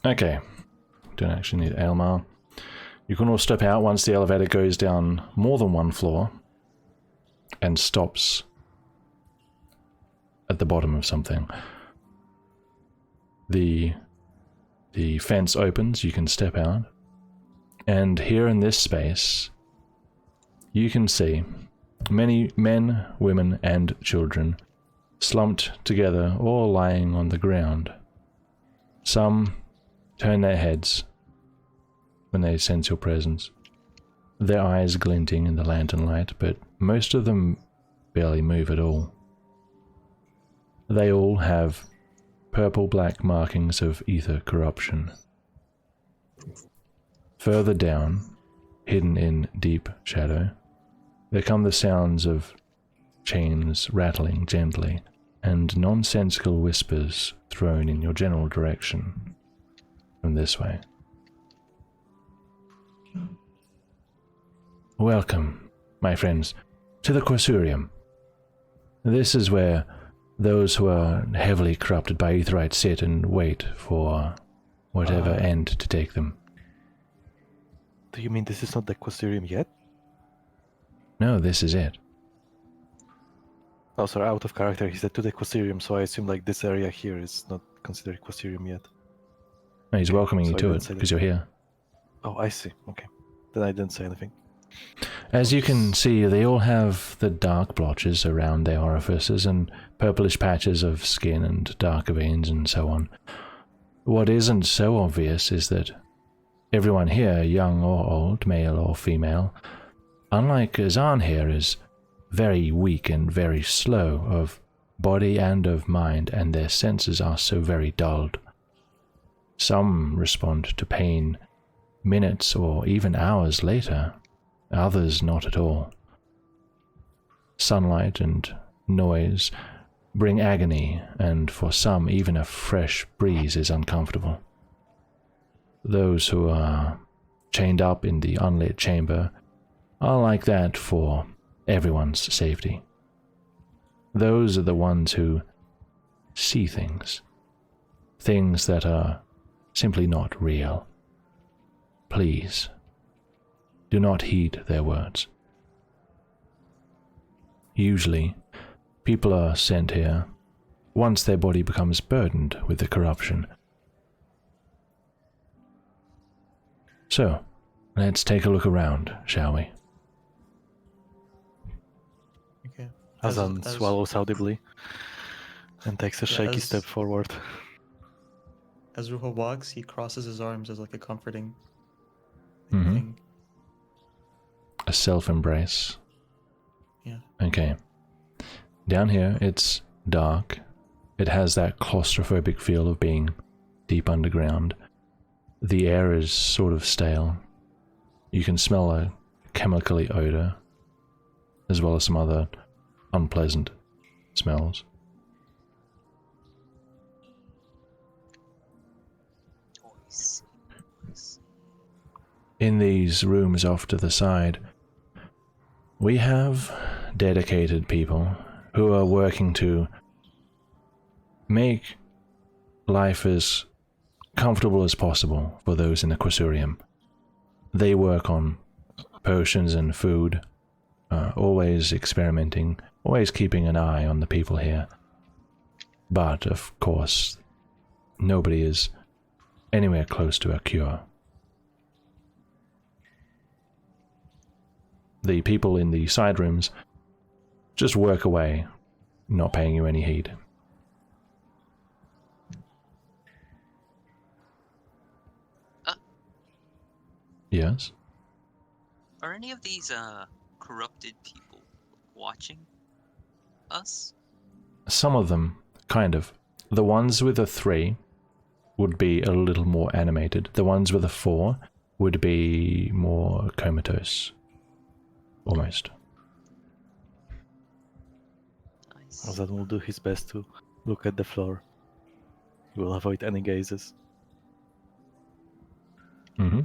Okay. Don't actually need Aelmar. You can all step out once the elevator goes down more than one floor and stops at the bottom of something. The fence opens, you can step out, and here in this space you can see many men, women, and children slumped together, all lying on the ground. Some turn their heads when they sense your presence, their eyes glinting in the lantern light, but most of them barely move at all. They all have purple-black markings of ether corruption. Further down, hidden in deep shadow, there come the sounds of chains rattling gently and nonsensical whispers thrown in your general direction from this way. Welcome, my friends, to the Quasurium. This is where those who are heavily corrupted by Aetherite sit and wait for whatever end to take them. Do you mean this is not the Quasurium yet? No, this is it. Oh, sorry, out of character, he said to the Quasurium, so I assume like this area here is not considered Quasurium yet. No, he's welcoming So you I to didn't it say because that. you're here. Oh, I see. Okay. Then I didn't say anything. As you can see, they all have the dark blotches around their orifices and purplish patches of skin and darker veins and so on. What isn't so obvious is that everyone here, young or old, male or female, unlike Azan here, is very weak and very slow of body and of mind, and their senses are so very dulled. Some respond to pain minutes or even hours later, others not at all. Sunlight and noise bring agony, and for some even a fresh breeze is uncomfortable. Those who are chained up in the unlit chamber are like that for everyone's safety. Those are the ones who see things, things that are simply not real. Please, do not heed their words. Usually, people are sent here once their body becomes burdened with the corruption. So, let's take a look around, shall we? Okay. Azan swallows audibly and takes a shaky as- step forward. As Ruha walks, he crosses his arms as like a comforting Mhm. thing. A self-embrace. Yeah. Okay. Down here, it's dark. It has that claustrophobic feel of being deep underground. The air is sort of stale. You can smell a chemically odor, as well as some other unpleasant smells. Oh, I see. I see. In these rooms off to the side, we have dedicated people who are working to make life as comfortable as possible for those in the Quasurium. They work on potions and food, always experimenting, always keeping an eye on the people here. But, of course, nobody is anywhere close to a cure. The people in the side rooms just work away, not paying you any heed. Yes? Are any of these corrupted people watching us? Some of them, kind of. The ones with a 3 would be a little more animated. The ones with a 4 would be more comatose. Almost. I see. Azan will do his best to look at the floor. He will avoid any gazes. Mm-hmm.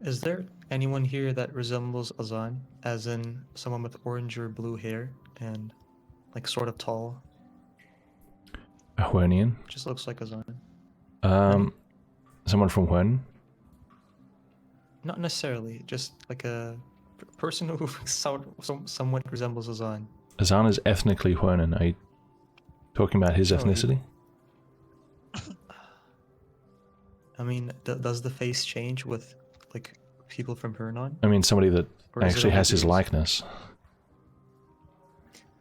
Is there anyone here that resembles Azan, as in someone with orange or blue hair and like sort of tall? A Huernian. Just looks like Azan. Someone from Huern. Not necessarily, just like a person who somewhat resembles Azan. Azan is ethnically Huernan. Are you talking about his No, he- ethnicity? I mean, does the face change with like people from Hernon? I mean, somebody that Or is it actually only has his yours? likeness.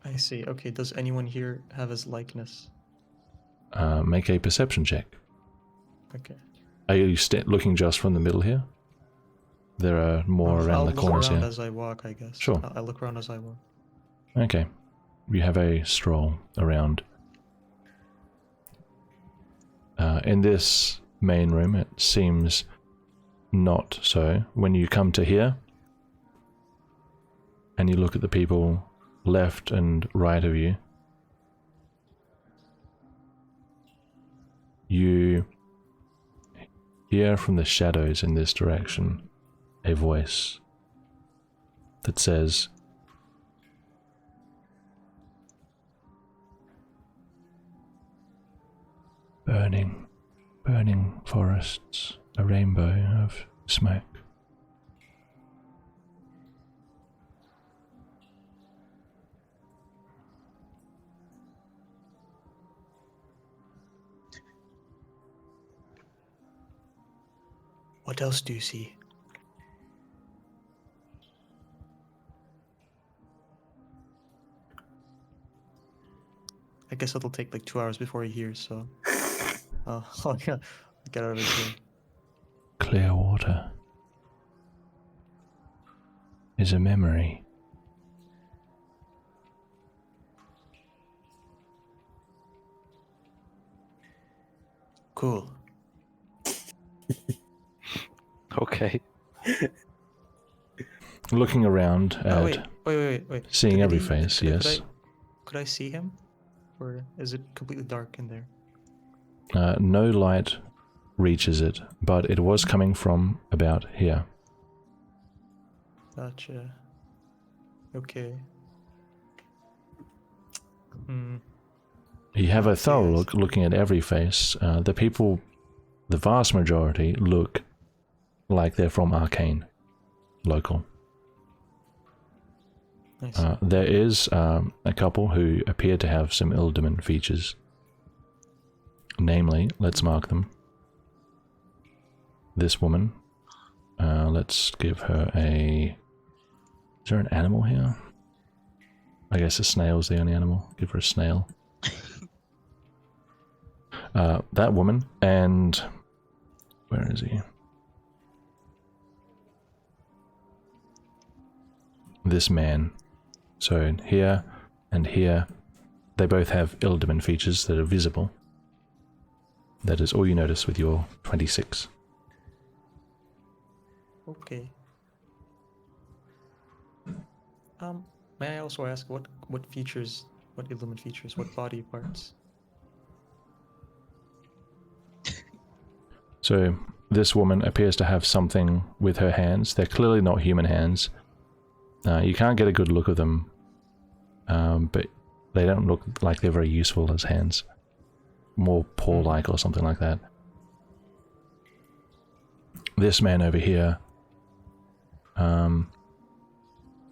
I see. Okay, does anyone here have his likeness? Make a perception check. Okay. Are you looking just from the middle here? There are more around I'll the corners look around here. as I walk, I guess. Sure. I'll look around as I walk. Okay. You have a stroll around. In this main room, it seems not so. When you come to here, and you look at the people left and right of you, you hear from the shadows in this direction a voice that says, "Burning, burning forests, a rainbow of smoke." What else do you see? I guess it'll take like 2 hours before he hears. So, I'll get out of his way. Clear water is a memory. Cool. Okay. Looking around at, Oh wait. seeing every he- face, could I- yes. Could I see him, or is it completely dark in there? No light reaches it, but it was coming from about here. Gotcha. Okay. Hmm. You have a thorough Yes. look, looking at every face. The people, the vast majority, look like they're from Arcane, local. Nice. There is a couple who appear to have some Ildaman features. Namely, let's mark them. This woman, let's give her a... Is there an animal here? I guess a snail's the only animal. Give her a snail. That woman, and... Where is he? This man. So here and here, they both have Ildaman features that are visible. That is all you notice with your 26. Okay. May I also ask what features, what Illumin features, what body parts? So this woman appears to have something with her hands. They're clearly not human hands. You can't get a good look of them, but they don't look like they're very useful as hands. More paw-like or something like that. This man over here,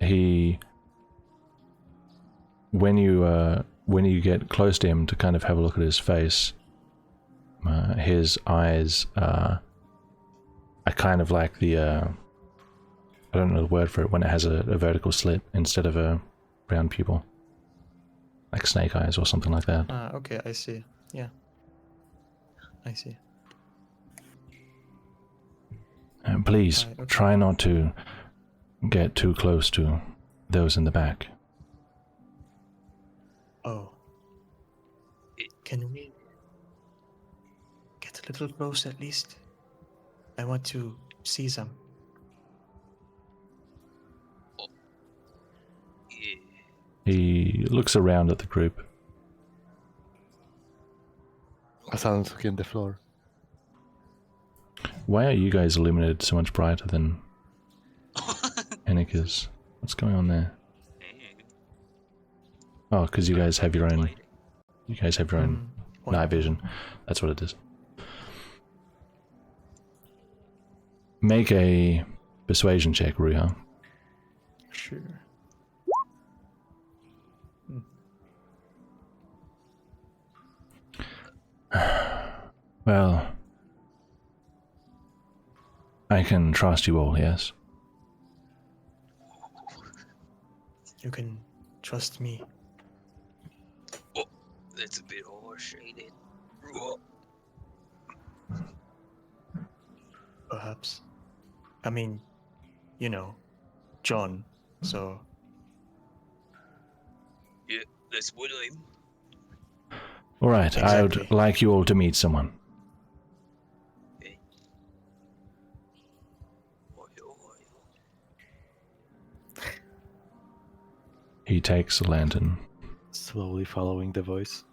he... when you get close to him to kind of have a look at his face, his eyes are kind of like the, I don't know the word for it, when it has a vertical slit instead of a round pupil. Like snake eyes or something like that. Okay, I see. Yeah. I see. Please, Right, okay. try not to get too close to those in the back. Oh. Can we get a little close at least? I want to see them. Yeah. He looks around at the group. Asan's looking at the floor. Why are you guys illuminated so much brighter than Enica's? What's going on there? Oh, because you guys have your own. You guys have your own Point. night vision. That's what it is. Make a persuasion check, Ruha. Sure. Well, I can trust you all, yes? You can trust me. Oh, that's a bit overshaded. Perhaps. I mean, you know, John, so Yeah, that's what I'm. Alright, I would Exactly. like you all to meet someone. He takes a lantern. Slowly following the voice.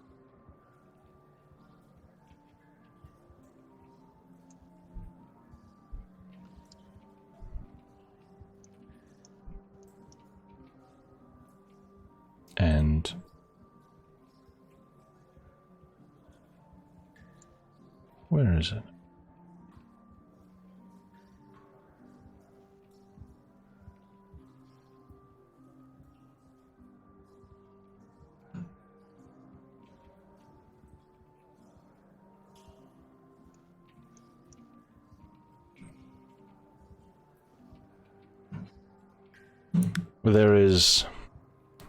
And where is it? There is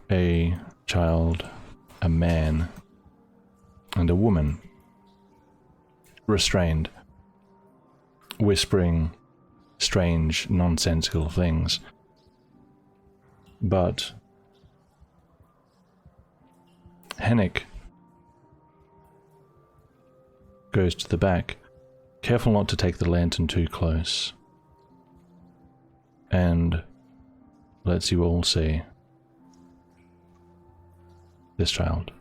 a child, a man, and a woman, restrained, whispering strange, nonsensical things. But Hennick goes to the back, careful not to take the lantern too close, and lets you all see this child.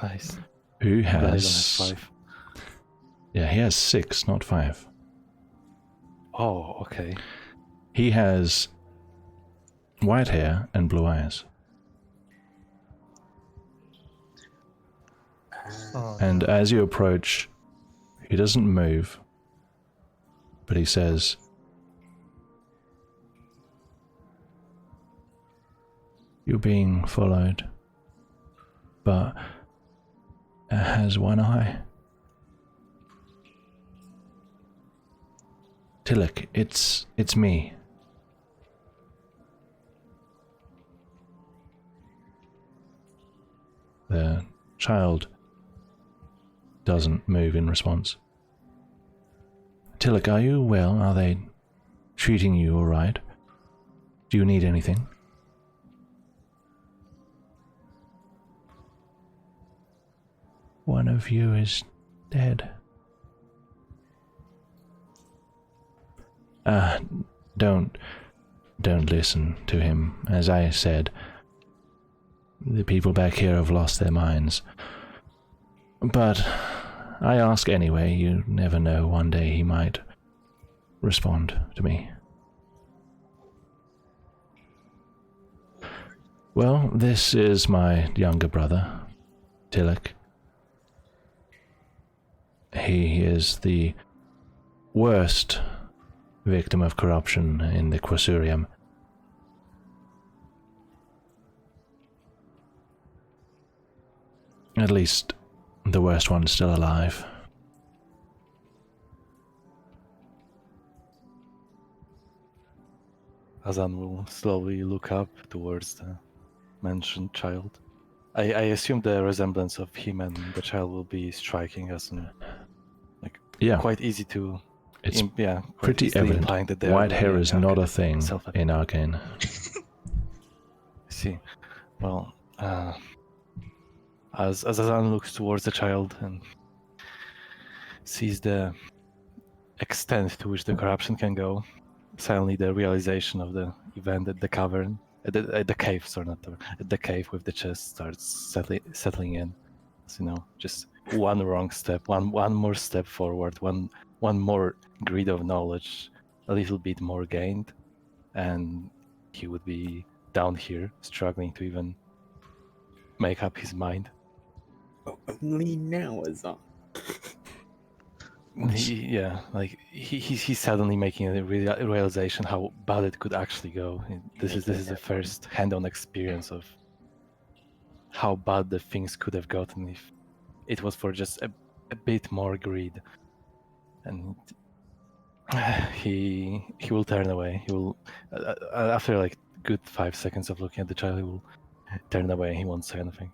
Nice. Who Glad I don't have has 5. Yeah, he has 6, not 5. Oh, okay. He has white hair and blue eyes. Oh, And no. as you approach, he doesn't move, but he says, "You're being followed, but it has one eye. Tillich, it's me." The child doesn't move in response. "Tillich, are you well? Are they treating you all right? Do you need anything?" "One of you is dead." Don't listen to him. As I said, the people back here have lost their minds. But I ask anyway, you never know, one day he might respond to me. "Well, this is my younger brother, Tillich. He is the worst victim of corruption in the Quasurium. At least the worst one is still alive." Azan will slowly look up towards the mentioned child. I assume the resemblance of him and the child will be striking us, and Yeah, quite easy to. it's Quite pretty easily evident. implying that they are White hair really is young not a and thing in Arcane. I see. Well, as Azan looks towards the child and sees the extent to which the corruption can go, suddenly the realization of the event at the cavern, at the cave, sorry, not the, at the cave with the chest starts settling in. So, just one wrong step, one more step forward, one more greed of knowledge, a little bit more gained, and he would be down here, struggling to even make up his mind. Only now is on. He's suddenly making a realization how bad it could actually go. This is the first hand-on experience of how bad the things could have gotten if it was for just a bit more greed. And he will turn away. He will after like good 5 seconds of looking at the child, he will turn away. He won't say anything.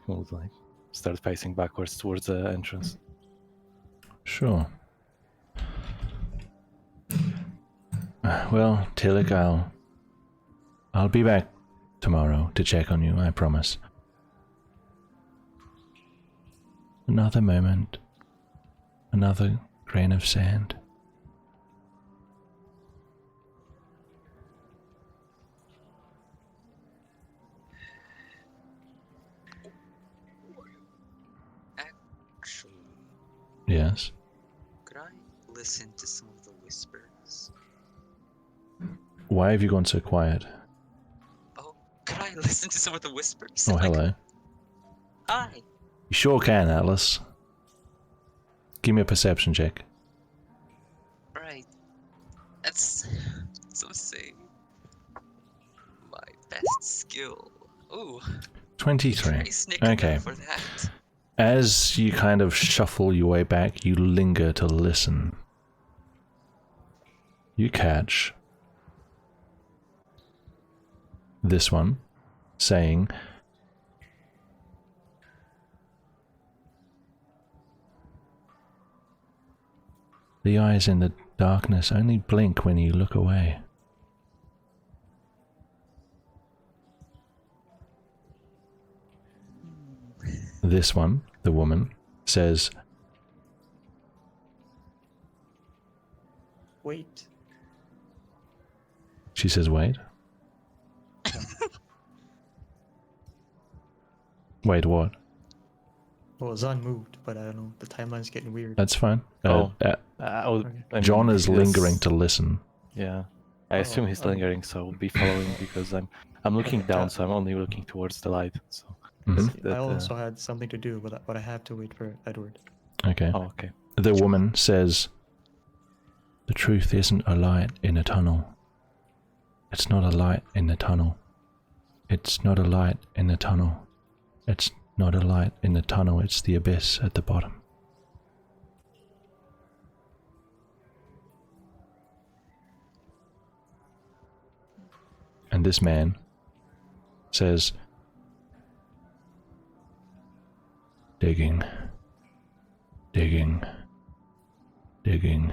He will start facing backwards towards the entrance. Sure. Well, Tillich, I'll be back tomorrow to check on you, I promise. Another moment, another grain of sand. Actually, Yes. could I listen to some of the whispers? Why have you gone so quiet? Oh, could I listen to some of the whispers? Oh, Like, hello. hi. You sure can, Atlas. Give me a perception check. Right. That's so say my best skill. Ooh, 23. very sneaky Okay. for that. As you kind of shuffle your way back, you linger to listen. You catch this one. saying, "The eyes in the darkness only blink when you look away." This one, the woman, says, Wait. she says, "Wait." Wait, what? Well, Zahn moved, but I don't know. The timeline's getting weird. That's fine. I would, Okay. I mean, John is he does- lingering to listen. Yeah, I assume he's lingering, so I'll be following because I'm looking down, so I'm only looking towards the light. So Mhm. I that, also had something to do, but I have to wait for Edward. Okay. oh, okay. The woman says, "The truth isn't a light in a tunnel. It's not a light in the tunnel. It's not a light in the tunnel. It's not a light in the tunnel. It's the abyss at the bottom." And this man says, "Digging, digging, digging,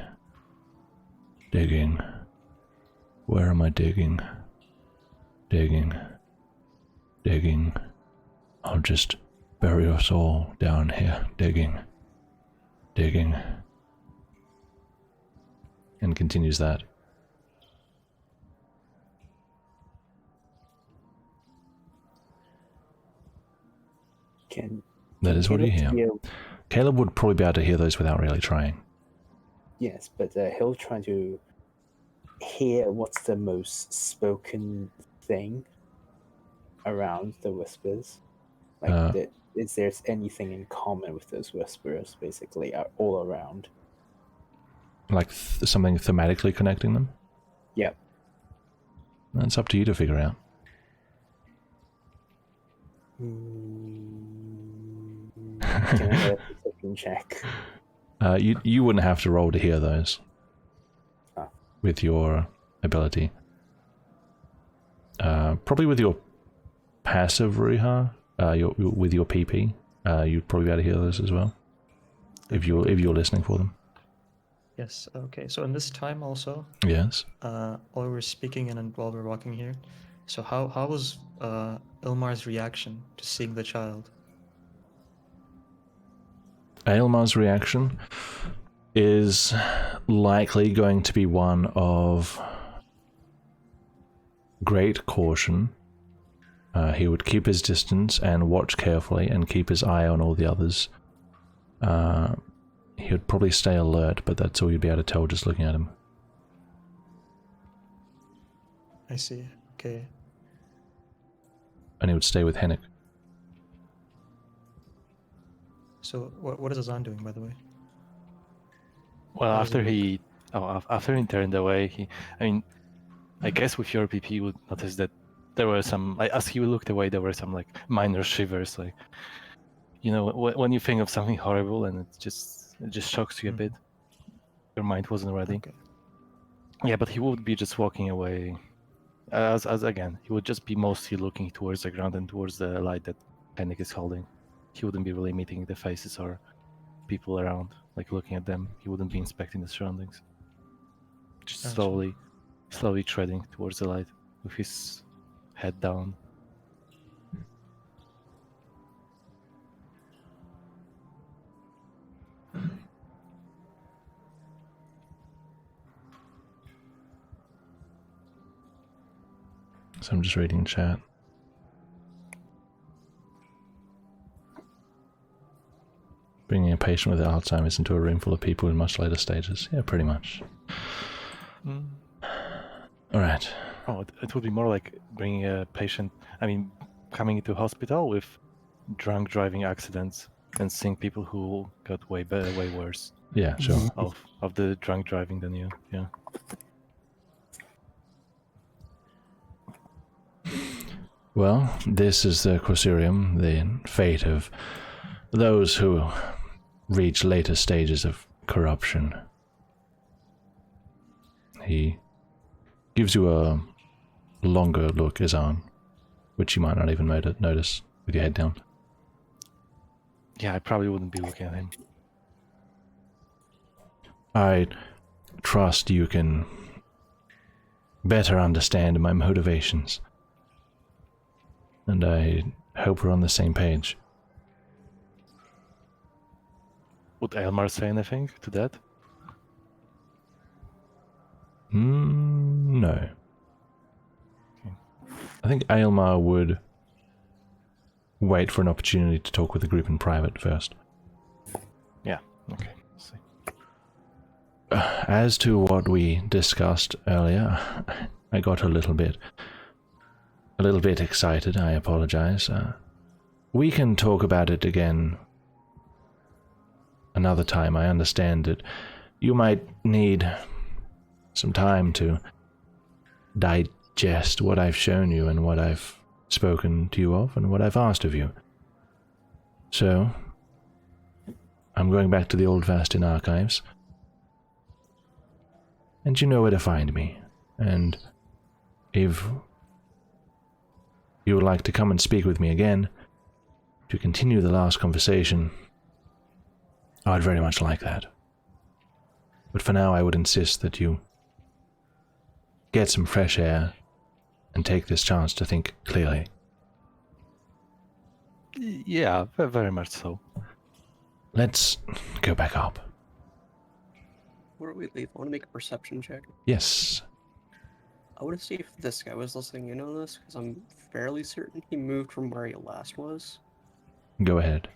digging. Where am I digging? Digging, digging. I'll just bury us all down here. Digging, digging." And continues that. That is what you hear. Caleb would probably be able to hear those without really trying. Yes, but he'll try to hear what's the most spoken thing around the whispers. Like, is there anything in common with those whispers, basically, are all around? Like something thematically connecting them? Yep. That's up to you to figure out. Can I have a perception check? You wouldn't have to roll to hear those Ah. with your ability. Probably with your passive Ruha, with your PP, you'd probably be able to hear those as well. If you're listening for them. Yes. Okay. So in this time also, Yes. while we were speaking and while we were walking here, so how was Ilmar's reaction to seeing the child? Aylmar's reaction is likely going to be one of great caution. He would keep his distance and watch carefully and keep his eye on all the others. He would probably stay alert, but that's all you'd be able to tell just looking at him. I see. Okay. And he would stay with Henrik. So what is Azan doing, by the way? Well, How does after he after he turned away, I guess with your PP, you would notice that there were some, as he looked away, there were some like minor shivers, like, you know, when you think of something horrible and it just shocks you a bit. Your mind wasn't ready. Okay. Yeah, but he would be just walking away. As again, he would just be mostly looking towards the ground and towards the light that Henrik is holding. He wouldn't be really meeting the faces or people around, like looking at them. He wouldn't be inspecting the surroundings. Just Gotcha. slowly treading towards the light with his head down. So I'm just reading chat. Bringing a patient with Alzheimer's into a room full of people in much later stages. Yeah, pretty much. Alright. Oh, it would be more like bringing a patient, coming into hospital with drunk driving accidents and seeing people who got way worse Yeah, sure. of the drunk driving than you. Yeah. Well, this is the Quasirium, the fate of those who reach later stages of corruption. He gives you a longer look, Azan, which you might not even notice with your head down. Yeah, I probably wouldn't be looking at him. I trust you can better understand my motivations. And I hope we're on the same page. Would Elmar say anything to that? No. I think Aylmar would wait for an opportunity to talk with the group in private first. Yeah, okay. See. As to what we discussed earlier, I got a little bit excited. I apologize. We can talk about it again another time. I understand that you might need some time to digest what I've shown you and what I've spoken to you of and what I've asked of you. So, I'm going back to the old Vastin archives. And you know where to find me. And if you would like to come and speak with me again, to continue the last conversation, I'd very much like that. But for now, I would insist that you get some fresh air and take this chance to think clearly. Yeah, very much so. Let's go back up. Where do we leave? I want to make a perception check. Yes. I want to see if this guy was listening in on this, because I'm fairly certain he moved from where he last was. Go ahead.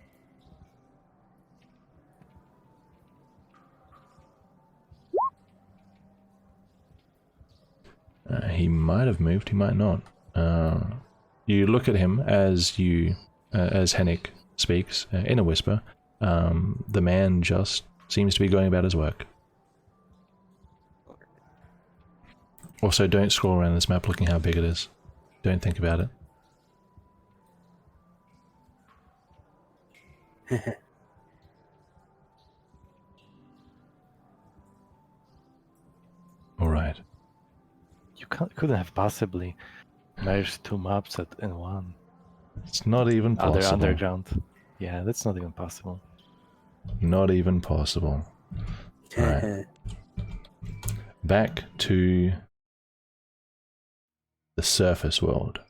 He might have moved, he might not. You look at him as Hennick speaks, in a whisper. The man just seems to be going about his work. Also, don't scroll around this map looking how big it is. Don't think about it. Alright. You couldn't have possibly merged two maps in one. It's not even possible. Underground. Yeah, that's not even possible. Not even possible. Alright. Back to the surface world.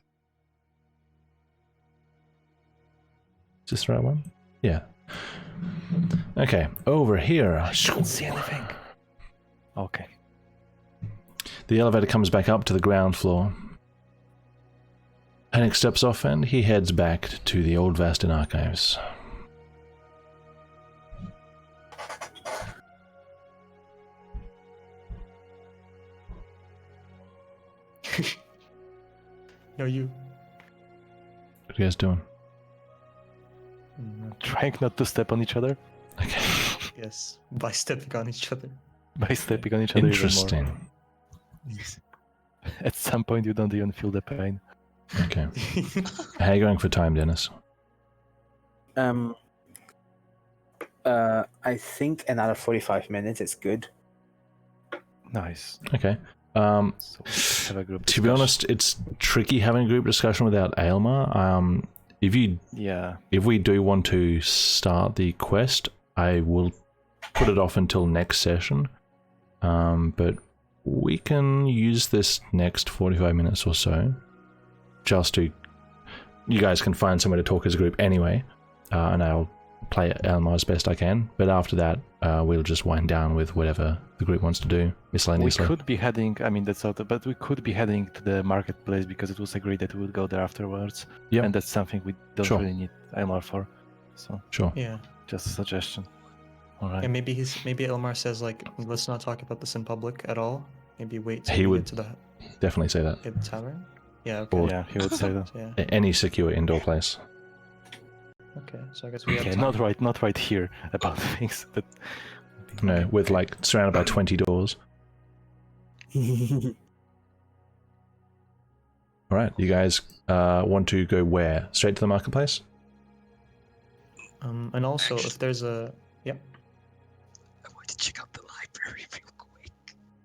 Is this the right one? Yeah. Okay, over here. I can't see anything. Okay. The elevator comes back up to the ground floor. Hennick steps off and he heads back to the old Vastin archives. No, you. What are you guys doing? Trying not to step on each other. Okay. Yes, by stepping on each other. By stepping on each other. Interesting. Even more. At some point you don't even feel the pain. Okay. How are you going for time, Dennis? I think another 45 minutes is good. Nice. Okay. So have a group To be honest, it's tricky having a group discussion without Aylmar. If we do want to start the quest, I will put it off until next session. But we can use this next 45 minutes or so just to... You guys can find somewhere to talk as a group anyway, and I'll play Aylmar as best I can. But after that, we'll just wind down with whatever the group wants to do miscellaneously. We could be heading, I mean, that's out, but we could be heading to the marketplace because it was agreed that we would go there afterwards. Yeah. And that's something we don't Sure. really need Aylmar for. So, Sure. Yeah. just a suggestion. Alright. And maybe Elmar says like, let's not talk about this in public at all. Maybe wait till He we would get to the Definitely say that. tavern. Yeah. Okay. Or- Yeah, he would say that. So, yeah. Any secure indoor place. Okay. So I guess we have Yeah, time. not right here about things that... No, with like surrounded by 20 doors. Alright, you guys want to go where? Straight to the marketplace? And also, if there's a I want to check out the library real quick.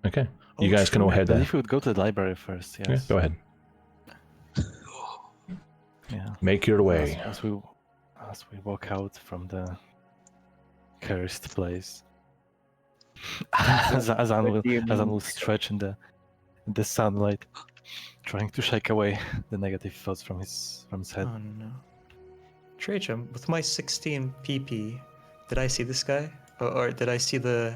Okay. You Oh, guys can all true. head But there. if we would go to the library first, yes. Yeah, go ahead. Oh, Make your way. As we walk out from the cursed place, Azan will stretch in the sunlight, trying to shake away the negative thoughts from his head. Oh no. Tracham, with my 16 PP, did I see this guy? Or did I see the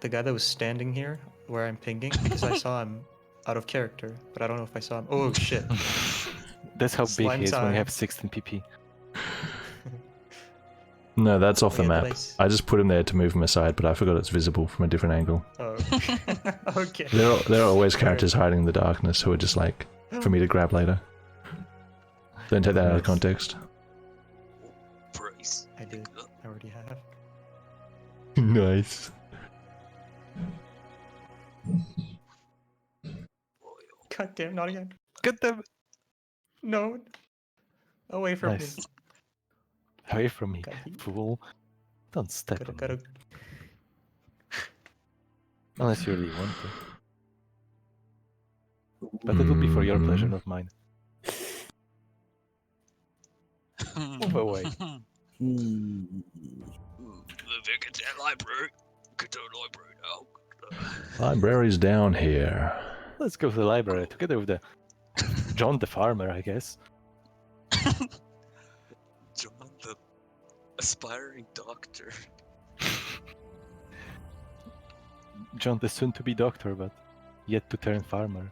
guy that was standing here where I'm pinging? Because I saw him out of character, but I don't know if I saw him. Oh shit. That's how big Slime he is when time. you have 16 PP. No, that's off the Yeah, map. but I just put him there to move him aside, but I forgot it's visible from a different angle. Oh. Okay. There are always characters hiding in the darkness who are just like, for me to grab later. Don't take that out of Nice. context. Brace. I did. I already have. Nice. God damn, not again. Get them No. Away from Nice. me. away from me, God, he- fool! Don't step Gotta, on gotta. me. Unless you really want to. But it will be for your pleasure, not mine. Move away. Hmm. Get to the library. Get to the library now. Library's down here. Let's go to the library together with the John the farmer, I guess. John the aspiring doctor. John the soon-to-be doctor, but yet to turn farmer.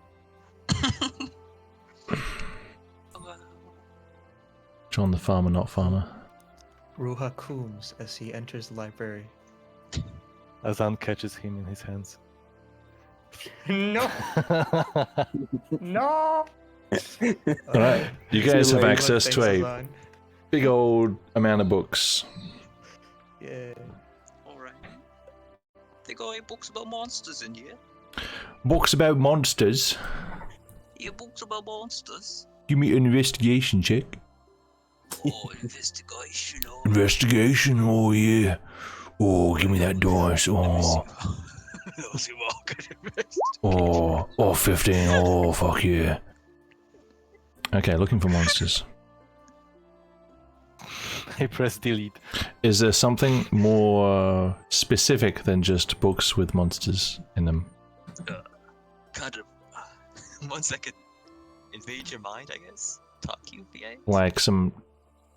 John the farmer, not farmer. Ruha cooms as he enters the library. Azan catches him in his hands. No! No! Alright, you guys have later. access to a big old amount of books. Yeah. Alright. They got any books about monsters in here? Books about monsters? Yeah, books about monsters. Give me an investigation check. Oh, investigation. Oh, Investigation, oh yeah. Oh, give me that dice. Oh, Let's see what I can invest. oh, 15. Oh, fuck yeah. Okay, looking for monsters. I press delete. Is there something more specific than just books with monsters in them? Kind of. 1 second. Invade your mind, I guess. Talk you, PA. Like some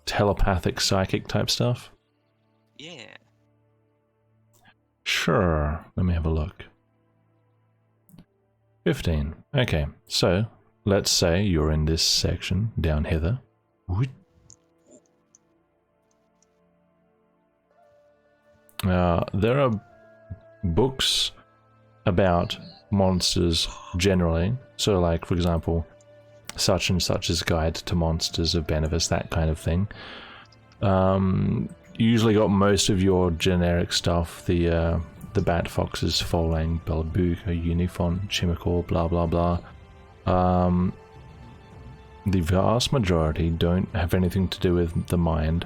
telepathic, psychic type stuff? Yeah. Sure. Let me have a look. 15. Okay, so let's say you're in this section down hither. There are books about monsters generally. So, like, for example, such and such's guide to monsters of Benevis, that kind of thing. You usually got most of your generic stuff, the Bat Foxes, Folang, Belbuka, Unifont, Chimical, blah blah blah. The vast majority don't have anything to do with the mind,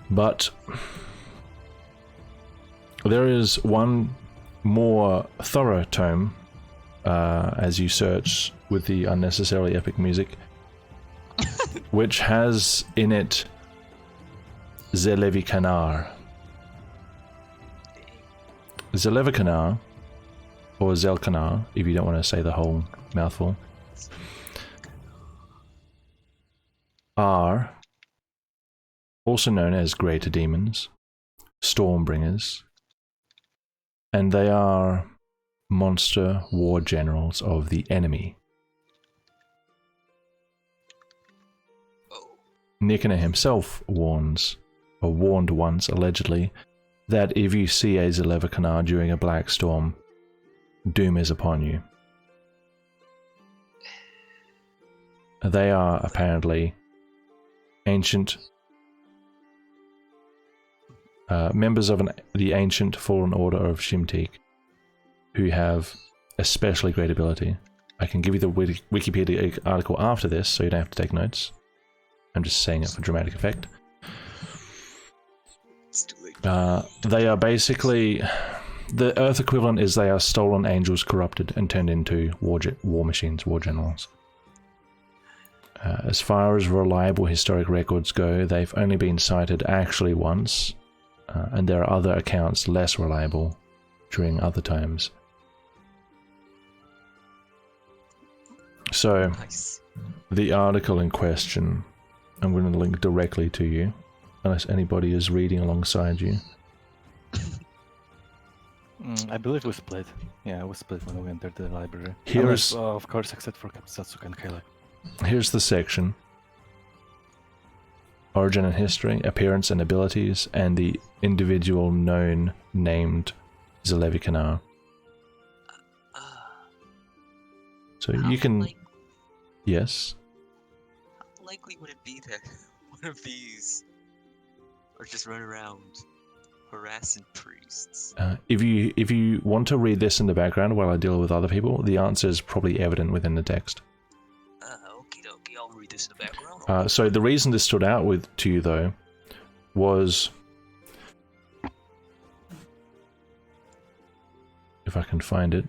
but there is one more thorough tome as you search with the unnecessarily epic music, which has in it Zelevikanar. Zelevikanar, or Zelkanar, if you don't want to say the whole mouthful, are also known as Greater Demons, Stormbringers, and they are monster war generals of the enemy. Oh. Nikona himself warned once, allegedly, that if you see a Zelevikanar during a black storm, doom is upon you. They are apparently ancient members of the ancient fallen order of Shimtik, who have especially great ability. I can give you the Wikipedia article after this, so you don't have to take notes. I'm just saying it for dramatic effect. It's too late. They are basically... The Earth equivalent is they are stolen angels corrupted and turned into war machines, war generals. As far as reliable historic records go, they've only been cited actually once, and there are other accounts less reliable during other times. So, Nice. the article in question, I'm going to link directly to you, unless anybody is reading alongside you. I believe we split. Yeah, we split when we entered the library. Here's- Unless, of course, except for Satsuka and Caleb. Here's the section. Origin and history, appearance and abilities, and the individual known named Zalevikanar. So you can... Yes? How likely would it be that one of these are just run around harassing priests? If you want to read this in the background while I deal with other people, the answer is probably evident within the text. Okie dokie, I'll read this in the background. So the reason this stood out to you, though, was... If I can find it.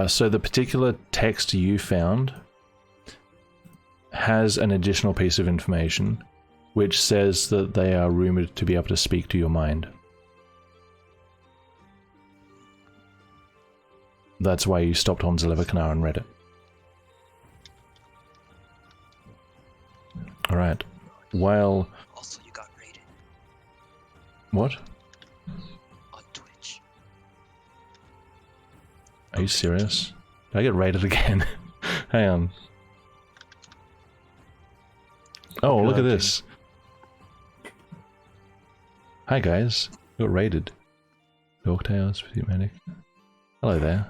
So the particular text you found has an additional piece of information which says that they are rumored to be able to speak to your mind. That's why you stopped on Zaleviknar and read it. Alright. While... Also, you got raided What? on Twitch. Are you serious? Did I get raided again? Hang on. Oh, look at this. Hi guys. Got raided. Dogtails, Petite Medic. Hello there.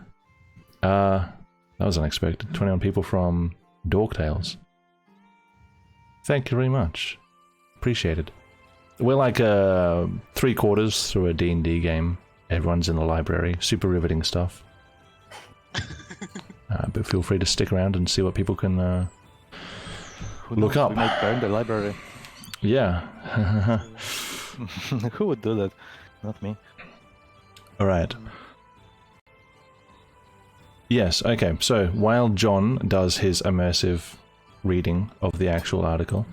That was unexpected. 21 people from Dogtails. Thank you very much. Appreciated. We're like 3/4 through a D&D game. Everyone's in the library. Super riveting stuff. But feel free to stick around and see what people can look up. We might burn the library. Yeah. Who would do that? Not me. Alright. Yes, okay. So while John does his immersive reading of the actual article,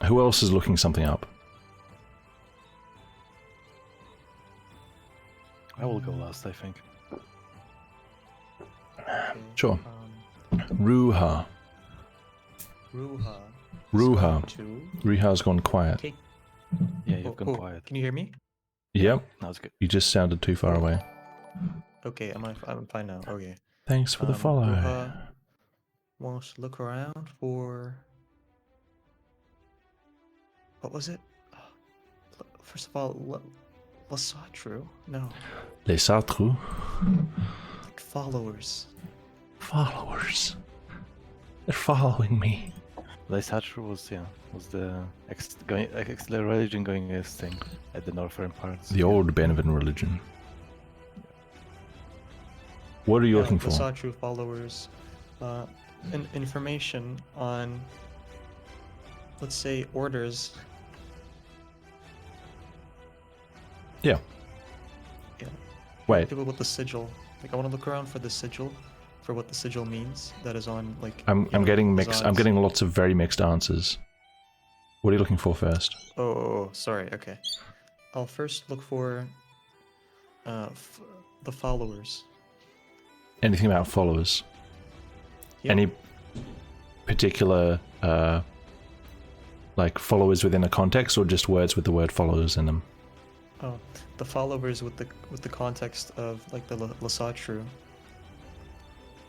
who else is looking something up? I will go last, I think. Okay, Sure. Ruha. Ruha. Ruha. Two. Ruha's gone quiet. Okay. Yeah, you've gone quiet. Can you hear me? Yep, That was good. you just sounded too far away. Okay, I'm fine now. Okay. Thanks for the follow. Ruha wants to look around for. What was it? First of all, Lasatru? No. Les Sartrous. Like followers. Followers. They're following me. Lysatru was the religion going extinct at the northern parts. The old Benevan religion. What are you looking for? Lasatru followers. Information on, let's say, orders. Yeah. Yeah. Wait, People with the sigil. Like, I want to look around for the sigil, for what the sigil means. That is on, like. I'm getting mixed. I'm Zod's- getting lots of very mixed answers. What are you looking for first? Oh, sorry. Okay. I'll first look for the followers. Anything about followers? Yep. Any particular like followers within a context, or just words with the word followers in them? Oh, the followers with the context of like the Lasatru.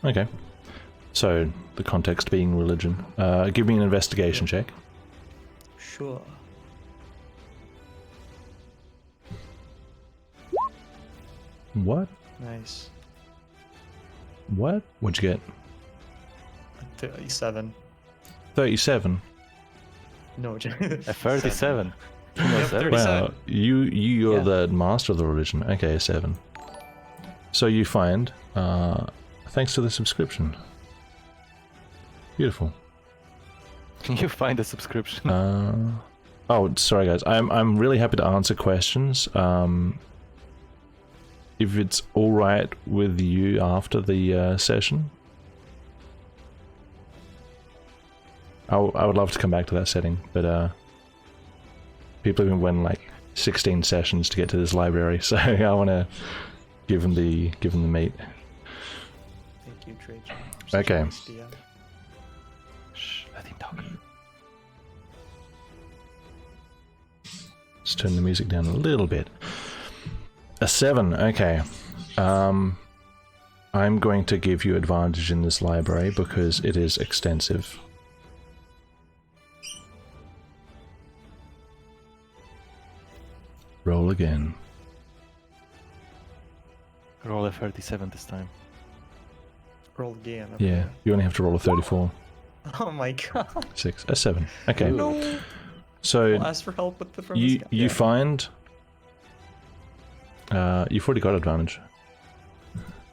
Okay. So the context being religion. Give me an investigation check. Sure. What? Nice. What? What'd you get? 37. 37. No. A 37. Yep, 37. 37. Wow, you're Yeah. the master of the religion. Okay, a 7. So you find, thanks to the subscription, Beautiful. Can you find a subscription? Oh, sorry guys. I'm really happy to answer questions. If it's all right with you after the session, I would love to come back to that setting, but people have been waiting like 16 sessions to get to this library, so I want to give them the meat. Thank you, Trajan. Okay. Shh, let him talk. Let's turn the music down a little bit. A 7, okay. I'm going to give you advantage in this library because it is extensive. Roll again. Roll a 37 this time. Roll again. Yeah, you only have to roll a 34. Oh my god. 6, a 7. Okay. No. So I'll ask for help with the from you this guy. you find you've already got advantage.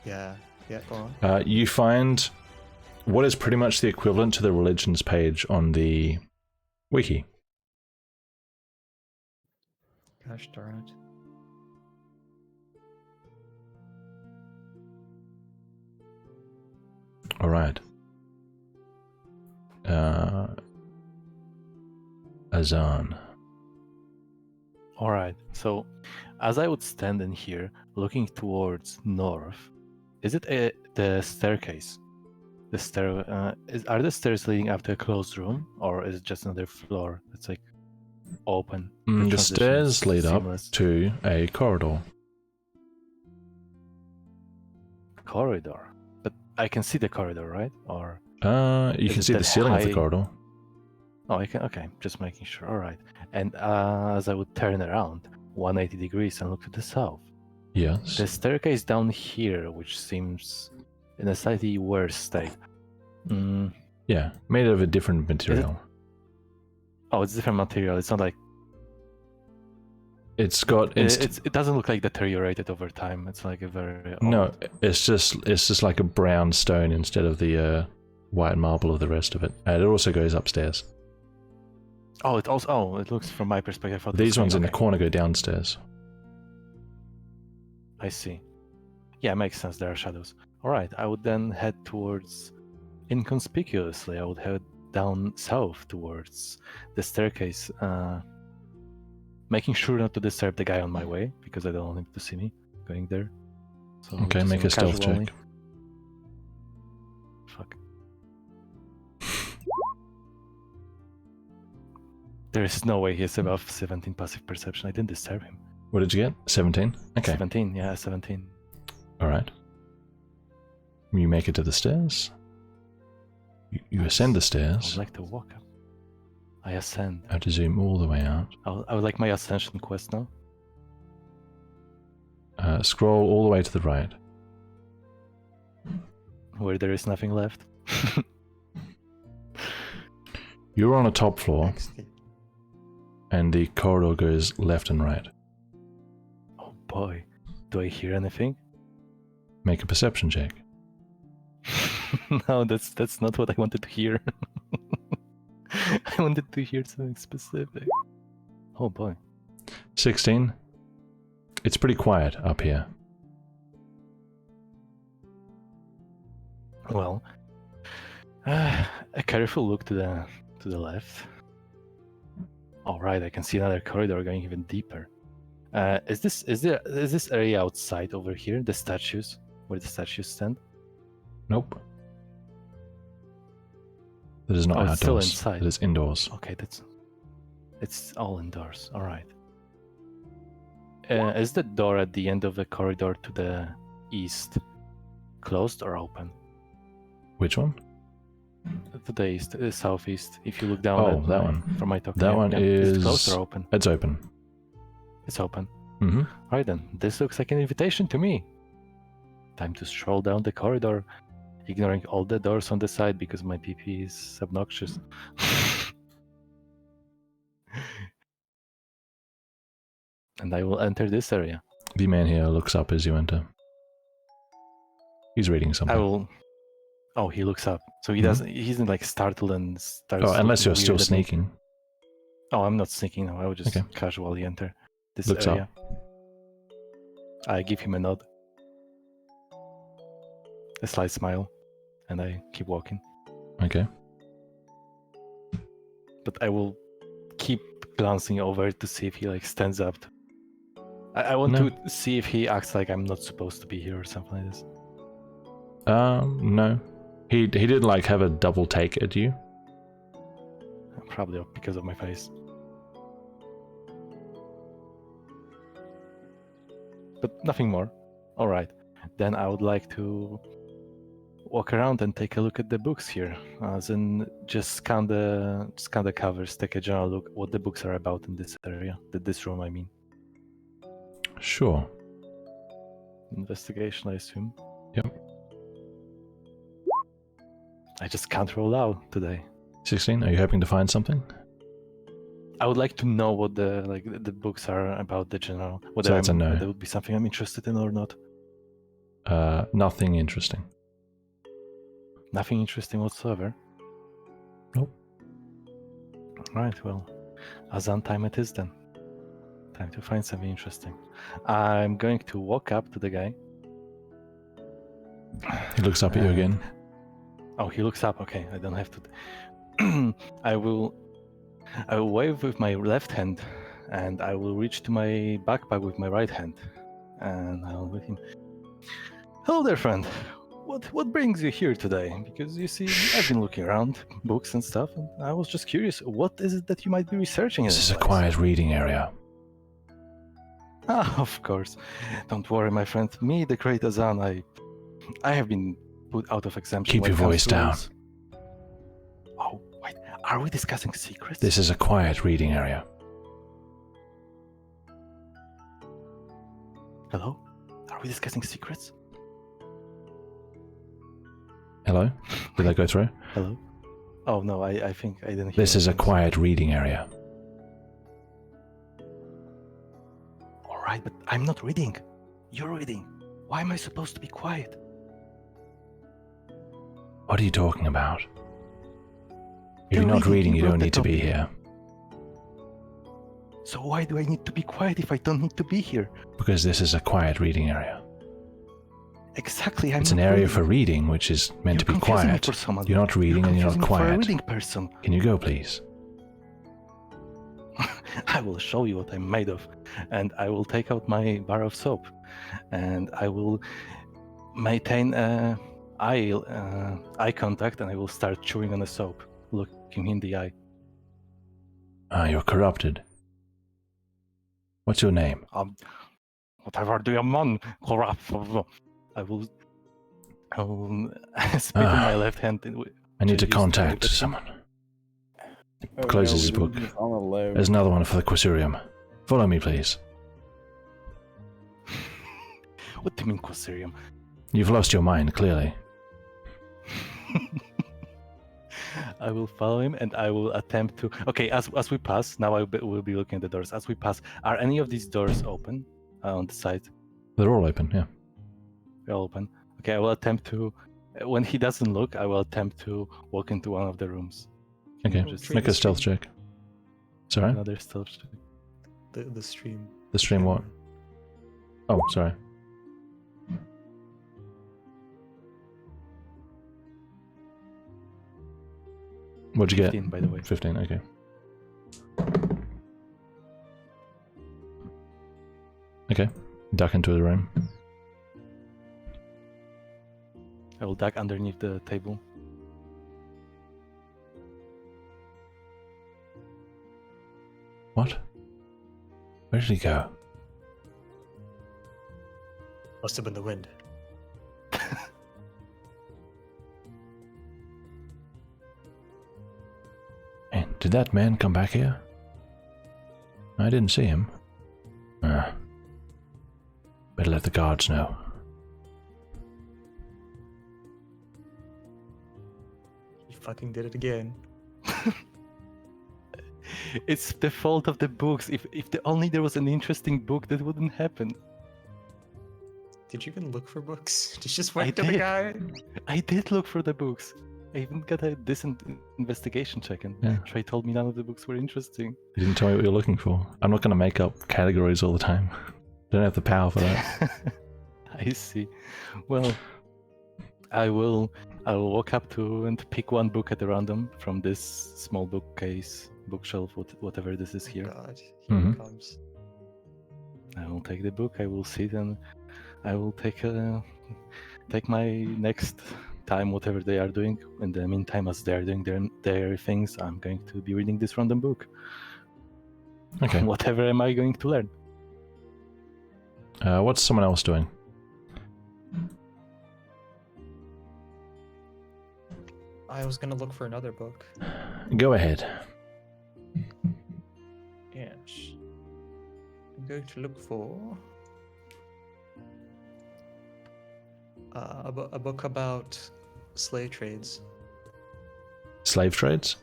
Yeah. Yeah. Go on. You find what is pretty much the equivalent to the religions page on the wiki. Gosh darn it. All right. Azan. Alright, so as I would stand in here, looking towards north, is it the staircase? The stair are the stairs leading up to a closed room, or is it just another floor that's like open? The transition stairs is lead seamless. up to a corridor. Corridor, but I can see the corridor, right? Or You Is can it see the that ceiling of the high- corridor. oh, I can. Okay, just making sure. All right, and as I would turn around 180 degrees and look to the south, Yes. the staircase down here, which seems in a slightly worse state. Mm, Yeah, made of a different material. oh, it's different material. It's not like It's got it doesn't look like deteriorated over time. It's like a very no. old- It's just like a brown stone instead of the white marble of the rest of it. And it also goes upstairs. Oh, it also. Oh, it looks from my perspective. I thought it These was ones in the okay. corner go downstairs. I see. Yeah, makes sense. There are shadows. All right, I would then head towards. Inconspicuously, I would head down south towards the staircase, making sure not to disturb the guy on my way because I don't want him to see me going there. So Okay, just make a stealth casually. check. Fuck. There is no way he's above 17 passive perception. I didn't disturb him. What did you get? 17? Okay. 17, yeah, 17. Alright. You make it to the stairs. You ascend the I stairs. would like to walk up. I ascend. I have to zoom all the way out. I would like my ascension quest now. Scroll all the way to the right. Where there is nothing left. You're on a top floor, Next. and the corridor goes left and right. Oh boy. Do I hear anything? Make a perception check. No, that's not what I wanted to hear. I wanted to hear something specific. Oh boy. 16. It's pretty quiet up here. Well, a careful look to the left. All right, I can see another corridor going even deeper. Is this area outside over here? The statues, where the statues stand? Nope. That is not Oh, outdoors. it's still inside. That is indoors. Okay, it's all indoors. All right. Is the door at the end of the corridor to the east closed or open? Which one? To the east, southeast. If you look down, Oh, at that my- one. From my top. That one Is it closed is- or open? It's open. It's open. Mm-hmm. All right then. This looks like an invitation to me. Time to stroll down the corridor, ignoring all the doors on the side because my PP is obnoxious. And I will enter this area. The man here looks up as you enter. He's reading something. I will Oh, he looks up. So he Mhm. doesn't. He isn't like startled and starts. Oh, unless looking you're still weird at me. sneaking. Oh, I'm not sneaking. No, I would just Okay. casually enter this Looks area. up. I give him a nod, a slight smile, and I keep walking. Okay. But I will keep glancing over to see if he like stands up. I want No. to see if he acts like I'm not supposed to be here or something like this. No. He did like have a double take at you. Probably because of my face. But nothing more. All right. Then I would like to walk around and take a look at the books here, as in just scan the covers, take a general look what the books are about in this area, this room, I mean. Sure. Investigation, I assume. Yep. I just can't roll out today. 16. Are you hoping to find something? I would like to know what the books are about, the general. Whether So that's a no. whether it would be something I'm interested in or not. Nothing interesting. Nothing interesting whatsoever. Nope. Right, well, Azan time it is then. Time to find something interesting. I'm going to walk up to the guy. He looks up at you again. Oh, he looks up. Okay, I don't have to. I will wave with my left hand, and I will reach to my backpack with my right hand, and I'll with him. Hello there, friend. What brings you here today? Because you see, I've been looking around books and stuff, and I was just curious. What is it that you might be researching? This is a place? quiet reading area. Ah, of course. Don't worry, my friend. Me, the great Azan, I have been put out of exemption. Keep when your it comes voice to down. rules. Oh, wait. Are we discussing secrets? This is a quiet reading area. Hello? Are we discussing secrets? Hello? Did I go through? Hello? Oh, no, I think I didn't hear This is a anything. quiet reading area. All right, but I'm not reading. You're reading. Why am I supposed to be quiet? What are you talking about? If You're you're not reading, reading, you you brought don't the need to be topic. here. So why do I need to be quiet if I don't need to be here? Because this is a quiet reading area. Exactly, It's an area for reading, which is meant to be quiet. You're not reading and you're not For a quiet. reading person. Can you go, please? I will show you what I'm made of, and I will take out my bar of soap, and I will maintain eye contact, and I will start chewing on the soap, looking in the eye. Ah, you're corrupted. What's your name? Whatever do you want, corrupt? I will spit in my left hand. I need to use contact telepathy. someone. Oh, Closes his no, book. he's on alone. There's another one for the Quasirium. Follow me, please. What do you mean, Quasirium? You've lost your mind, clearly. I will follow him, and I will attempt to. Okay, as we pass, now we'll be looking at the doors. As we pass, are any of these doors open on the side? They're all open, yeah. They're open. Okay, I will attempt to. When he doesn't look, I will attempt to walk into one of the rooms. Okay, Just make a stealth check. Sorry? Another stealth check. The stream. The stream what? Oh, sorry. What'd you 15, get? by the way. 15, okay. Okay, duck into the room. I will duck underneath the table. What? Where did he go? Must have been the wind. Hey, did that man come back here? I didn't see him. Better let the guards know. He fucking did it again. It's the fault of the books. If only there was an interesting book, that wouldn't happen. Did you even look for books? Did you just I went to the did. guy? I did look for the books. I even got a decent investigation check, and Yeah. Trey told me none of the books were interesting. You didn't tell me what you're looking for. I'm not going to make up categories all the time. Don't have the power for that. I see. Well, I will walk up to and pick one book at random from this small bookcase, bookshelf, whatever this is here. God, here Mhm. it comes. I will take the book. I will sit and I will take my next time, whatever they are doing. In the meantime, as they are doing their things, I'm going to be reading this random book. Okay. Whatever am I going to learn? What's someone else doing? I was gonna look for another book. Go ahead. Yes. I'm going to look for a book about slave trades. Slave trades?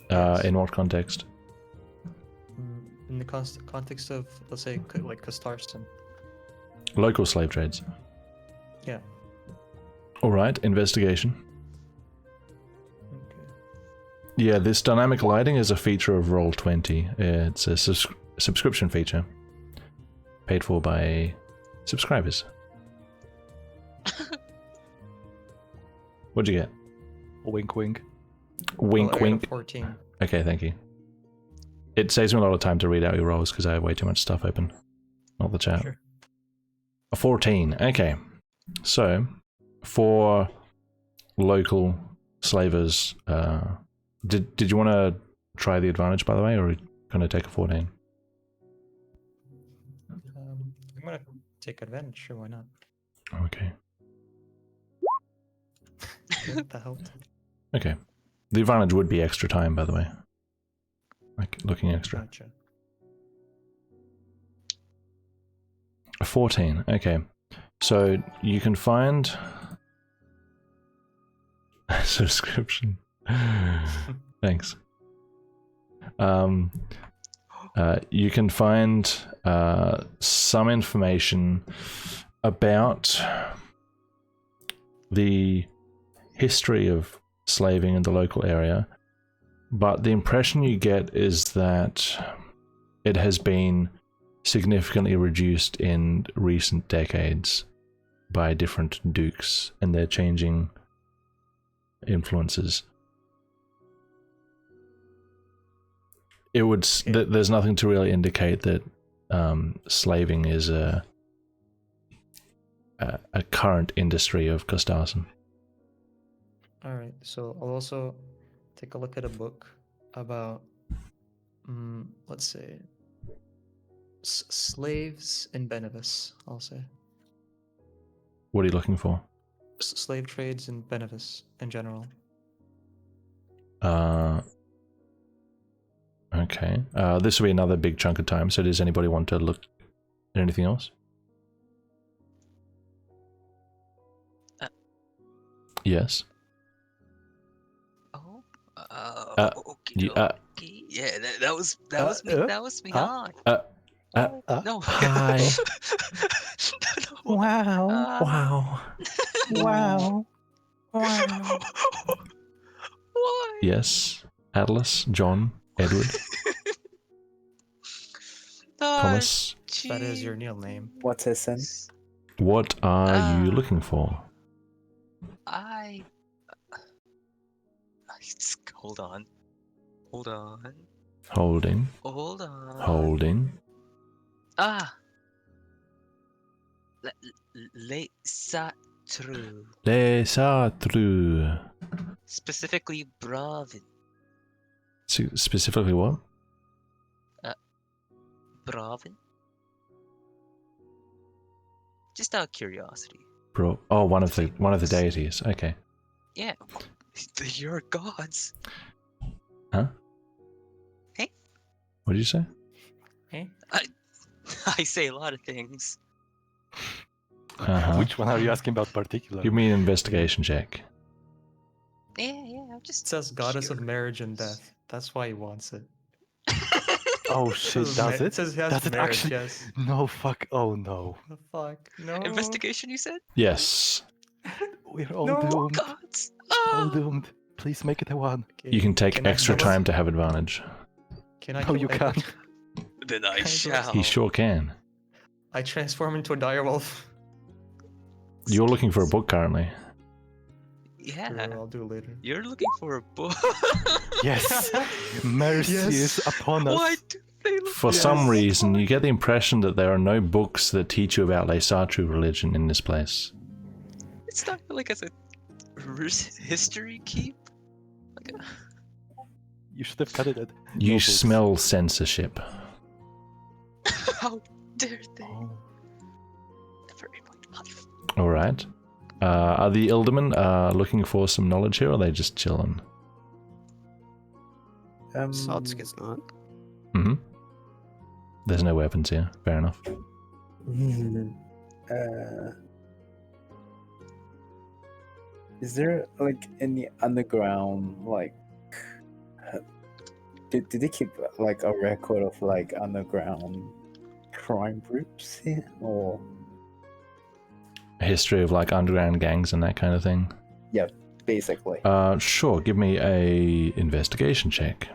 Yes. In what context? In the context of, let's say, like Castarston. Local slave trades. Yeah. All right, investigation. Okay. Yeah, this dynamic lighting is a feature of Roll20. It's a subscription feature. Paid for by subscribers. What'd you get? Wink, wink. Wink, I got a wink. 14. Okay, thank you. It saves me a lot of time to read out your rolls because I have way too much stuff open. Not the chat. Sure. A 14. Okay. So, for local slavers, did you want to try the advantage, by the way, or are you going to take a 14? I'm gonna take advantage. Sure, why not? Okay. Yeah, that helped. Okay. The advantage would be extra time, by the way. Like, looking extra. Gotcha. A 14. Okay. So, you can find... subscription. Thanks. You can find some information about the history of slaving in the local area, but the impression you get is that it has been significantly reduced in recent decades by different dukes and their changing influences. It would. There's nothing to really indicate that slaving is a current industry of Costarson. All right. So I'll also take a look at a book about, let's say, slaves in Benevis. I'll say What are you looking for? slave trades in Benevis in general. Okay. This will be another big chunk of time. So does anybody want to look at anything else? Yes. Oh. Yeah, Okay. Yeah. That was me. That was me. Huh? No. Hi. No. Wow. Wow. Wow. Why? Yes. Atlas, John, Edward, Thomas. That is your real name. What's his son? What are you looking for? Hold on. Holding. Les Satru. Les Satru. Specifically, Bravin. Specifically what? Bravin? Just out of curiosity. Bro. Oh, one of the deities. Okay. Yeah. Your gods. Huh? Hey? What did you say? Hey? I say a lot of things. Uh-huh. Which one are you asking about particularly? Give me an investigation check. Yeah, I'm just. It says goddess of curious. marriage and death. That's why he wants it. Oh shit, does It it? says he has Does it marriage, actually? yes. No, fuck. Oh no. The fuck? No. Investigation, you said? Yes. We're all No. doomed. Gods. All Ah! doomed. Please make it a 1. Okay, You can take can I extra kill him? time to have advantage. Can I No, kill you Edward? can't. Then I Can I do it? shall. He sure can. I transform into a direwolf. You're looking for a book currently. Yeah. Sure, I'll do it later. You're looking for a book. Yes. Mercy Yes. is upon us. Why do they look For so some reason, you alike? get the impression that there are no books that teach you about Leisatru religion in this place. It's not like as a history keep. Like a... You should have cut it at. You no books. smell censorship. How dare they? Oh. Never in my life. Alright. Are the Ildermen looking for some knowledge here, or are they just chilling? Satsuka's not. Mm-hmm. There's no weapons here. Fair enough. Is there like any underground like? Did they keep like a record of like underground crime groups here, or A history of like underground gangs and that kind of thing. basically Sure. Give me a investigation check.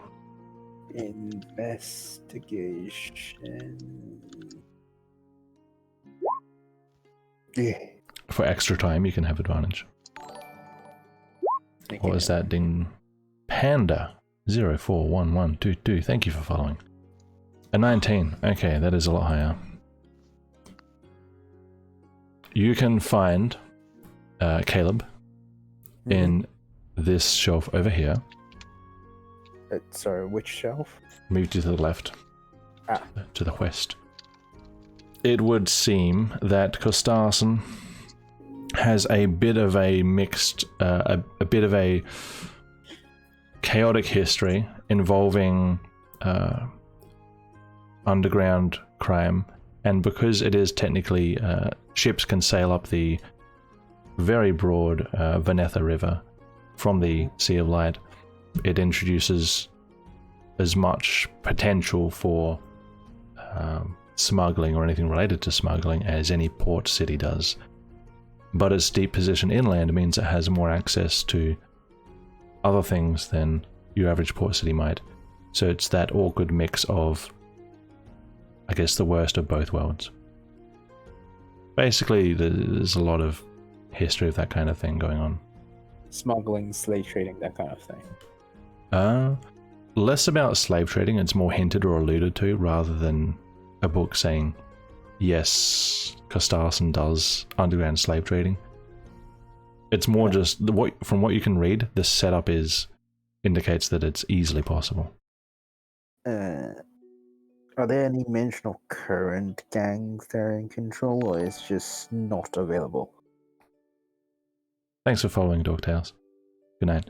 investigation? Yeah. For extra time, you can have advantage. What was that? Ding. Panda 041122. Thank you for following. A 19. Okay, that is a lot higher. You can find Caleb in this shelf over here. Sorry, which shelf? Move to the left. Ah. To the west. It would seem that Kostarson has a bit of a mixed, a bit of a chaotic history involving underground crime, and because it is technically ships can sail up the very broad Vanetha River from the Sea of Light, it introduces as much potential for smuggling or anything related to smuggling as any port city does. But its deep position inland means it has more access to other things than your average port city might. So it's that awkward mix of, I guess, the worst of both worlds. Basically, there's a lot of history of that kind of thing going on. Smuggling, slave trading, that kind of thing. Less about slave trading, it's more hinted or alluded to rather than a book saying, yes, Kostarson does underground slave trading. It's more just, from what you can read, the setup indicates that it's easily possible. Are there any mention of current gangs that are in control, or is just not available? Thanks for following, Dogtails. Good night.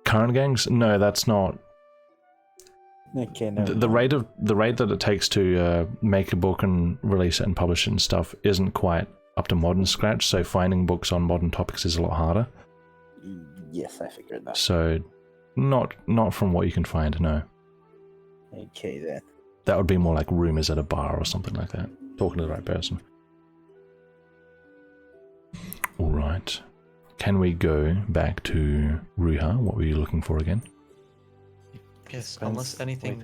Current gangs? No, that's not. Okay, no. The rate that it takes to make a book and release it and publish it and stuff isn't quite up to modern scratch. So finding books on modern topics is a lot harder. Yes, I figured that. So, not from what you can find. No, Okay then. that would be more like rumors at a bar or something like that. Talking to the right person. All right. Can we go back to Ruha? What were you looking for again? Yes, Depends, unless anything.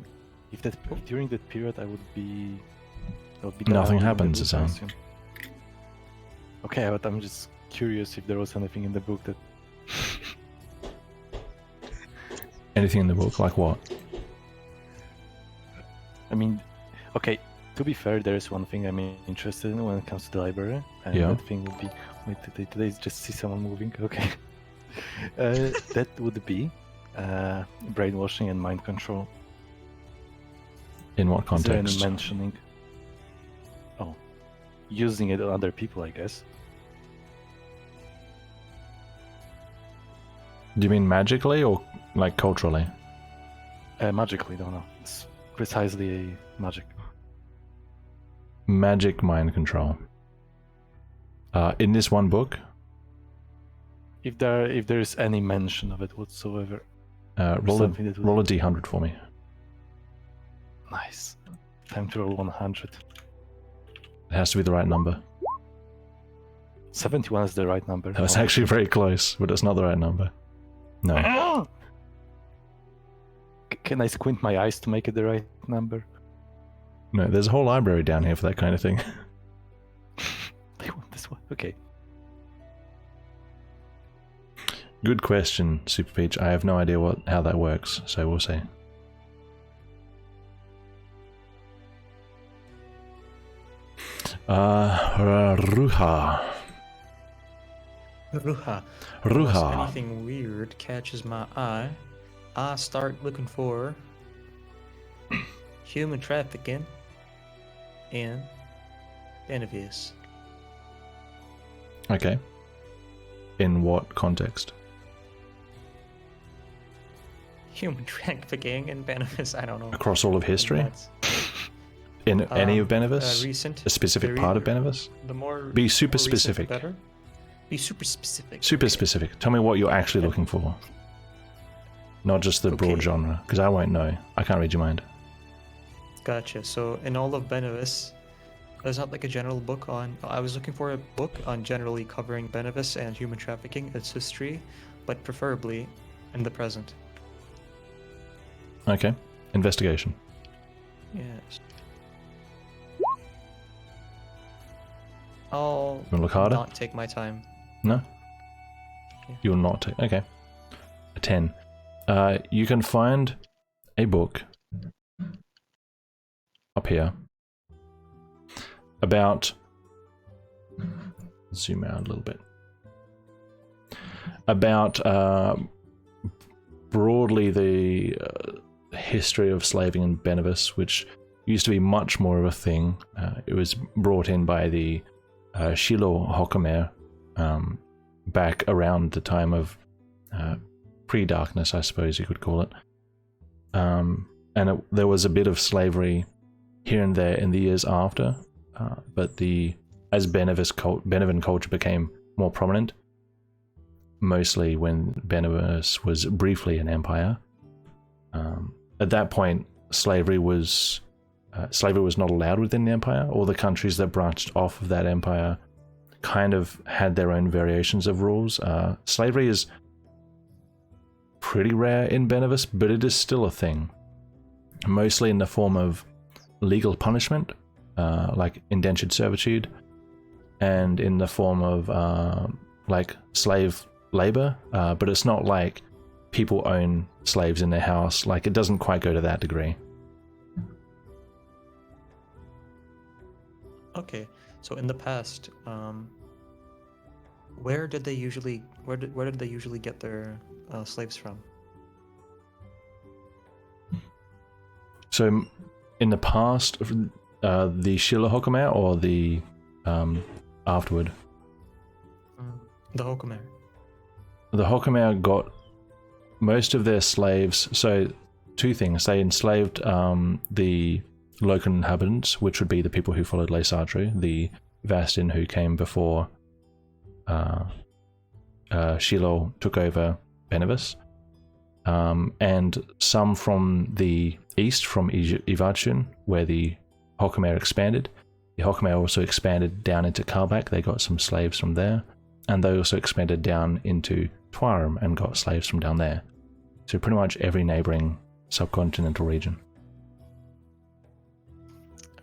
If during that period I would be Nothing down in the happens, book, Zan. I assume. Okay, but I'm just curious if there was anything in the book that. Anything in the book? Like what? I mean, okay. To be fair, there is one thing I'm interested in when it comes to the library, and Yeah. that thing would be. Wait, today just see someone moving. Okay. That would be brainwashing and mind control. In what Is there any context? mentioning? Oh, using it on other people, I guess. Do you mean magically or like culturally? Magically, don't know. It's precisely a magic. Magic mind control. In this one book, If there's any mention of it whatsoever, roll something that would- a d100 for me. Nice. Time to roll 100. It has to be the right number. 71 is the right number. That was actually very close, but it's not the right number. No. Can I squint my eyes to make it the right number? No, there's a whole library down here for that kind of thing. I want this one. Okay. Good question, Super Peach. I have no idea how that works, so we'll see. Ruha. Ruha. Unless Ruha. anything weird catches my eye, I start looking for human trafficking in Benevis. Okay. In what context? Human trafficking in Benevis, I don't know. Across all of history? That's, In any of Benevis? recent. A specific the part of re- Benevis? The more Be super more recent, the specific. better. Be super specific. Super okay. specific. Tell me what you're actually looking for. Not just the broad Okay. genre, because I won't know. I can't read your mind. Gotcha. So in all of Benevis, there's not like a general book on. I was looking for a book on generally covering Benevis and human trafficking, its history, but preferably in the present. Okay. Investigation. Yes. I'll You wanna look harder? not take my time. No? You will not take. Okay. A 10. You can find a book up here about. Zoom out a little bit. About broadly the history of slaving in Benevis, which used to be much more of a thing. It was brought in by the Shiloh Hokumer back around the time of pre-darkness, I suppose you could call it. There was a bit of slavery here and there in the years after, but as Benevan culture became more prominent, mostly when Benevis was briefly an empire. At that point, slavery was not allowed within the empire. All the countries that branched off of that empire kind of had their own variations of rules. Slavery is pretty rare in Benevis, but it is still a thing. Mostly in the form of legal punishment, like indentured servitude, and in the form of like slave labor, but it's not like people own slaves in their house. Like, it doesn't quite go to that degree. Okay, so in the past, where did they usually get their slaves from? So, in the past, the Shiloh Hokumer or the afterward? The Hokumer. The Hokumer got most of their slaves. So, two things: they enslaved the local inhabitants, which would be the people who followed Le Sartre, the Vastin who came before Shiloh took over Benevis, and some from the east, from Ivachun, where the Hokumer expanded. The Hokumer also expanded down into Karbak. They got some slaves from there, and they also expanded down into Tuarim and got slaves from down there. So pretty much every neighboring subcontinental region.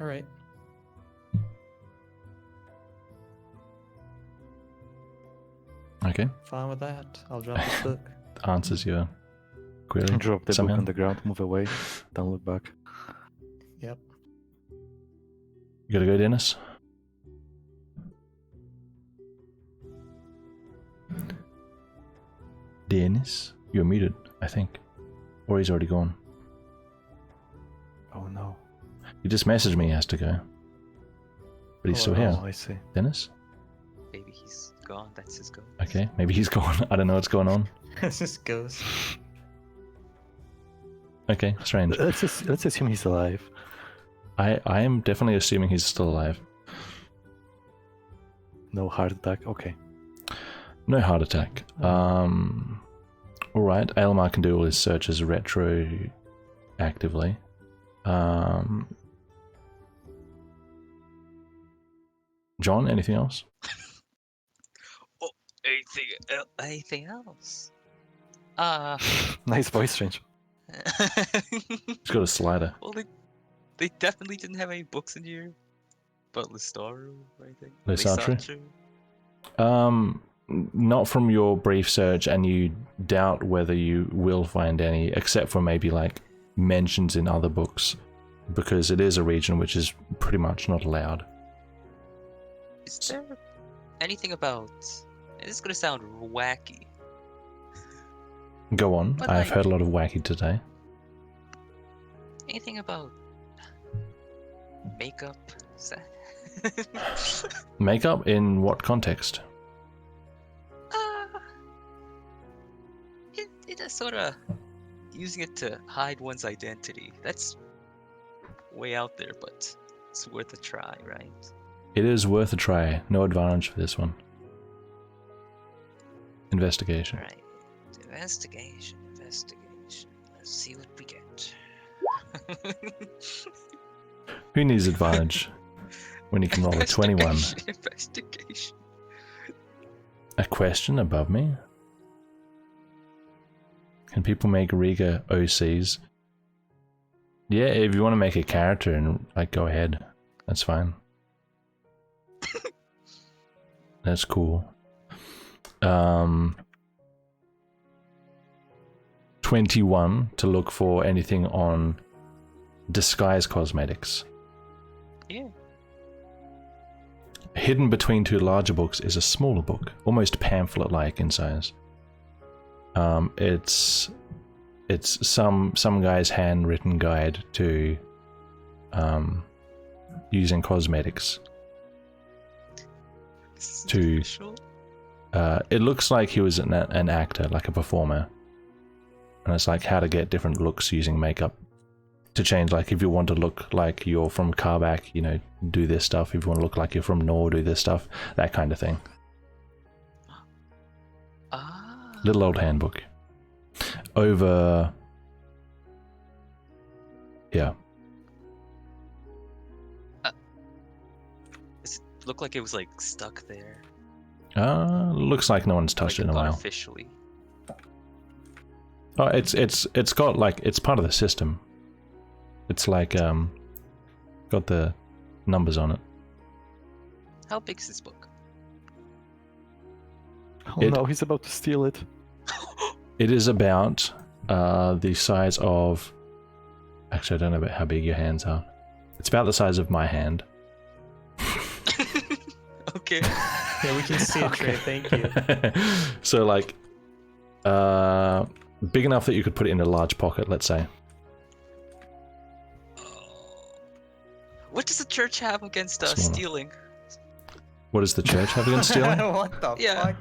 All right. Okay, Fine with that. I'll drop this book. answers your query. Drop the somehow. book on the ground, move away, don't look back. Yep. You gotta go, Dennis. Dennis, you're muted, I think, or he's already gone. Oh no. He just messaged me he has to go, but he's still here. Oh, I see. Dennis? Maybe he's gone. That's his go. Okay, maybe he's gone. I don't know what's going on. This just goes. Okay, strange. Let's assume he's alive. I am definitely assuming he's still alive. No heart attack. Okay. No heart attack. Alright, Aelmar can do all his searches retro actively. John, anything else? Oh, anything else? Nice voice change. It's got a slider. Well, they definitely didn't have any books in here about Listaru or anything. Leisatru? Not from your brief search, and you doubt whether you will find any, except for maybe like mentions in other books, because it is a region which is pretty much not allowed. Is there anything about... This is gonna sound wacky. Go on, But, I've like- heard a lot of wacky today. Anything about makeup? Is that... Makeup in what context? It is sort of using it to hide one's identity. That's way out there, but it's worth a try, right? It is worth a try. No advantage for this one. Investigation. Right. Investigation. Let's see what we get. Who needs advantage when you can roll a 21? Investigation. A question above me? Can people make Riiga OCs? Yeah, if you want to make a character and like go ahead, that's fine. That's cool. 21 to look for anything on disguise cosmetics. Yeah. Hidden between two larger books is a smaller book, almost pamphlet-like in size. It's some guy's handwritten guide to using cosmetics. This is To- official. It looks like he was an actor, like a performer, and it's like how to get different looks using makeup to change. Like if you want to look like you're from Karbak, you know, do this stuff. If you want to look like you're from Nor, do this stuff. That kind of thing. Ah. Little old handbook. Over. Yeah. Does it look like it was like stuck there? Looks like no one's touched like it in a while. Unofficially. Oh, it's got like it's part of the system. It's like got the numbers on it. How big is this book? Oh It- no, he's about to steal it. It is about the size of. Actually, I don't know about how big your hands are. It's about the size of my hand. Okay. Yeah, we can see it, Trey. Thank you. So like, big enough that you could put it in a large pocket. Let's say. What does the church have against Smaller. stealing? What does the church have against stealing? What the Yeah. fuck?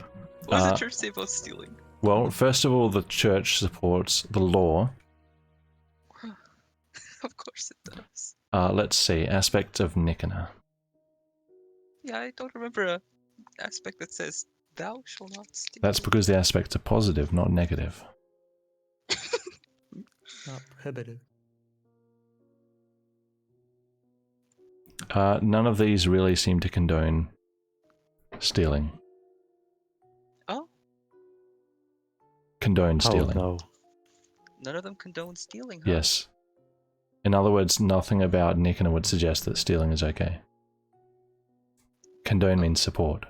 What does Uh, the church say about stealing? Well, first of all, the church supports the law. Of course it does. Let's see, aspects of Nicanor. Yeah, I don't remember a aspect that says thou shall not steal. That's because the aspects are positive, not negative. Not prohibitive. None of these really seem to condone stealing. Oh, Condone stealing. Oh no. none of them condone stealing, huh? Yes. In other words, nothing about Nicanor would suggest that stealing is okay. Condone means support.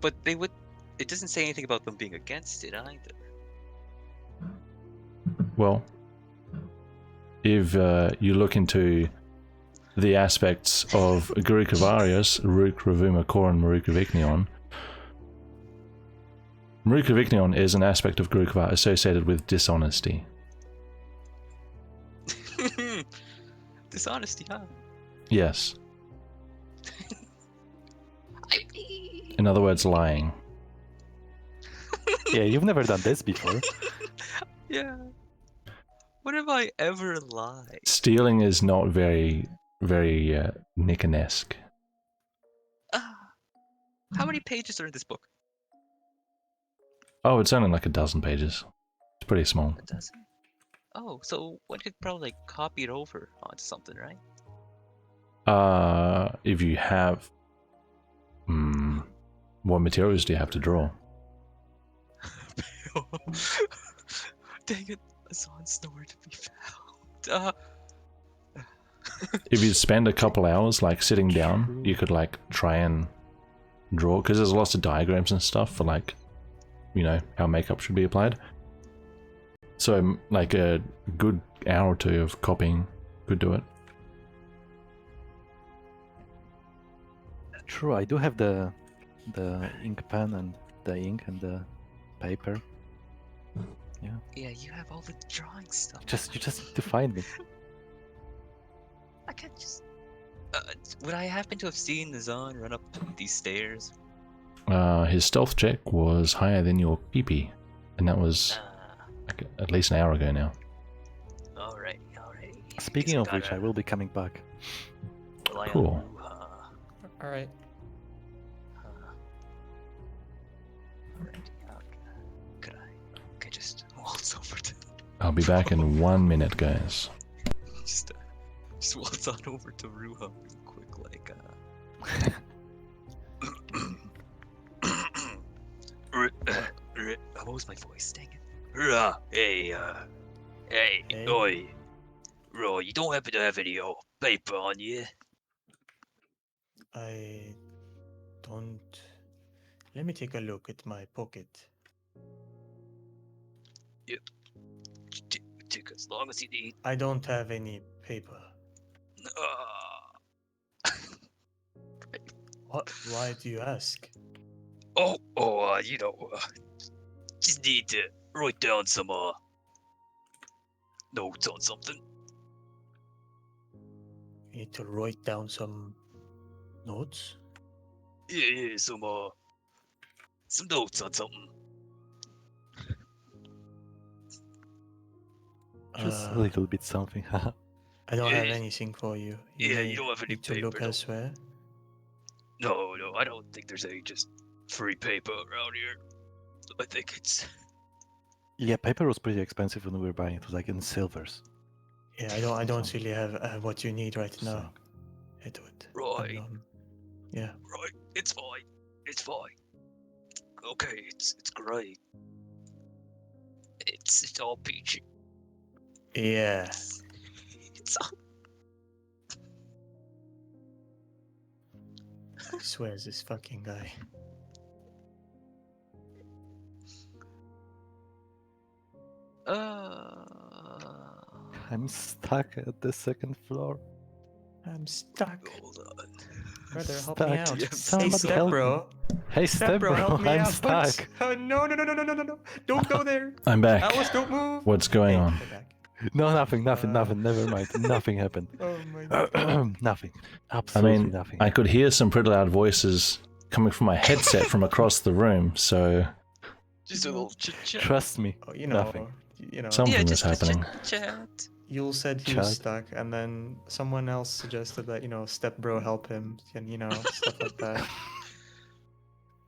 But they would. It doesn't say anything about them being against it either. Well, if you look into the aspects of Garukavarius, Ruk Ravuma Kor, and Marukavicnion, Marukavicnion is an aspect of Garukavar associated with dishonesty. Dishonesty, huh? Yes. I In other words, lying. Yeah, you've never done this before. Yeah. When have I ever lied? Stealing is not very Nicanesque. How many pages are in this book? Oh, it's only like a dozen pages. It's pretty small. A dozen. Oh, so one could probably like copy it over onto something, right? If you have, what materials do you have to draw? Dang it, Azan's nowhere to be found. If you spend a couple hours like sitting down, you could like try and draw, because there's lots of diagrams and stuff for like, you know, how makeup should be applied. So like a good hour or two of copying could do it. True, I do have the ink pen and the ink and the paper. Yeah, you have all the drawing stuff. You just need to find me. I can't just. Would I happen to have seen Azan run up these stairs? His stealth check was higher than your PP, and that was like at least an hour ago now. Alright. Speaking of which, I will be coming back. Cool. All right. Could I just waltz over to I'll be back in 1 minute, guys. just waltz on over to Ruha real quick, like what was my voice? Dang it. Hey, Hey. oi. Bro, you don't happen to have any paper on you? I don't. Let me take a look at my pocket. Take as long as you need. I don't have any paper. What? Why do you ask? Just need to write down some notes on something. You need to write down some notes. Yeah, some notes on something. Just a Uh, little bit something. Haha. I don't have Yeah, anything for you. yeah, may you don't have any need to look paper, no. elsewhere. No, I don't think there's any just free paper around here. I think it's Yeah, paper was pretty expensive when we were buying it. It was like in silvers. Yeah, I don't really have what you need right now. So, Edward. right. Yeah. Right, it's fine. It's fine. Okay, it's great. It's all peachy. Yeah. It's all I swear this fucking guy. I'm stuck at the second floor. I'm stuck. hold on. Brother, help Stuck. me out. Yeah, Hey, somebody step help me. bro. Hey, step bro, help me I'm out. stuck. Oh, no. Don't go there. I'm back. Alice, don't move. What's going Hey, on? go back. No, nothing. Never mind. Nothing happened. Oh my god. Nothing. I Absolutely mean, nothing. I could hear some pretty loud voices coming from my headset from across the room, so Just a little chit chat. Trust me. Oh, you know, Nothing. something Yeah, is just a happening. chat. Yule said he Chad. was stuck, and then someone else suggested that, step bro help him, and, stuff like that.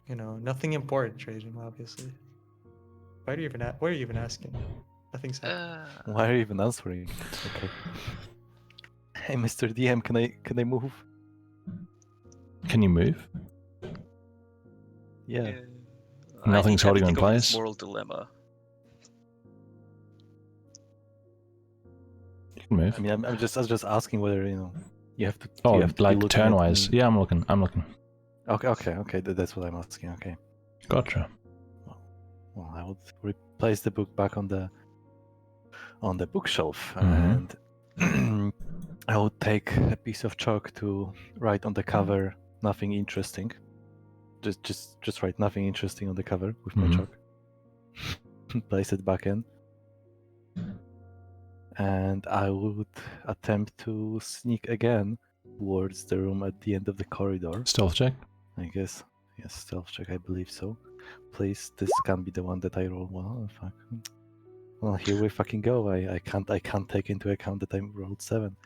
Nothing important, Trajan, obviously. Why are you even asking? Nothing's happening. Why are you even answering? Okay. Hey, Mr. DM, can I move? Can you move? Yeah. Nothing's holding you in Think of this place? Moral dilemma. You can move. I mean, I was just asking whether you have to. Oh, you have to be like looking at turn-wise. me. Yeah, I'm looking. Okay. That's what I'm asking. Okay. Gotcha. Well, I would replace the book back on the bookshelf, Mhm. and I would take a piece of chalk to write on the cover nothing interesting. Just write nothing interesting on the cover with my Mhm. chalk. Place it back in, and I would attempt to sneak again towards the room at the end of the corridor. Stealth check. I guess. Yes, stealth check, I believe so. Please, this can't be the one that I roll well. Fuck. Well, here we fucking go. I can't take into account that I rolled 7.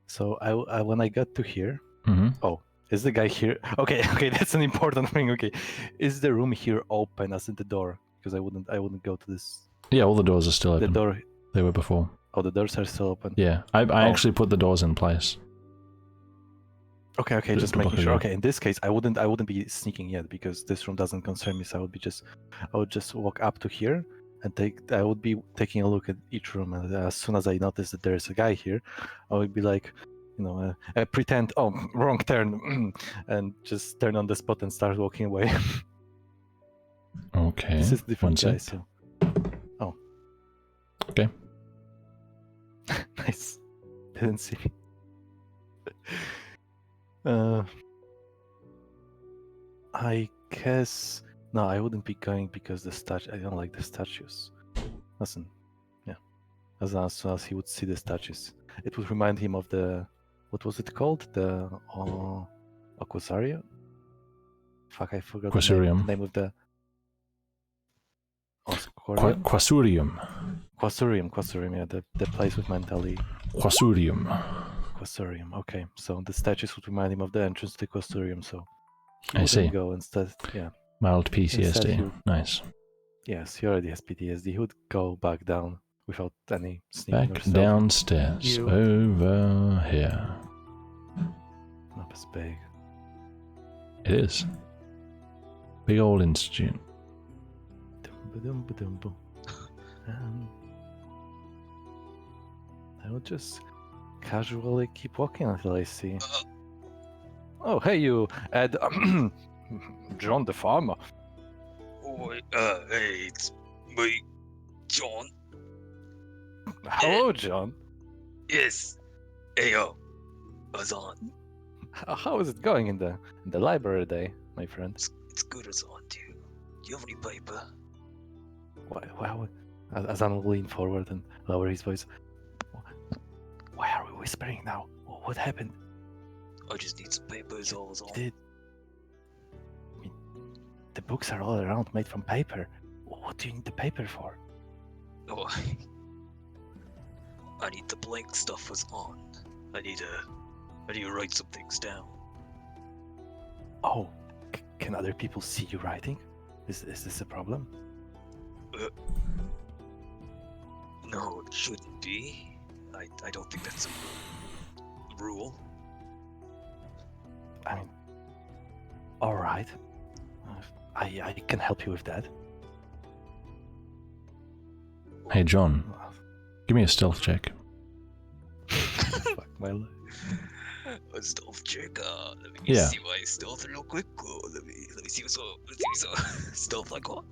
So I when I got to here, Mm-hmm. is the guy here? Okay, that's an important thing. Okay, is the room here open as in the door? Because I wouldn't go to this. Yeah, all the doors are still The open. door. they were before. Oh, the doors are still open. Yeah, I actually put the doors in place. Okay, To- just to making block it sure. in. Okay, in this case, I wouldn't be sneaking yet because this room doesn't concern me. So I would just walk up to here and I would be taking a look at each room. And as soon as I notice that there's a guy here, I would be like, pretend, oh, wrong turn, and just turn on the spot and start walking away. Okay. This is different one guy, sec. so. Oh. Okay. Nice. Didn't see me. I guess no, I wouldn't be going because I don't like the statues. Listen, yeah. As soon as he would see the statues, it would remind him of what was it called? The Aquasario? Fuck, I forgot Quasurium. the name of the Quasurium? Quasurium, yeah, the place with mentally. Quasurium. Quasurium, okay. So the statues would remind him of the entrance to Quasurium, so he I wouldn't see. go instead, yeah. Mild Instead, PTSD. Nice. Yes, he already has PTSD. He would go back down without any sneaking or Back stealthing. downstairs. You- Over here. Map is big. It is. Big old institute. Dum-ba-dum-ba-dum-bum. I will just casually keep walking until I see. Oh, hey, you, Ed. John the farmer. Oh, hey, it's me, John. Hello, John. Yes. Hey, yo. Azan. How is it going in the library day, my friend? It's good, Azan, dude. Do you have any paper? Wow. Azan will lean forward and lower his voice. Why are we whispering now? What happened? I just need some paper, is all, Azan. Did... I mean, the books are all around, made from paper. What do you need the paper for? Oh, I need the blank stuff, Azan. I need to write some things down. Oh, can other people see you writing? Is this a problem? No, it shouldn't be. I don't think that's a rule. I mean, all right. I can help you with that. Hey, John. Give me a stealth check. Fuck my life. A stealth check. Let me Yeah. see my stealth real quick. Let me see what's stealth like what?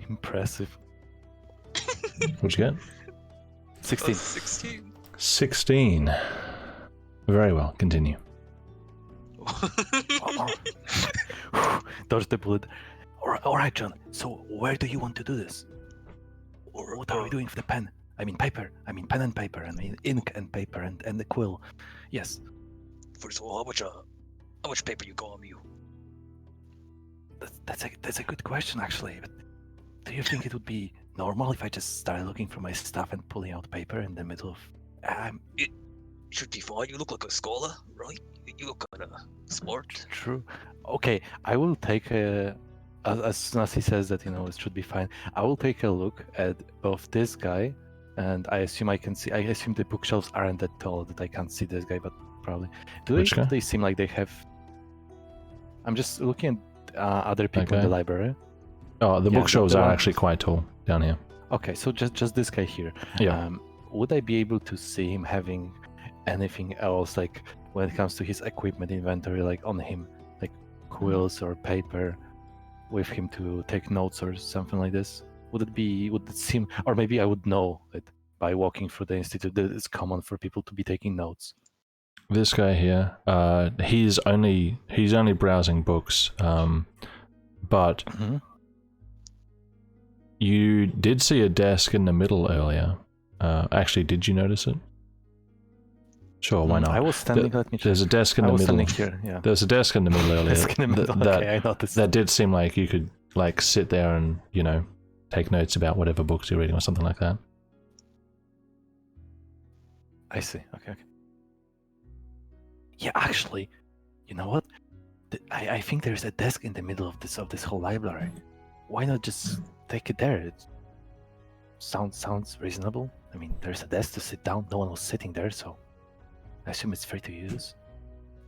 Impressive. What'd you get? 16. 16. 16. Very well. Continue. Dodge the bullet. All right, John. So where do you want to do this? What are we doing with the pen? I mean paper. I mean pen and paper. I mean ink and paper and the quill. Yes. First of all, how much paper you got on you? That's a good question actually. But do you think it would be normal if I just started looking for my stuff and pulling out paper in the middle of? It should be fine. You look like a scholar, right? You look kind of smart. True. Okay, I will take a. As soon as he says that, it should be fine. I will take a look at both this guy, and I assume I can see. I assume the bookshelves aren't that tall that I can't see this guy, but probably. Which guy? They seem like they have? I'm just looking at other people in Okay. the library. Oh, the Yeah, bookshelves the are one- actually quite tall down here. Okay, so just this guy here. Yeah. Would I be able to see him having anything else, like when it comes to his equipment inventory, like on him, like quills or paper, with him to take notes or something like this? Would it seem, or maybe I would know that by walking through the institute that it's common for people to be taking notes. This guy here, he's only browsing books, but Mm-hmm. you did see a desk in the middle earlier. Actually, did you notice it? Sure, why not? I was standing. Let me check. There's a desk in I the was middle. standing here. Yeah. There's a desk in the middle earlier. Desk in the middle. That, Okay, I noticed. that did seem like you could sit there and take notes about whatever books you're reading or something like that. I see. Okay. Yeah, actually, you know what? I think there's a desk in the middle of this whole library. Why not just take it there. It sounds reasonable. I mean, there's a desk to sit down. No one was sitting there, so I assume it's free to use.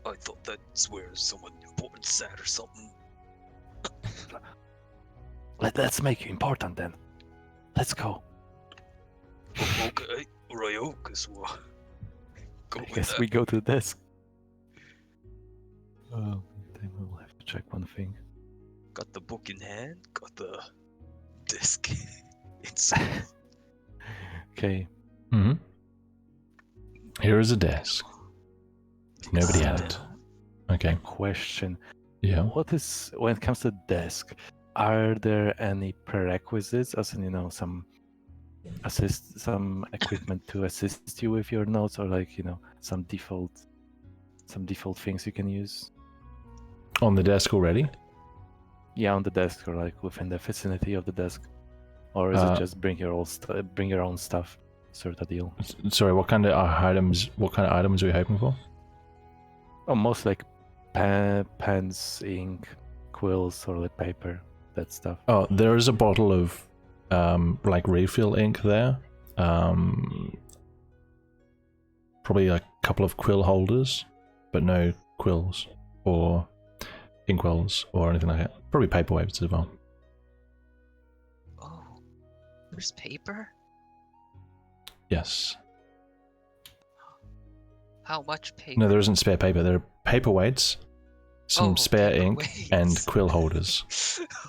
I thought that's where someone important sat or something. Let's make you important then. Let's go. Okay, right, guess we'll go I with guess that. we go to the desk. Oh, then we'll have to check one thing. Got the book in hand, got the disc inside. Okay. Mm-hmm. Here is a desk. Nobody at it. Okay. Question. Yeah. What is, when it comes to desk, are there any prerequisites, as in, some equipment to assist you with your notes, or like, some default things you can use? On the desk already? Yeah, on the desk, or like within the vicinity of the desk, or is it just bring your own stuff sort of deal? Sorry, what kind of items? What kind of items are you hoping for? Oh, most like pens, ink, quills, or like paper, that stuff. Oh, there is a bottle of like refill ink there. Probably a couple of quill holders, but no quills or inkwells or anything like that. Probably paperweights as well. Oh, there's paper? Yes. How much paper? No, there isn't spare paper. There are paperweights, some spare ink, and paperweights. quill holders.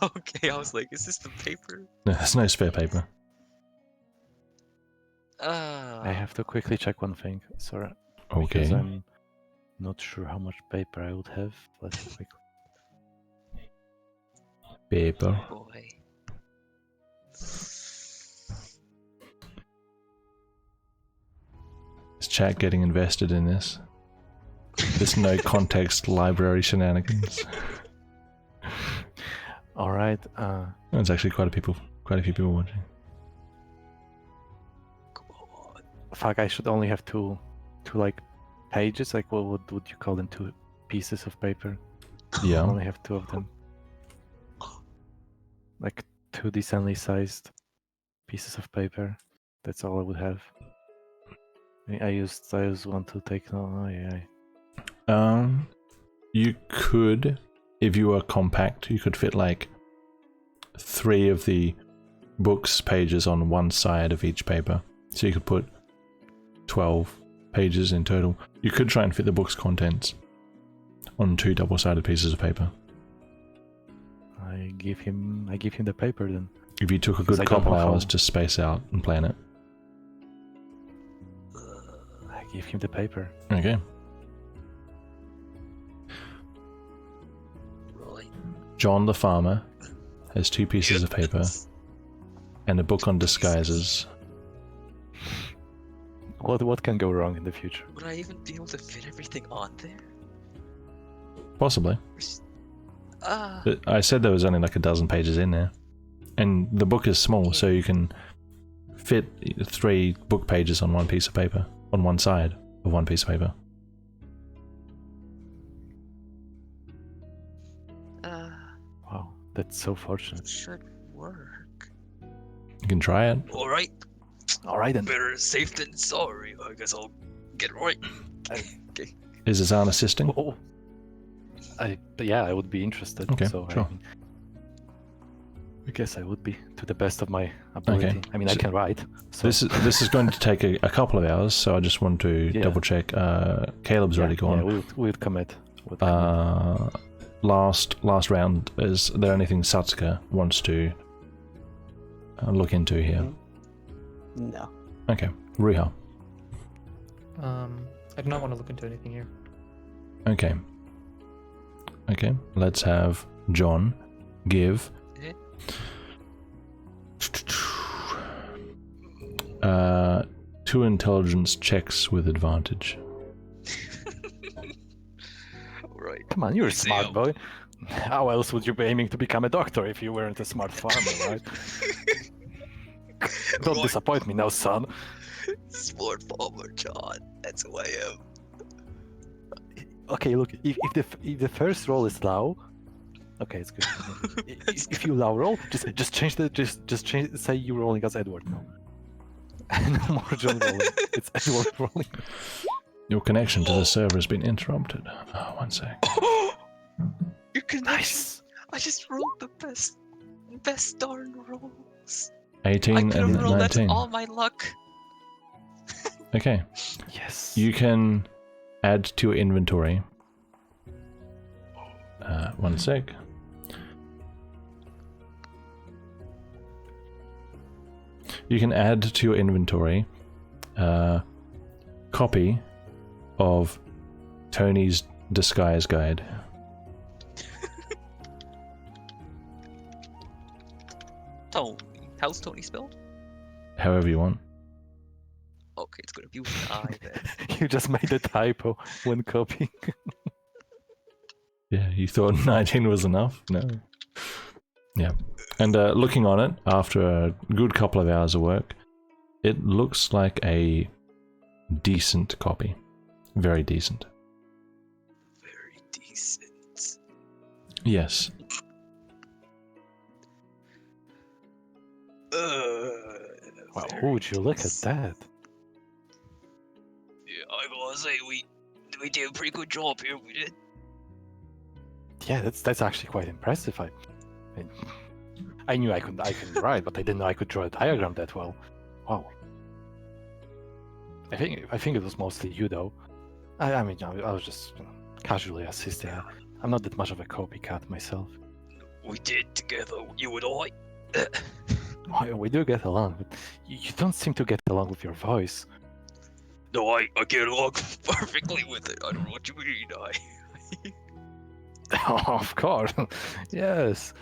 Okay, I was like, is this the paper? No, there's no spare paper. I have to quickly check one thing, sorry. Okay. Because I'm not sure how much paper I would have. Let's quickly. Paper. Boy. Is chat getting invested in this? This no context library shenanigans. All right. There's actually quite a few people watching. Come on. Fuck! I should only have two like pages. Like what would you call them? 2 pieces of paper. I Yeah. only have 2 of them. Like 2 decently sized pieces of paper. That's all I would have. I used one to take. Oh yeah. You could, if you were compact, you could fit like 3 of the book's pages on one side of each paper. So you could put 12 pages in total. You could try and fit the book's contents on 2 double-sided pieces of paper. I give him the paper then. If you took a Because good I don't couple know how- hours to space out and plan it. I give him the paper. Okay. Right. John the farmer has 2 pieces of paper and a book on disguises. What can go wrong in the future? Would I even be able to fit everything on there? Possibly. But I said there was only like a dozen pages in there. And the book is small, so you can fit 3 book pages on one piece of paper, on one side of one piece of paper. Wow, that's so fortunate. Should work. You can try it. Alright, All right then. better safe than sorry. I guess I'll get it right. Is Azan assisting? Oh, yeah, I would be interested. Okay, so sure. I guess I would be to the best of my ability. Okay, I mean, I so can write. So This is going to take a couple of hours, so I just want to Yeah. double check. Caleb's already gone. Yeah, we'll commit. Last round, is there anything Satsuka wants to look into here? No. Okay, Ruha. I do not want to look into anything here. Okay, let's have John give Eh? 2 intelligence checks with advantage. Right. Come on, you're a Easy smart up. boy. How else would you be aiming to become a doctor if you weren't a smart farmer, right? Don't Right. disappoint me now, son. Smart farmer, John. That's who I am. Okay, look, if the first roll is low, Okay, it's good. If you allow roll, just change the just change. Say you're rolling as Edward now. No more John rolling. It's Edward rolling. Your connection to the server has been interrupted. Oh, 1 sec. Your connection. Nice. I just rolled the best darn rolls. 18 I could and have rolled. That's 19. all my luck. Okay. Yes. You can add to your inventory. 1 sec. You can add to your inventory copy of Tony's disguise guide. Tony. How's Tony spelled? However you want. Okay, it's gonna be with an I then. You just made a typo when copying. Yeah, you thought 19 was enough? No. Yeah. And looking on it, after a good couple of hours of work, it looks like a decent copy. Very decent. Very decent. Yes. Wow, Very would you look at decent. that? Yeah, I gotta say we did a pretty good job here. We did. Yeah, that's actually quite impressive. I knew I could write, but I didn't know I could draw a diagram that well. Wow. I think it was mostly you though. I mean, I was just casually assisting. I'm not that much of a copycat myself. We did together, you and I. We do get along, but you don't seem to get along with your voice. No, I get along perfectly with it. I don't know what you mean. Oh, of course. Yes,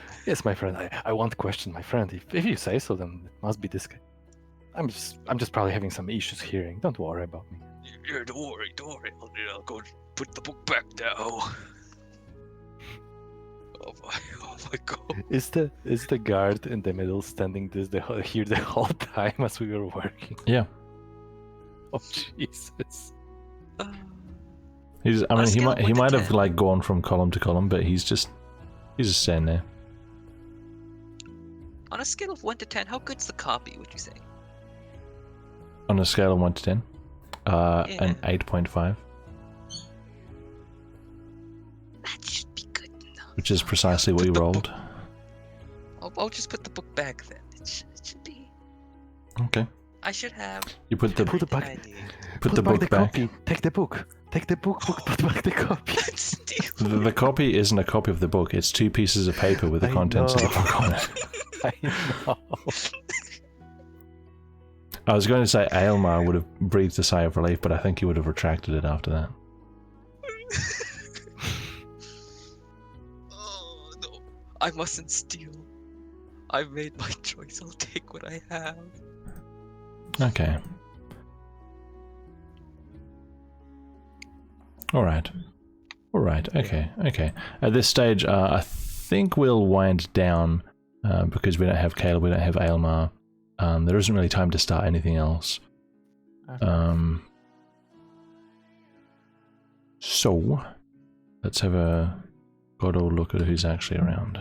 my friend. I won't question my friend. If you say so, then it must be this guy. I'm just probably having some issues hearing. Don't worry about me. Yeah, don't worry. I'll go put the book back now. Oh my god. Is the guard in the middle standing here the whole time as we were working? Yeah. Oh Jesus. He's. I On a mean, scale of he 1 to might have 10. like gone from column to column, but he's just standing there. On a scale of 1 to 10, how good's the copy, would you say? On a scale of 1 to 10, Yeah. an 8.5, That should be good enough. which is precisely what you rolled. I'll just put the book back then. It should be. Okay. I should have. You put the Put it back. everything I need. put the book back. Copy. Take the book. Take the book. Put back the copy. Steal. The copy isn't a copy of the book. It's 2 pieces of paper with the I contents of the know. book on it. I know. I was going to say Aylmar would have breathed a sigh of relief, but I think he would have retracted it after that. Oh no, I mustn't steal. I've made my choice. I'll take what I have. Okay. Alright. Okay. At this stage, I think we'll wind down because we don't have Caleb, we don't have Aylmar. There isn't really time to start anything else. So, let's have a good old look at who's actually around.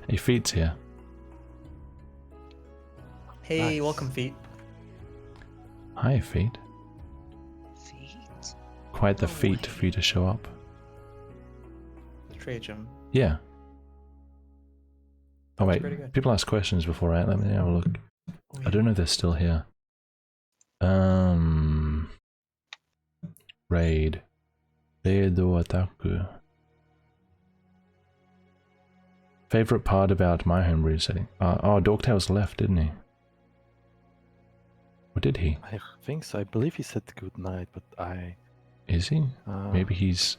Hey, Feet's here. Hey, Nice. welcome, Feet. Hi, Feet. Feet. Quite the Oh, feat for you to show up. Trade gem. Yeah. Oh That's wait, pretty good. people ask questions before, right? Let me have a look. Oh, I don't know if they're still here. Raid. Reido Ataku. Favorite part about my homebrew setting? Oh, Dogtail's left, didn't he? Or did he? I think so. I believe he said good night, but Is he? Maybe he's...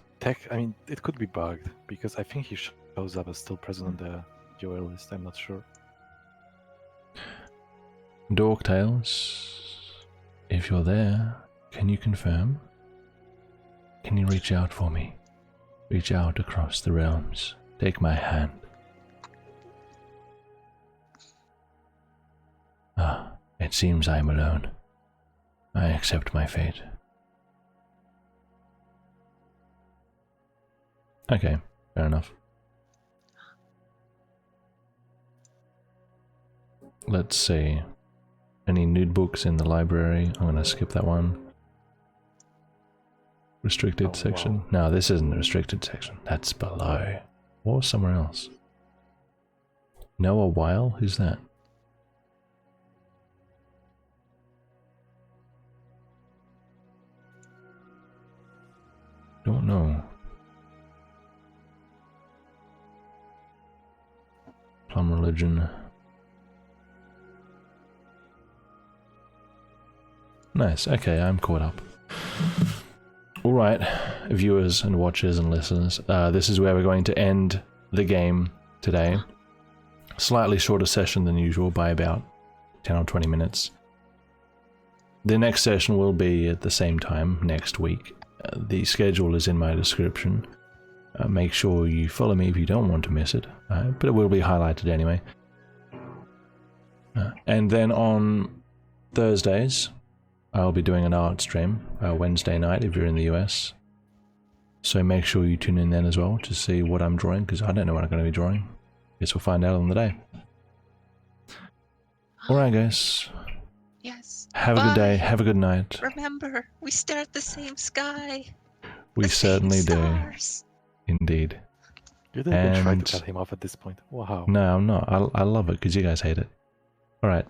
I mean, it could be bugged because I think he shows up as still present on the viewer list. I'm not sure. Dogtails, if you're there, can you confirm? Can you reach out for me? Reach out across the realms. Take my hand. Ah, It seems I am alone. I accept my fate. Okay, fair enough. Let's see. Any nude books in the library? I'm gonna skip that one. Restricted Oh, section? wow. No, this isn't the restricted section. That's below. Or somewhere else. Noah Weil? Who's that? Don't know. Plum religion. Nice. Okay, I'm caught up. Alright, viewers and watchers and listeners, this is where we're going to end the game today. Slightly shorter session than usual by about 10 or 20 minutes. The next session will be at the same time next week. The schedule is in my description. Make sure you follow me if you don't want to miss it, but it will be highlighted anyway. And then on Thursdays, I'll be doing an art stream, Wednesday night if you're in the US. So make sure you tune in then as well to see what I'm drawing, because I don't know what I'm going to be drawing. Guess we'll find out on the day. Alright guys, Yes. have a good day, have a good night. Remember, we stare at the same sky. We the certainly same do, stars. indeed. You didn't even try And- to cut him off at this point. Wow. No, I'm not. I love it because you guys hate it. Alright.